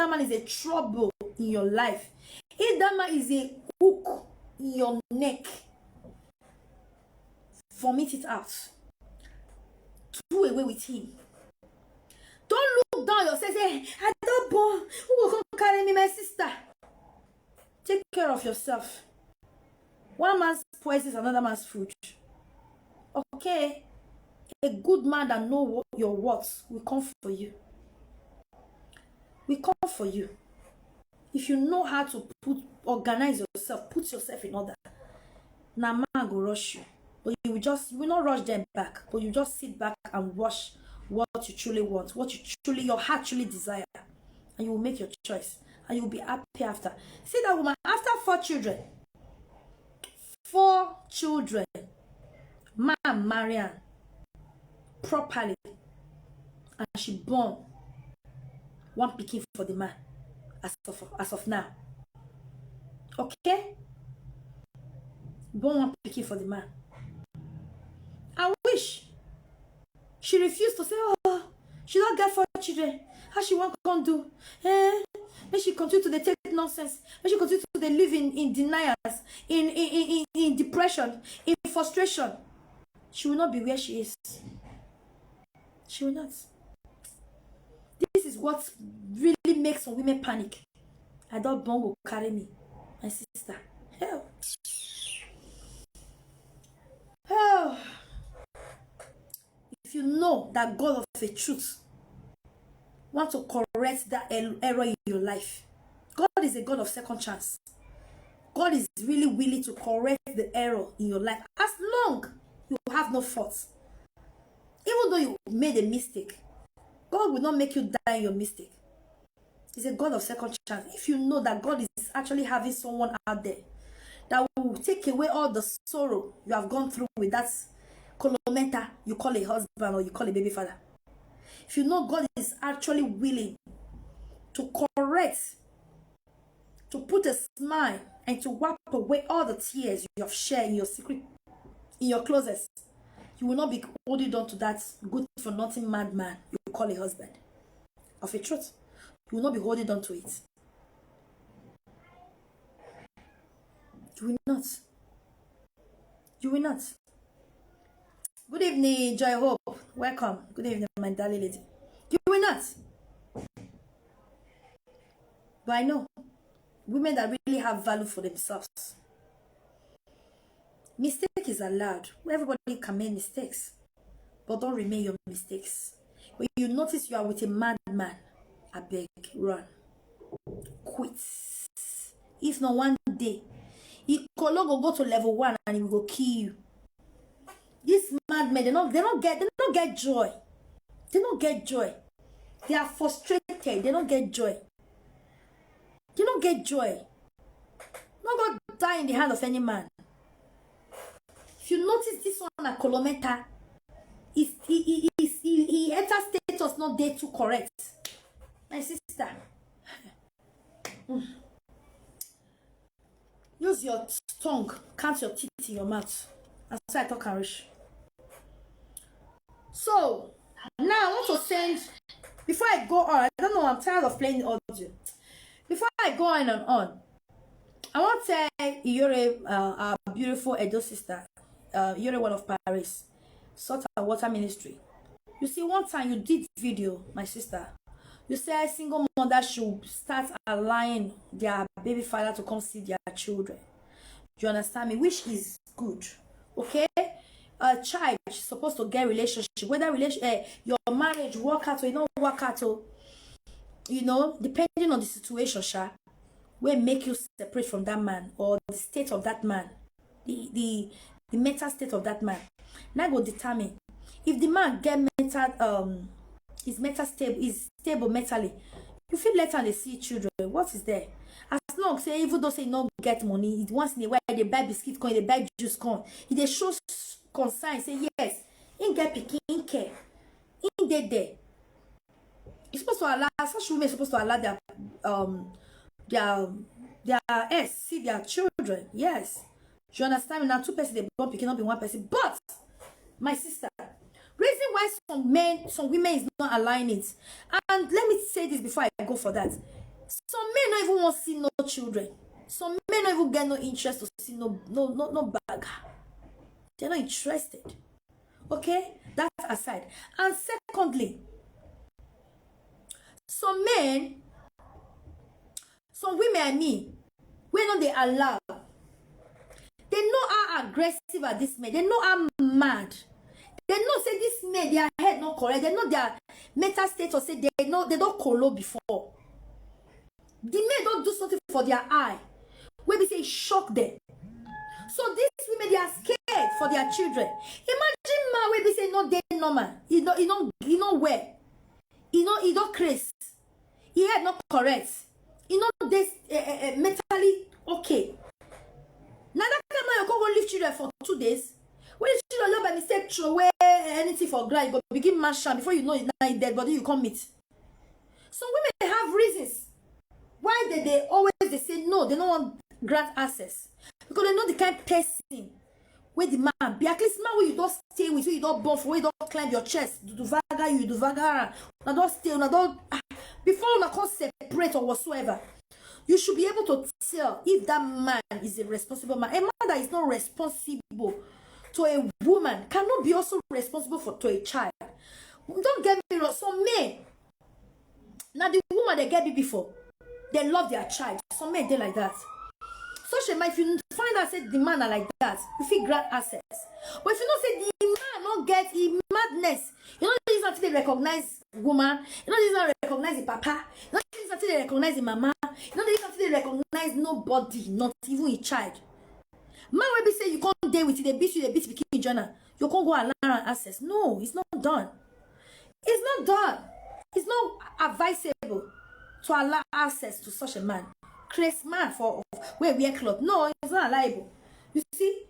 man is a trouble in your life, if that man is a hook in your neck, vomit it out. Do away with him. Don't look down yourself. Say, I don't born. Who will come carry me, my sister? Take care of yourself. One man's poison is another man's food. Okay? A good man that knows your worth will come for you. We come for you. If you know how to organize yourself, put yourself in order. Now man go rush you. But you will not rush them back. But you just sit back and watch what you truly want. What your heart truly desire. And you will make your choice. And you will be happy after. See that woman, after 4 children. 4 children. Man Marianne. Properly. And she born 1 pikin for the man. As of now. Okay? Born 1 pikin for the man. I wish she refused to say, she don't get 4 children. How she won't come do? May she continue to take nonsense. May she continue to live in denials, in depression, in frustration. She will not be where she is. She will not. This is what really makes some women panic. I don't born will carry me, my sister. Hell. Oh. If you know that God of the truth want to correct that error in your life, God is a God of second chance. God is really willing to correct the error in your life as long you have no fault. Even though you made a mistake, God will not make you die in your mistake. He's a God of second chance. If you know that God is actually having someone out there that will take away all the sorrow you have gone through with that kolomenta you call a husband or you call a baby father. If you know God is actually willing to correct, to put a smile and to wipe away all the tears you have shared in your secret, in your closet, you will not be holding on to that good for nothing madman you call a husband. Of a truth, you will not be holding on to it. You will not. You will not. Good evening, Joy Hope. Welcome. Good evening, my darling lady. You will not. But I know women that really have value for themselves. Mistake is allowed. Everybody can make mistakes. But don't remain your mistakes. When you notice you are with a madman, I beg, run. Quit. If not one day, he will go to level 1 and he will kill you. These madmen, they don't get joy. They don't get joy. They are frustrated. They don't get joy. They don't get joy. Not going to die in the hand of any man. If you notice this one at Kolometa, he enters status not there to correct. My sister. Use your tongue, count your teeth in your mouth. That's why I talk Irish. So, now I want to send, before I go on, I don't know, I'm tired of playing the audio. Before I go on and on, I want to tell Iyore, our beautiful Edo sister, Iyore one of Paris, Salt and Water Ministry. You see, one time you did video, my sister. You said single mother should start allowing their baby father to come see their children. Do you understand me? Which is good. Okay? A child is supposed to get relationship. Whether your marriage work out or you don't work out, or, you know, depending on the situation, will make you separate from that man or the state of that man, the mental state of that man. Now go determine if the man get mental is stable mentally. You feel later and they see children. What is there? As long as even though say no get money, it once in a while they buy biscuit coin, they buy juice coin. If they show concern, say yes, in get picking, in care, in there. You're supposed to allow such women supposed to allow their ex see their children. Yes. Do you understand me? Now 2 persons they born cannot be 1 person. But my sister, reason why some women is not allowing it. And let me say this before I go for that. Some men don't even want to see no children. Some men don't even get no interest to see no bag. They're not interested. Okay? That aside. And secondly, some men, some women and me, we know they allow. They know how aggressive are these men. They know how mad. They know say this men, their head not correct. They know their mental state or say they know they don't colo before. The men don't do something for their eye. Where they say shock them. So these women, they are scared for their children. Imagine man where they say no they normal. He don't wear. He don't craze. He head not correct. He not this mentally okay. Now that man you go leave children for 2 days. When the children by mistake throw away anything for ground, you go begin mash am before you know it's not dead body you come meet. Some women have reasons why they always they say no, they don't want grant access. Because they know the kind of person where the man be. At least man where you don't stay with, where you don't bump, where you don't climb your chest, do vaga you do vaga, now don't stay, now don't before you can separate or whatsoever. You should be able to tell if that man is a responsible man. A man that is not responsible to a woman cannot be also responsible to a child. Don't get me wrong. Some men, now the woman they get before, they love their child. Some men they like that. Such a man, if you find out say the man are like that, you feel grant access. But if you don't say the man not get the madness, you know this until they recognize woman, you know this not recognize the papa, you know this until they recognize the mama, you know this they recognize nobody, not even a child. Man will be say you can't dare with it, they beat you, they beat bikini journal. You can't go allow and access. No, it's not done. It's not done. It's not advisable to allow access to such a man. Crazy man for where we are clothes. No, it's not allowable. You see,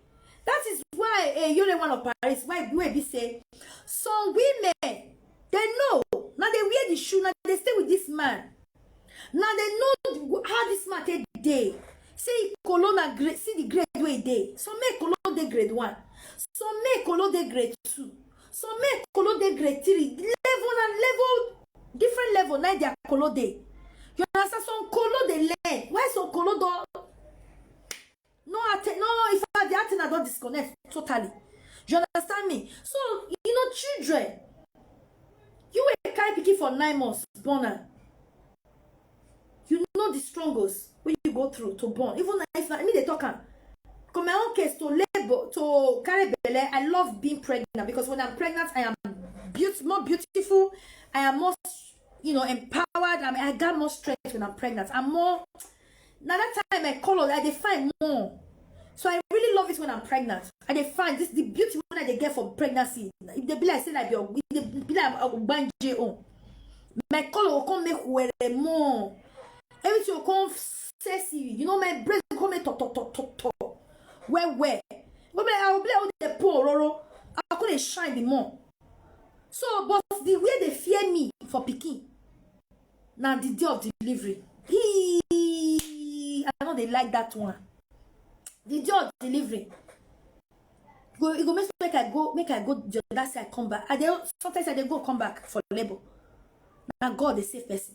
that is why you're the one of Paris. Why we say some women they know now they wear the shoe now they stay with this man. Now they know how this man take day. See Colonna grade, see the grade way day. Some make Colonna de grade 1. Some make Colonna de grade 2. Some make Colonna de grade 3. Level, different level. Now they are Colonna de. You understand? Some Colonna de learn. Why some Colonna do? No, if I the acting, I don't disconnect totally. You understand me? So you know, children, you were carry picky for 9 months, born. You know the struggles when you go through to born. Even if I mean they talk. Come my own case to labor to carry belly. I love being pregnant because when I'm pregnant, I am more beautiful. I am more, empowered. I got more strength when I'm pregnant. I'm more. Now that time I color, I define more. So I really love it when I'm pregnant. I define this the beauty when I get from pregnancy. If they be like say like if they be like banje on, my color will come make wear more. Everything will come sexy. My breast will come to where. I will play all the poor Roro. I couldn't shine the more. So, but the way they fear me for picking. Now the day of delivery. I know they like that one. The day of delivery. It go make I go the other side come back. Sometimes I go come back for labor. Now God is safe person.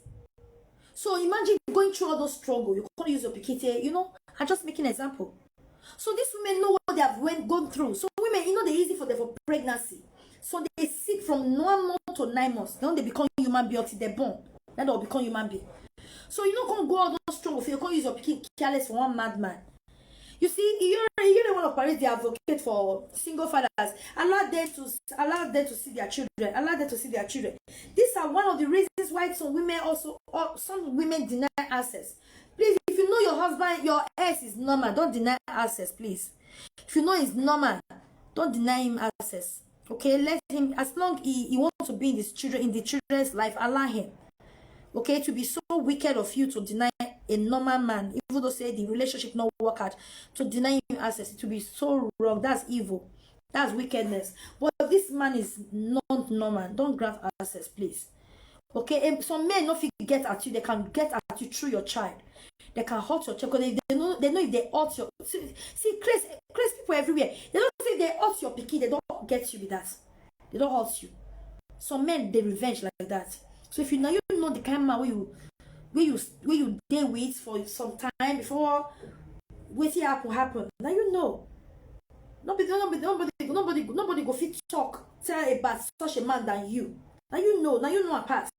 So imagine going through all those struggles. You can't use your picate, I'm just making an example. So these women know what they have gone through. So women, they're easy for them for pregnancy. So they sit from 1 month to 9 months. Then they become human being until they're born. Then they'll become human being. So you can't go all those struggles. You can't use your picking careless for one madman. You see, you're the one of Paris. They advocate for single fathers. Allow them to see their children. Allow them to see their children. These are one of the reasons why some women deny access. Please, if you know your husband, your ex is normal, don't deny access, please. If you know it's normal, don't deny him access. Okay, let him, as long he wants to be in the children's life, allow him. Okay, to be so wicked of you to deny a normal man, even though say the relationship not work out, to deny him access, to be so wrong. That's evil. That's wickedness. But if this man is not normal, don't grant access, please. Okay, and some men not get at you, they can get at you through your child. They can hurt your child because they know if they hurt your crazy people everywhere. They don't say they hurt your picky, they don't get you with that. They don't hurt you. Some men they revenge like that. So if you know the kind of man where you deal with for some time before waiting happen. Now you know. Nobody go fit talk tell about such a man than you. Now you know a past.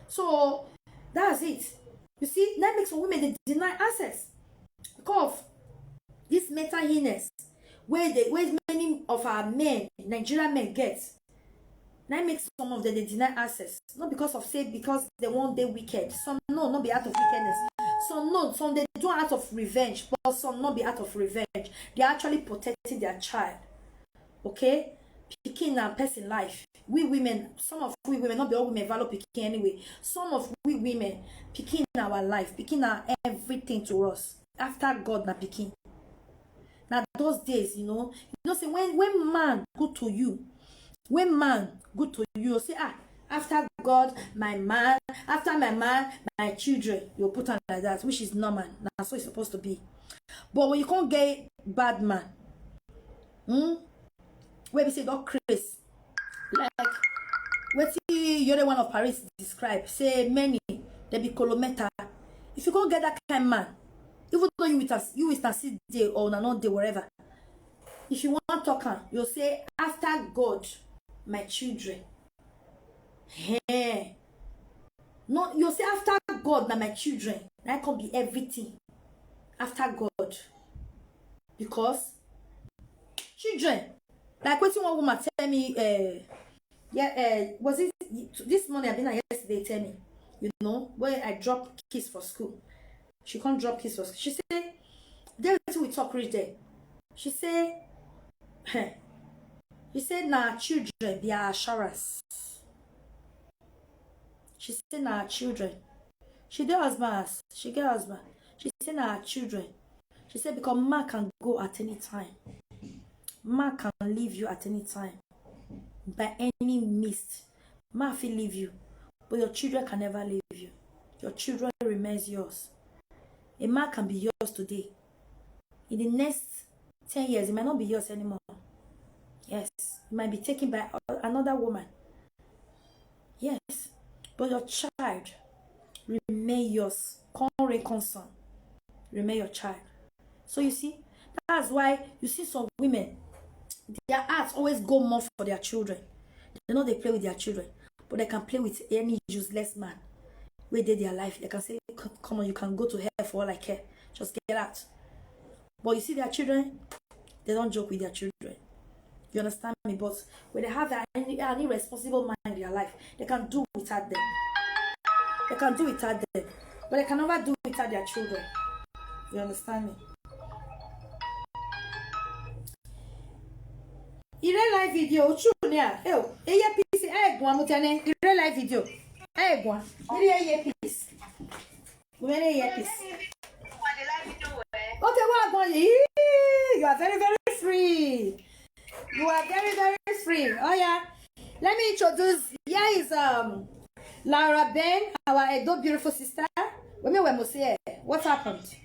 So that's it. You see, that makes some women they deny access because of this mental illness where many of our men, Nigerian men get. That makes some of them they deny access. Not because they want they wicked. Some no, not be out of wickedness. Some they do out of revenge, but some not be out of revenge. They're actually protecting their child. Okay? Picking a person life. Some of we women, not be all women value picking anyway. Some of we women picking our life, picking our everything to us. After God na picking. Now those days, say when man good to you, you say, after God, my man, after my man, my children, you put on like that, which is normal. That's what it's supposed to be. But when you can't get bad man, where we say don't Chris, like what you're the one of Paris describe, say many, they be colometa. If you can't get that kind of man, even though you will sit there or not day wherever, if you want to talk, you'll say after God, my children. Hey. No, you say after God, now my children. That can be everything. After God. Because children. Like what one woman tell me, was it this morning I've been yesterday tell me, where I dropped kids for school. she can't drop kiss us. She say, there we talk reach there. She say, she said, nah, children, they are assurance. She said, nah, children. She did husband. She get husband. She said, nah, children. She said, because man can go at any time. Man can leave you at any time. By any means. Man will leave you. But your children can never leave you. Your children remains yours. A man can be yours today. In the next 10 years, it might not be yours anymore. Yes. It might be taken by another woman. Yes. But your child remain yours. Concern. Remain your child. So you see, that's why you see some women, their hearts always go more for their children. They know they play with their children, but they can play with any useless man. Where they their life, they can say, come on, you can go to hell for all I care. Just get out. But you see their children, they don't joke with their children. You understand me? But when they have an irresponsible man in their life, they can do without them. They can do without them. But they can never do without their children. You understand me? In real life video, earpiece, in real life video. Earpiece. Earpiece. Okay, you are very, very free. You are very, very free. Oh yeah. Let me introduce. Here is Laura Ben, our Edo beautiful sister. What happened?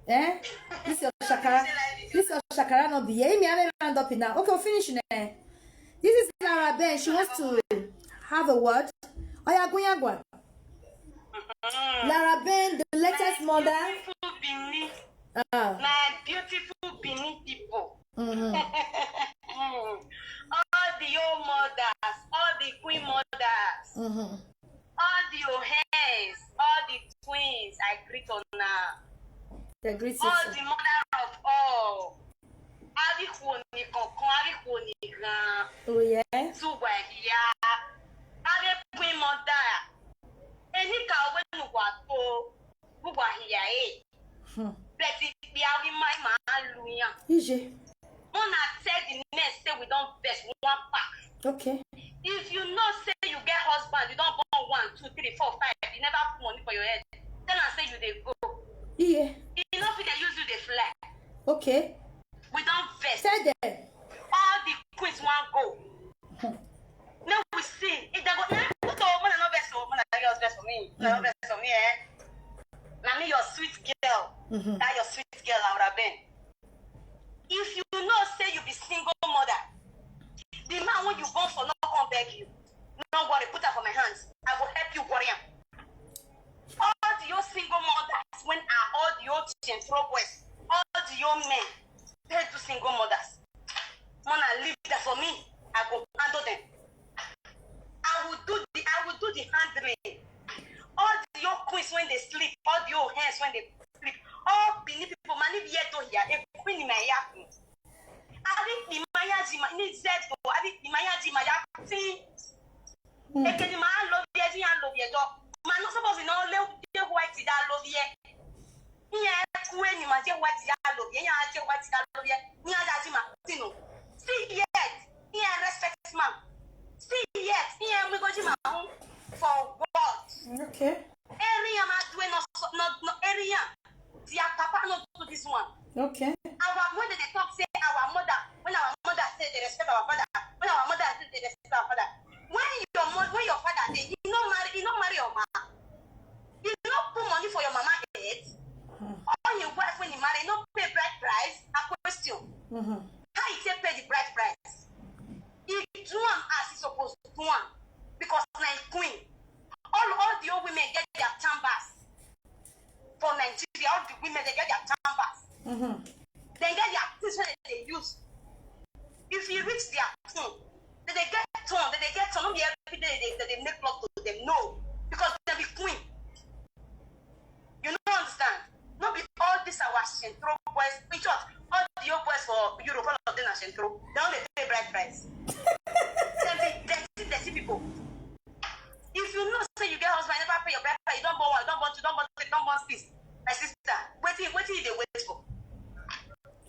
Eh? This is Shakara. This is Shakara not be here. Me have hand up now. Okay, we'll finish now. This is Laura Ben. She wants to have a word. Oh yeah, go. Laura Ben, the latest mother. My beautiful Benin people. All the old mothers, all the queen mothers, all the O'Hares, all the twins, I greet on now. All the mother of all. Oh yeah. Queen mother. Any cow when you want to Mona said the next day we don't best one pack. Okay. If you know say you get husband, you don't born 1, 2, 3, 4, 5, you never put money for your head. Tell and say you they go. Yeah. You know if they use you they fly. Okay. We don't vest. Say them. All the queens want go. Now we see if they go put the woman no best woman girls best for me. No best for me, eh? Now me your sweet girl. That your sweet girl, Laura Ben. If you know say you be single mother, the man when you born for not come beg you. No worry, put her for my hands. I will help you worry. All the your single mothers when are all the old central boys, all the young men, they do single mothers. Mona leave that for me. I go handle them. I will do the handling. All the your queens when they sleep, all the old hands when they sleep, all beneath people, man, if yet to hear a queen in my yard. I think the Maya Jima needs that. I think the Maya Jima see. I can man love the idea and love your dog. Man, not supposed to know the white that love ye. Yeah, when you might white that love ye, yeah, white that love ye. Yeah, that's him. See yet, yeah, respect man. See yet, yeah, we go to my home for what? Okay. Area man doing no area. Dear papa not to this one. Okay. When they talk say our mother, when our mother said they respect our father, when our mother said they respect our father, when your father say you not marry your mama, you not put money for your mama head, all your wife when you marry, not pay bride price. A question. How you say pay the bride price? If do one as is supposed to do one, because like queen, all the old women get their chambers. For Nigeria, all the women they get their chambers. They get their things that they use. If you reach their tone, they get tone, they get tone. Not be every day they make love to them. No, because they be queen. You don't understand? Not be all this our central boys. In short, all the old boys for Europe, all of them are central. They only pay bride price. They see people. If you know say you get husband, never pay your bride price. You don't born one, don't born two, don't born three, don't common speech. My sister, what you they wait for?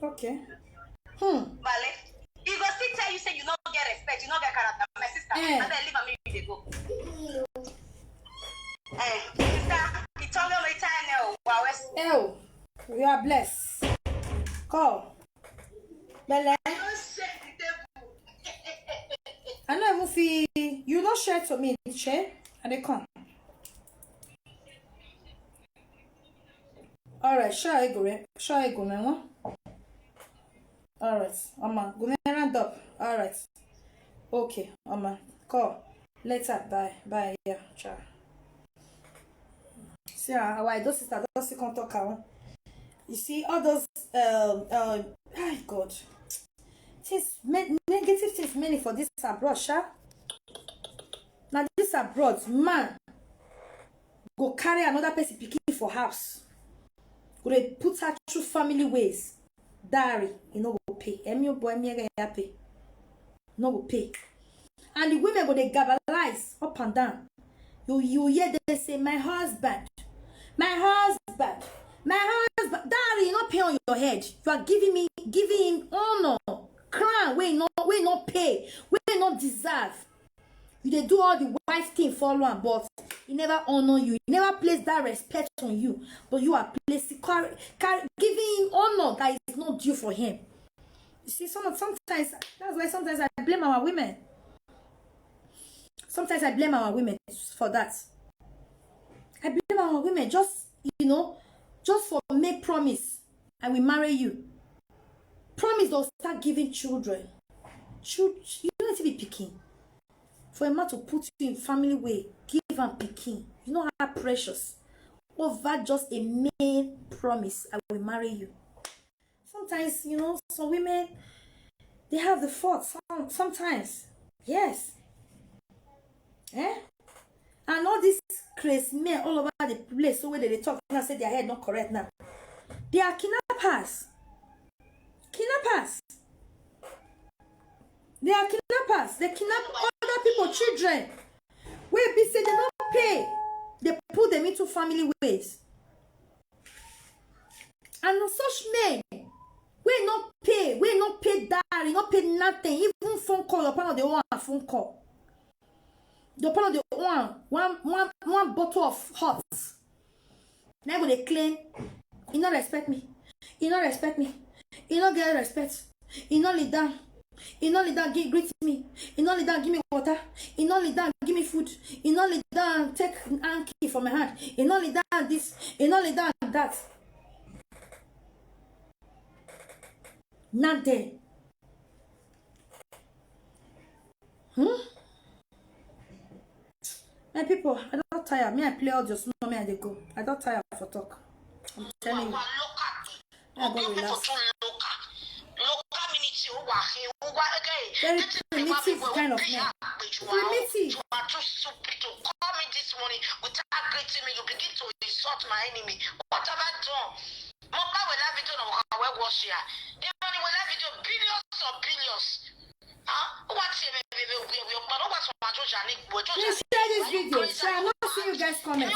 Okay. Vale. You go still tell you say you don't get respect, you don't get character. My sister, I better leave and make you go. Sister, you told me my time now. Wow, oh, we are blessed. Call. Bele. I know even feel you don't share to me, share, and they come. Alright, sure, go now. Alright, Mama, go round up. Alright. Okay, Mama, call. Later, bye, yeah, ciao. See how I do sister, don't see come talk out. You see all those my God. Things negative things many for this abroad, sha. Now this abroad, man go carry another person picking for house. Go they put her through family ways. Diary, you know go pay. Emio boy me pay. No go pay. And the women go they gabalize up and down. You hear they say my husband. Daddy, you not pay on your head. You are giving him honor, crown. We not pay. We not deserve. You they do all the wife thing follow him, but he never honor you. He never place that respect on you. But you are placing giving him honor that is not due for him. You see, sometimes that's why sometimes I blame our women. Sometimes I blame our women for that. I blame our women just for make promise I will marry you. Promise they'll start giving children. You don't need to be picking. For a man to put you in family way, give and picking. You know how precious. Over just a main promise I will marry you. Sometimes, some women, they have the fault. Sometimes. Yes. And all these crazy men all over the place, so when they talk and say their head not correct now. They are kidnappers. They are kidnappers. They kidnap other people, children. Where they say they don't pay. They put them into family ways. And such men, we not pay diary, not pay nothing, even phone call, upon the one phone call. The part of the one bottle of hot. Now they claim, you not respect me. You not get respect. You not lead down. Greet me. You not lead down, give me water. You not lead down, give me food. You not lead down, take hanky from my hand. You not lead down this. You not lead down that. Not there. My people, I don't tire. Me, I play all just know me and they go. I don't tire for talk. I'm telling you. I go relax. Very primitive kind of man. Primitive. You are too stupid to call me this morning without greeting me. You begin to insult my enemy. What have I done? Mama will have video on our wash here. The money will have video billions. Please share this video. So I'm not seeing you guys comments.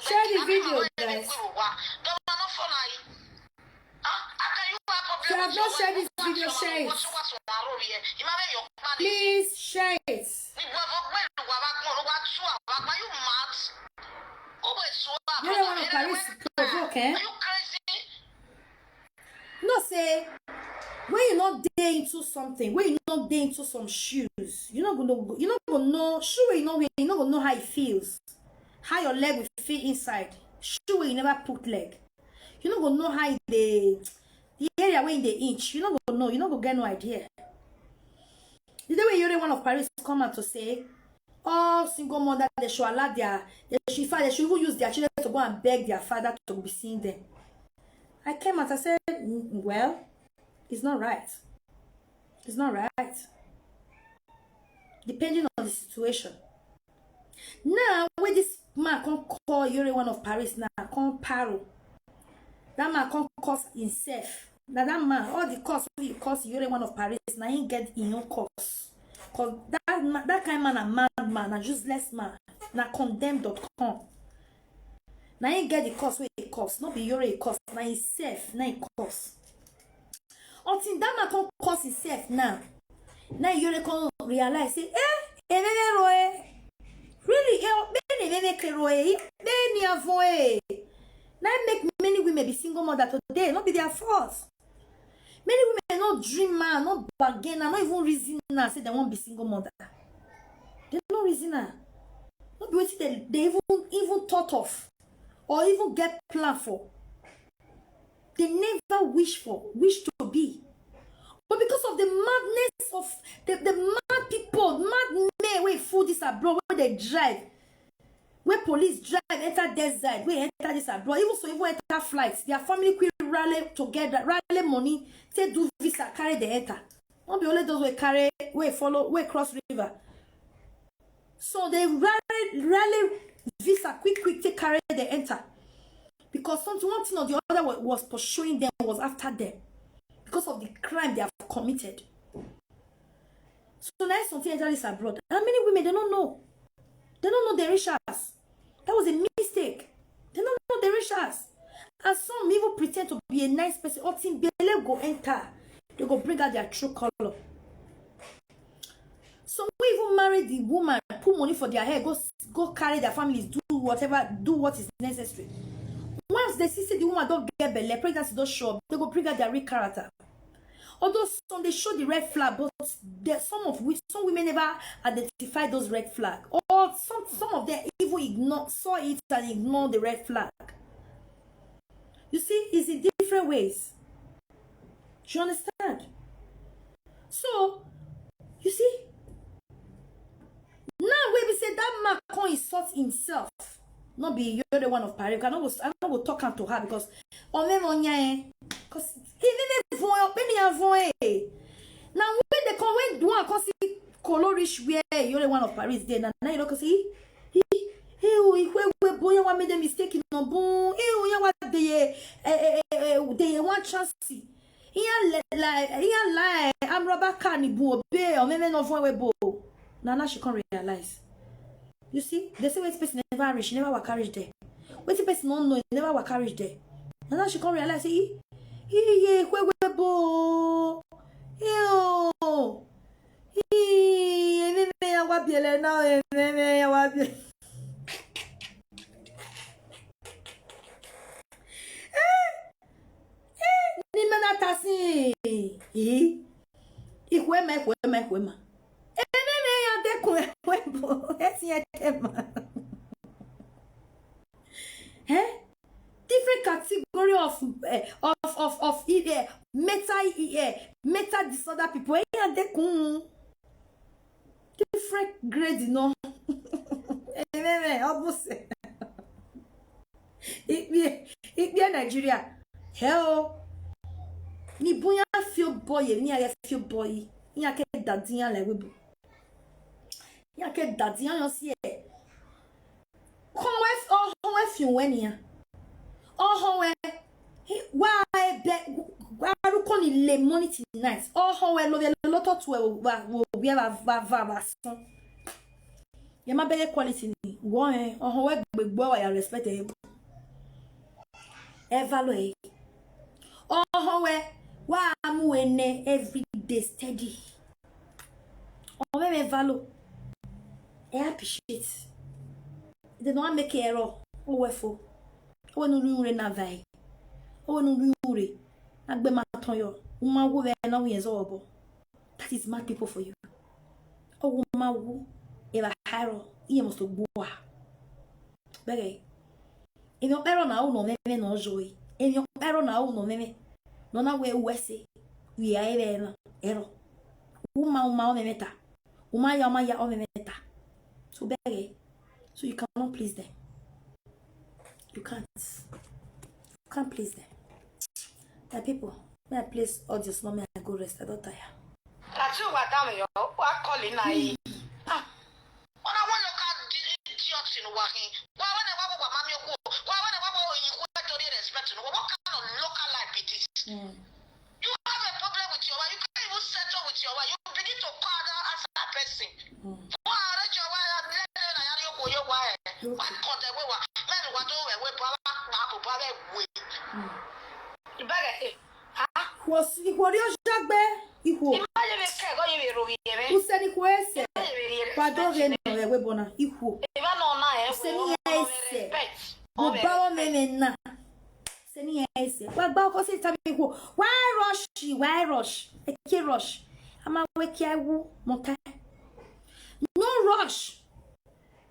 Share the video, guys. So I've not shared this video, share it. Please share it. You don't want to Paris provoke, eh? No, say when you not there into something, when you not there into some shoes, you're not gonna know. Sure, you're not gonna know how it feels, how your leg will feel inside. Sure, you never put leg. You're not gonna know how the area where in the inch. You're not gonna know. You're not gonna get no idea. The day when you're the one of Paris come out to say, all single mother they should allow they should even use their children to go and beg their father to be seeing them. I came out, I said, well, it's not right. It's not right. Depending on the situation. Now, when this man can call you one of Paris now, can paro. That man can cost himself. That man, all the cost he cost you one of Paris, now he get in your cost. Because that kind man a madman, a useless man, na condemn.com. Now you get the cost where it costs, not be your cost, now it's safe, now it costs. Until that man can cost itself now. Now you can realize, say, really, now make many women be single mother today, not be their fault. Many women not dream man, not bargain, not even reason now, say they won't be single mother. They no reason now. Not be what they even thought of or even get plan for. They never wish to be. But because of the madness of the mad people, mad men where food is abroad, where they drive, where police drive, enter desert, where enter this abroad, even enter flights, their family will rally together, rally money, say do visa, carry the enter. Not be only those who carry, where follow, where cross river. So they rally visa, quick, take carry the enter. Because one thing or the other was pursuing them, was after them. Because of the crime they have committed. So now something enter this abroad. How many women, they don't know? They don't know the riches. That was a mistake. They don't know the riches. And some even pretend to be a nice person. Or think Bele go enter. They go bring out their true color. Some we even marry the woman, put money for their hair, go carry their families, do whatever, do what is necessary. Once they see the woman don't get belly, pregnancy don't show up, they go bring out their real character. Although some they show the red flag, but some women never identify those red flags. Or some of them even saw it and ignore the red flag. You see, it's in different ways. Do you understand? So, you see, now when we say that man can't insult himself, not be you're the one of Paris. I'm not going to talk to her because on même on y because even if now when they come when do I see colorish where you're the one of Paris there now you know see we boy want made a mistake in no bon what they want chance here like I'm rubber carnival be or même no voix we bo now she can't realize. You see, they say when person never rich, never work courage there. When the person don't know, never work courage there. And now she can't realize, different category of mental disorder people. Different grades, you know. It be Nigeria. Hell, ni buya feel boy, ni I feel boy. Ni ake dadian like we. Ni ake dadian yo si e. Come if you win here. Oh, why are calling le money tonight? Oh, love a lot of we have a son. You my better quality. One, oh, boy, I respect him. Evaluate. Oh, why am I every day steady? Oh, me value. I appreciate. They don't make error. Oh, wherefore. Oh, no, you na vai. Oh, no, you agbe matonyo. Uma wo ve na we ezobo. That is mad people for you. Oh, uma wo eva haro. Iye must boa. Bege. Emi pero na uno meme no joy. Emi pero na uno meme. No na we wese. We are even ero. Uma o memeta. Uma ya o memeta. So bege. So you cannot please them. You can't. You can't please them. My people, may I please audience no me I go rest. I don't tire. That's what I'm yo. What calling I? Ah. When I want look at idiots in working. Why when I want mommy go? Why when I want you go to the respect? What kind of local life it is? You have a problem with your wife. You can't even settle with your wife. You begin to call her as a person. Conte we wa. Men wa to we pa pa we. Ibere ah. Was igual yo jagbe igual. Imagine me ke go yin ro yin. Useni kwese. Pardon re no we bona igual. Eba no na e. Useni ese. Oba o menena. Useni ese. Wa gba ko se tabi igual. Why rush? Eke rush. Ama we ki awu monta. No rush.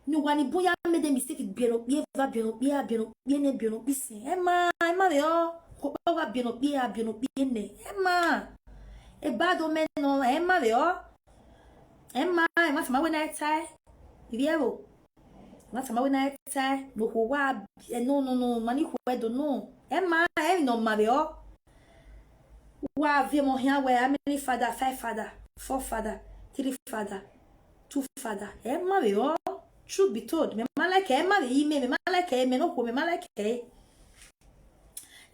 No wani boya me de mistake bieno ye va bieno ne bieno bisi. Emma yo. Ko ba wa bieno ne. Emma. E bado me no Emma yo. Emma sama we na tai. Viero. Ma sama we na tai. No ho wa no mani ho do no. Emma no ma yo. Wa vie mo hia we how many father? 5 father, 4 father, 3 father, 2 father. Emma yo. Truth be told, me like me like me no me like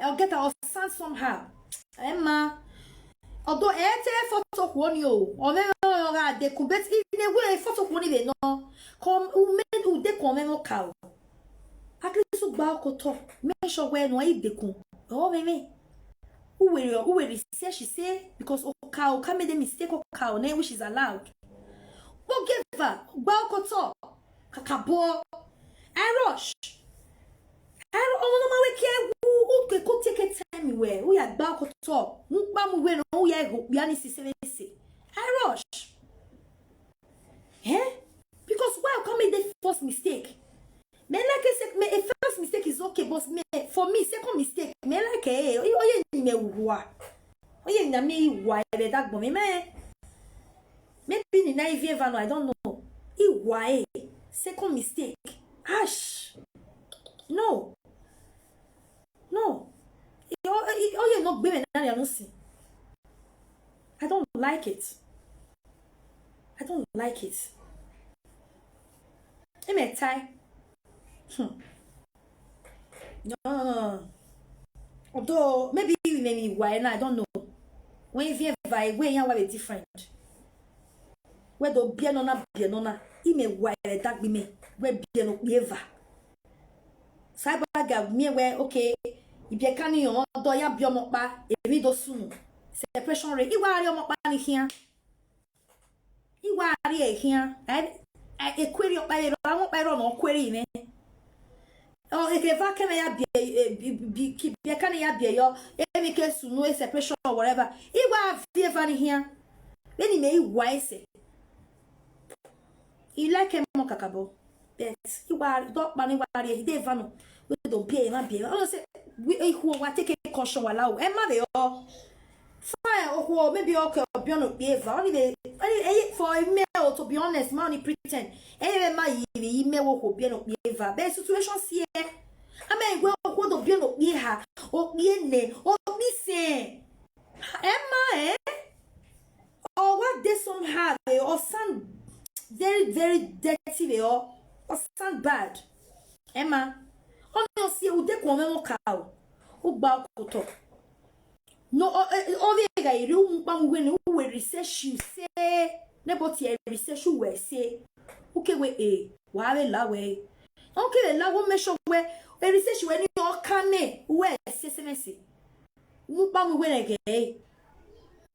I'll get our son somehow. Emma, although photo one yo, or me de kubet in a way photo one no. Come men who de come cow. At least ba ko to. Me sure where no I de kun. Oh me. Who will say she say because cow come make the mistake of cow name which is allowed. What give her? Ba ko to. Kakabo, I rush. I don't take a time where we are back at top. Mukbam when we are Bianisi. I rush. Eh? Because why come make the first mistake? Me like I said, me a first mistake is okay, but me for me second mistake. Me like me wa. Oye na me wa be that bo me. Maybe in Ivy I don't know. Why? Second mistake. Ash. No. Oh, you're not women. I don't like it. Am I tie? No. Although maybe you may be why I don't know. When you are different. Where do bianona. Me why that be me where be no ever cyber me where okay if you can you do ya biomo pa e mi do sunu separation rate I wari omo pa ni hia I wari e hia e query opa e ro pa ro no query me o e ke va ke me ya bi kan ya bi yo e mi ke sunu e separation or whatever I wa vie va ni hia then me wise you like him more kakabo. But you are dog money wari he dey vano. We don't pay ma pay. I say we who take a caution while Emma they all fire or maybe okay beyond eva only for a male to be honest money pretend. My email will be no eva. But situation see I mean well what do be no yeha or yene or listen Emma or what they somehow or some very dirty or sound bad. Emma, on see who de come cow. Who bow to no ovega room when who will recess you say nobody recess you will say okay we while la way okay la wo measure where a recess you any your cane where sesame who bam when again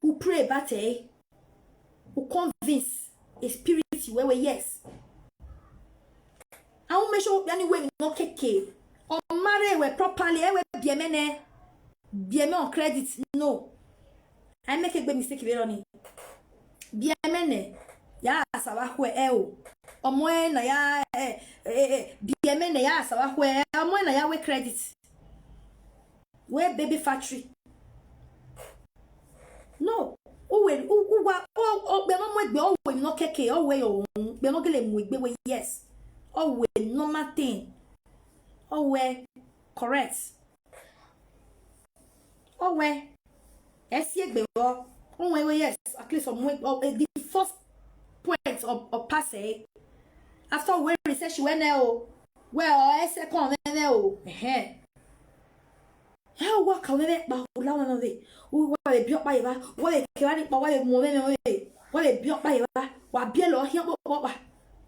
who pray bate who convince a spirit where yes. I won't make sure anyway no keke. Or marry we properly bien on credit. No. I make a big mistake here on it. Bien ya sawa we o. Omo na ya bien ya sawa we omo na ya we credit. We baby factory. No. Be no keke o we o be no gele mu igbe we yes o we normal thing o we correct o we esi egbe o we yes at least the first point of pass after we research we na o well second me o how work on it ba la one of it we be up by ba we ke wa ni pa wa mo me we be up by ba wa be lo here ba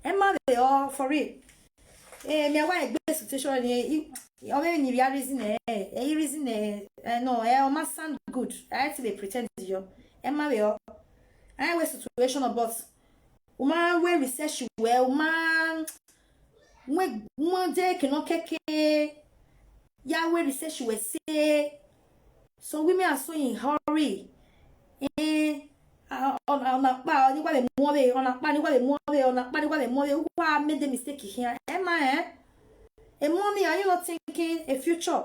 e ma be for it me why be situation ni o me ni reason reason no o ma sound good. I have to be pretend you. E ma we o. I we situation about uma we research we uma we de ke no keke ya we research we say so women are so in hurry. On a pa ni kwa be mo be on a pa ni kwa be mo be on a pa ni kwa be mo be who made the mistake here. Am I mommy, are you not thinking a future?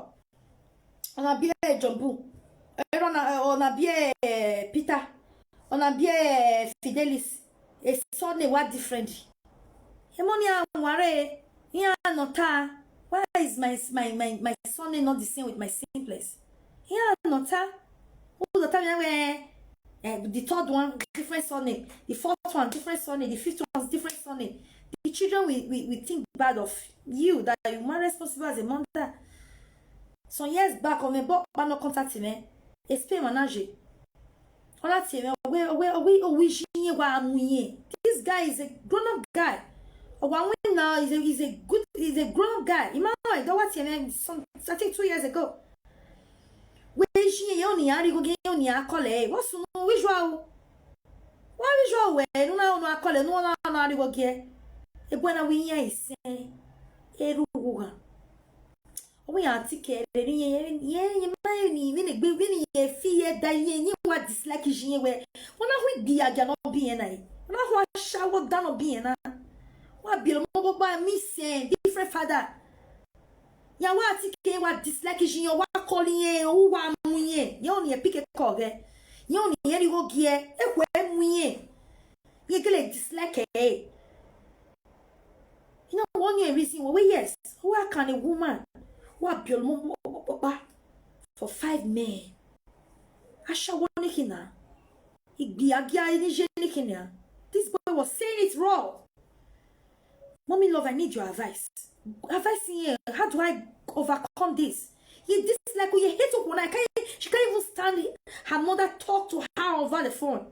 On a bien Jumbo. On a bien Peter. On a bien Fidelis. Et son est what different. Et mon ya worry. Ya nota. Why is my son not the same with my simplest? Ya nota. Who the time where the third one different son, the fourth one different son, the fifth one different son. The children we think bad of you, that you're more responsible as a mother. Some years back, on me bought no contact me. Esprit manager. On a dit, this guy is a grown-up guy. One way now is a grown-up guy. You know, I don't want him. I think 2 years ago. We she only are go get only a colleague. What's no visual? Why visual way? No, no, colleague. No, go get. E buona winha is eruga. We are ticket. Ye mai ni we ni fear that ye what dislike je we. One of we be a no be na. One of what shower down no be na. What be mo ba me say different father. Ya what ticket what dislike je what calling ye o wa munye. Ye only pick a call ge. Ye only ye go gie e we munye. Ye gele dislike eh. You know, 1 year reason why yes. Why can a woman what build for 5 men? I shall want hina. This boy was saying it wrong. Mommy love, I need your advice. Advice here. How do I overcome this? This like when you hate her when she can't even stand her mother talk to her over the phone.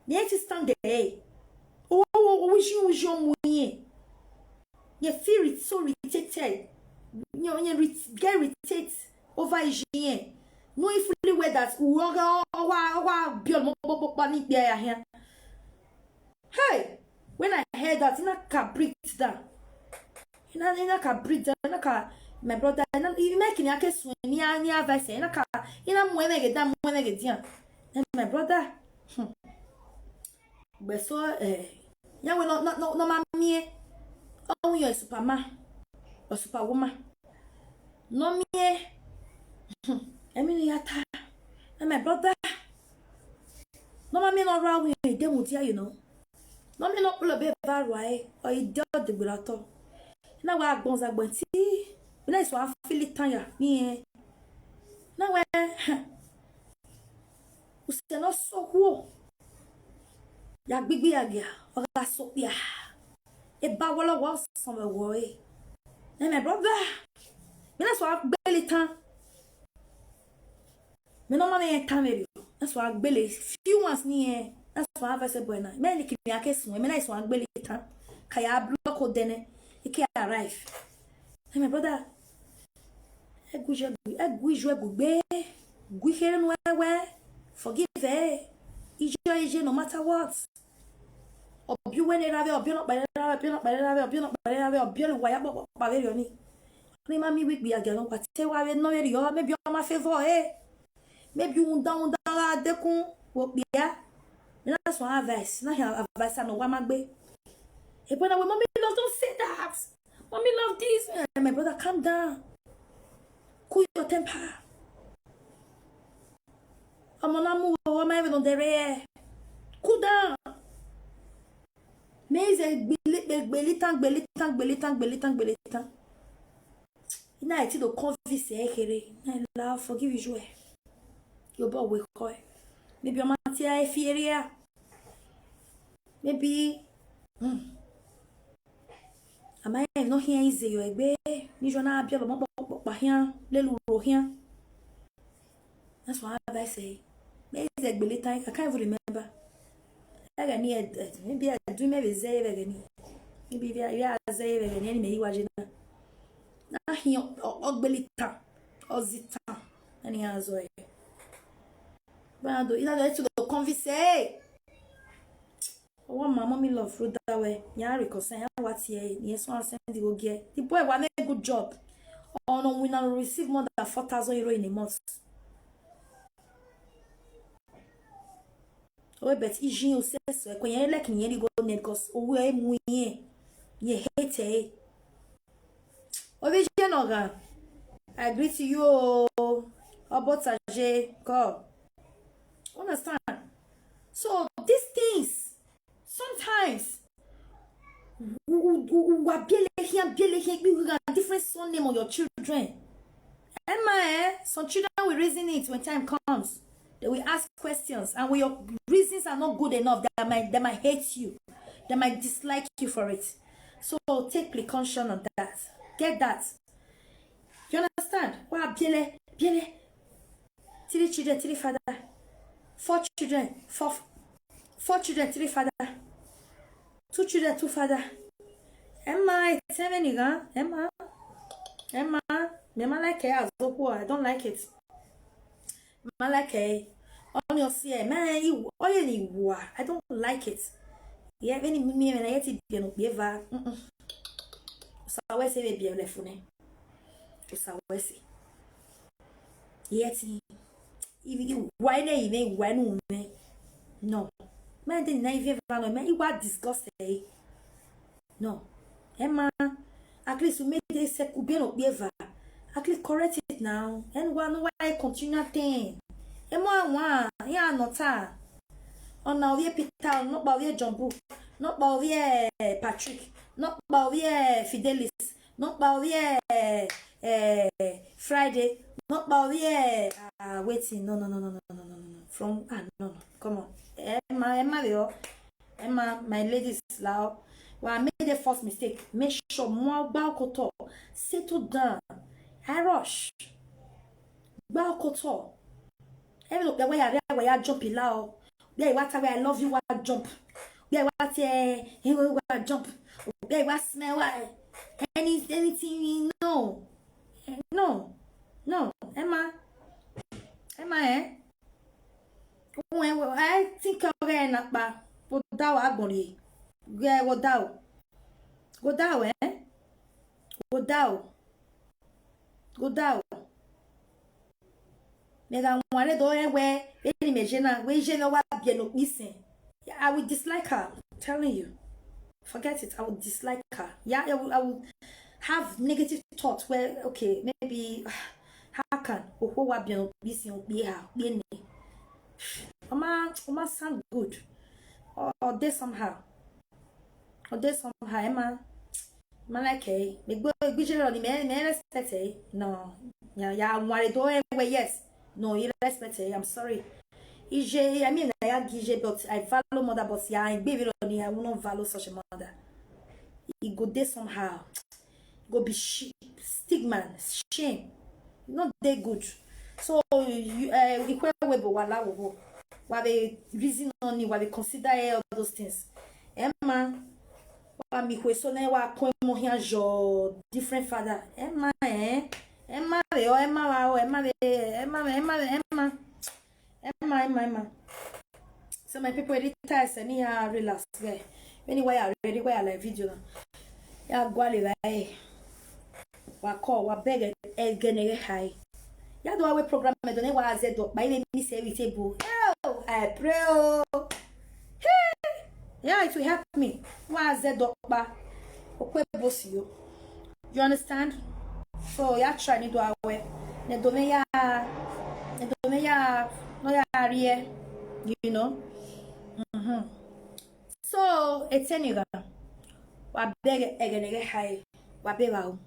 Yet she stand there. Oh, wish you you feel it so irritated. You get irritated over Jean. No, if you wear that, hey, when I heard that, I can breathe down. I can breathe down. My brother, you make me a case when you are advice. I can, my brother. But so, yeah, we no, mammy. Oh, you're a superman or superwoman. No, me, I mean, yata. And my brother, no, mammy, no, round with them with you know. No, me, not pull a bit of way or you doubt the gulato. Now, I bones are going to see. When I saw feel it tanya, me. Now, who's not so cool. Ya big agia or a soapia. A bawala was somewhere way. And my brother, that's why I belly tan. Me no money and time. That's why I belly few ones near. That's why I said, bueno, many keep me a case when I saw belly tan. Kaya block or then it can arrive. And my brother, a good job, we hear where forgive eh. Ije no matter what. Or you when it or not by the wire bavarioni. Mammy will be a gallant, but say why no you maybe you're my favor, eh? Maybe you down the coon will be there. That's why advice. Not have advice and no woman be. If when I will mommy don't say that. Mommy love this. My brother, calm down. Cool your temper. I'm on a move or my on the rear. Cool down. Mais belly tank. Ina iti do convince here. I love forgive you. Your boy will call. Maybe your matia feria. Maybe am I not here easy you egbe. Ni jona abia lo pa here. Lelu ro here. That's what I say. Maybe belly tank. I can't even remember. Maybe I do maybe say again. Ibi via zeve veni me iwajina. Na hi ogbelita ozita ani azoe. Bado ila do to convince. Oh mama me love fruit that way. Ya reconcile what here. Yes, one send the go get. The boy will make a good job. Oh no, we now receive more than 4,000 euro in a month. Oh, but ijin o se so e ko yen like ni yen go net because owo e mu yen. Ye hate e. Obi je no ga. I agree to you about Aje God. Understand? So these things sometimes we different surname on your children. Some children will reason it when time comes. They will ask questions, and when your reasons are not good enough, they might hate you. They might dislike you for it. So take precaution on that. Get that. You understand? Wow, biele. 3 children, 3 father. 4 children, 4 children, 3 father. 2 children, 2 father. Emma, it's 7 Emma, like it as I don't like it. Emma like it. On your see, man, you I don't like it. Yeah, when me when I get it, you know, behavior. So I will say baby, I'm left one. So I will say. Yet, even why they even when me? No, man, didn't even value man. You are disgusted. No, Emma. At least we made this a could be no behavior. At least correct it now. And one why continue thing. Emma, yeah, not her. On now we Peter, not about we Jumbo, not about we Patrick, not about we Fidelis, not about we Friday, not about we waiting. No. From no. Come on, Emma, my ladies loud. Well, I made the first mistake. Make sure more balkoto. Settle down. I rush. Balkoto. Every look the way I jump loud. Yeah, what I love you, what jump. Yeah, what you jump. Yeah, what smell what anything no. No. Emma, Well, I think I'm not bad. But thou agony. Yeah, go down, Go down. Mega one do where any mejena, we jena wa bien no missing. Yeah, I would dislike her. I'm telling you. Forget it. I would dislike her. Yeah, I will have negative thoughts where okay, maybe how can wa bien no missing be her. Bien. Oma sound good. Or they somehow. Emma. Malake, me general me respect no. Yeah, one do yes. No, you respect I'm sorry. I mean I give but I value mother but yeah, I baby I will not value such a mother. It go there somehow. Go be stigma, shame. Not they good. So you what they reason on you, what they consider all those things. Emma. Mi question wa ko mo hian jo different father Emma so my people edit time me relax guy anyway I ready where I like video ya gwale vai wa call wa beg genere high ya do we program me do ne wa azedo by le mi say we table I pray yeah, it will help me. Why is that doctor? You understand? So yeah, try to do our way. Ne domeya, you know. So it's anyga. Wa beg egenege high. Wa beba.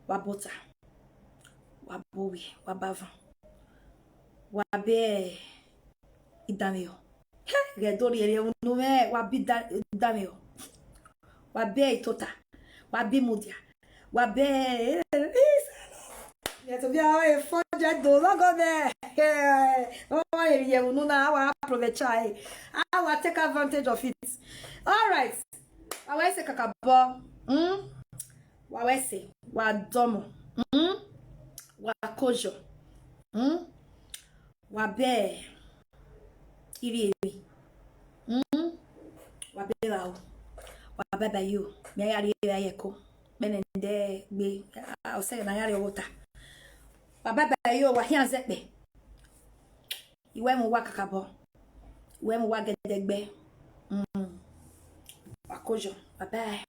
Wa bota. Wa bowi. Wa bava. Wa be idamio. Redori ele no me wa bi damio wa be tota wa bi mudia wa be ya to bia $400 go there oh ele no na wa aprovechar I will take advantage of it. All right, Wawese kakabo. Wawese. Wadomo. Wakojo. Wabe. Iriemi. Wabelao. Wababa you. Mayari yeko. Menende be. I'll say na yari water. Wababa you wahianzebe. Iwe mu wakakabo. Iwe mu wagedegbe. Wakojo. Bye bye.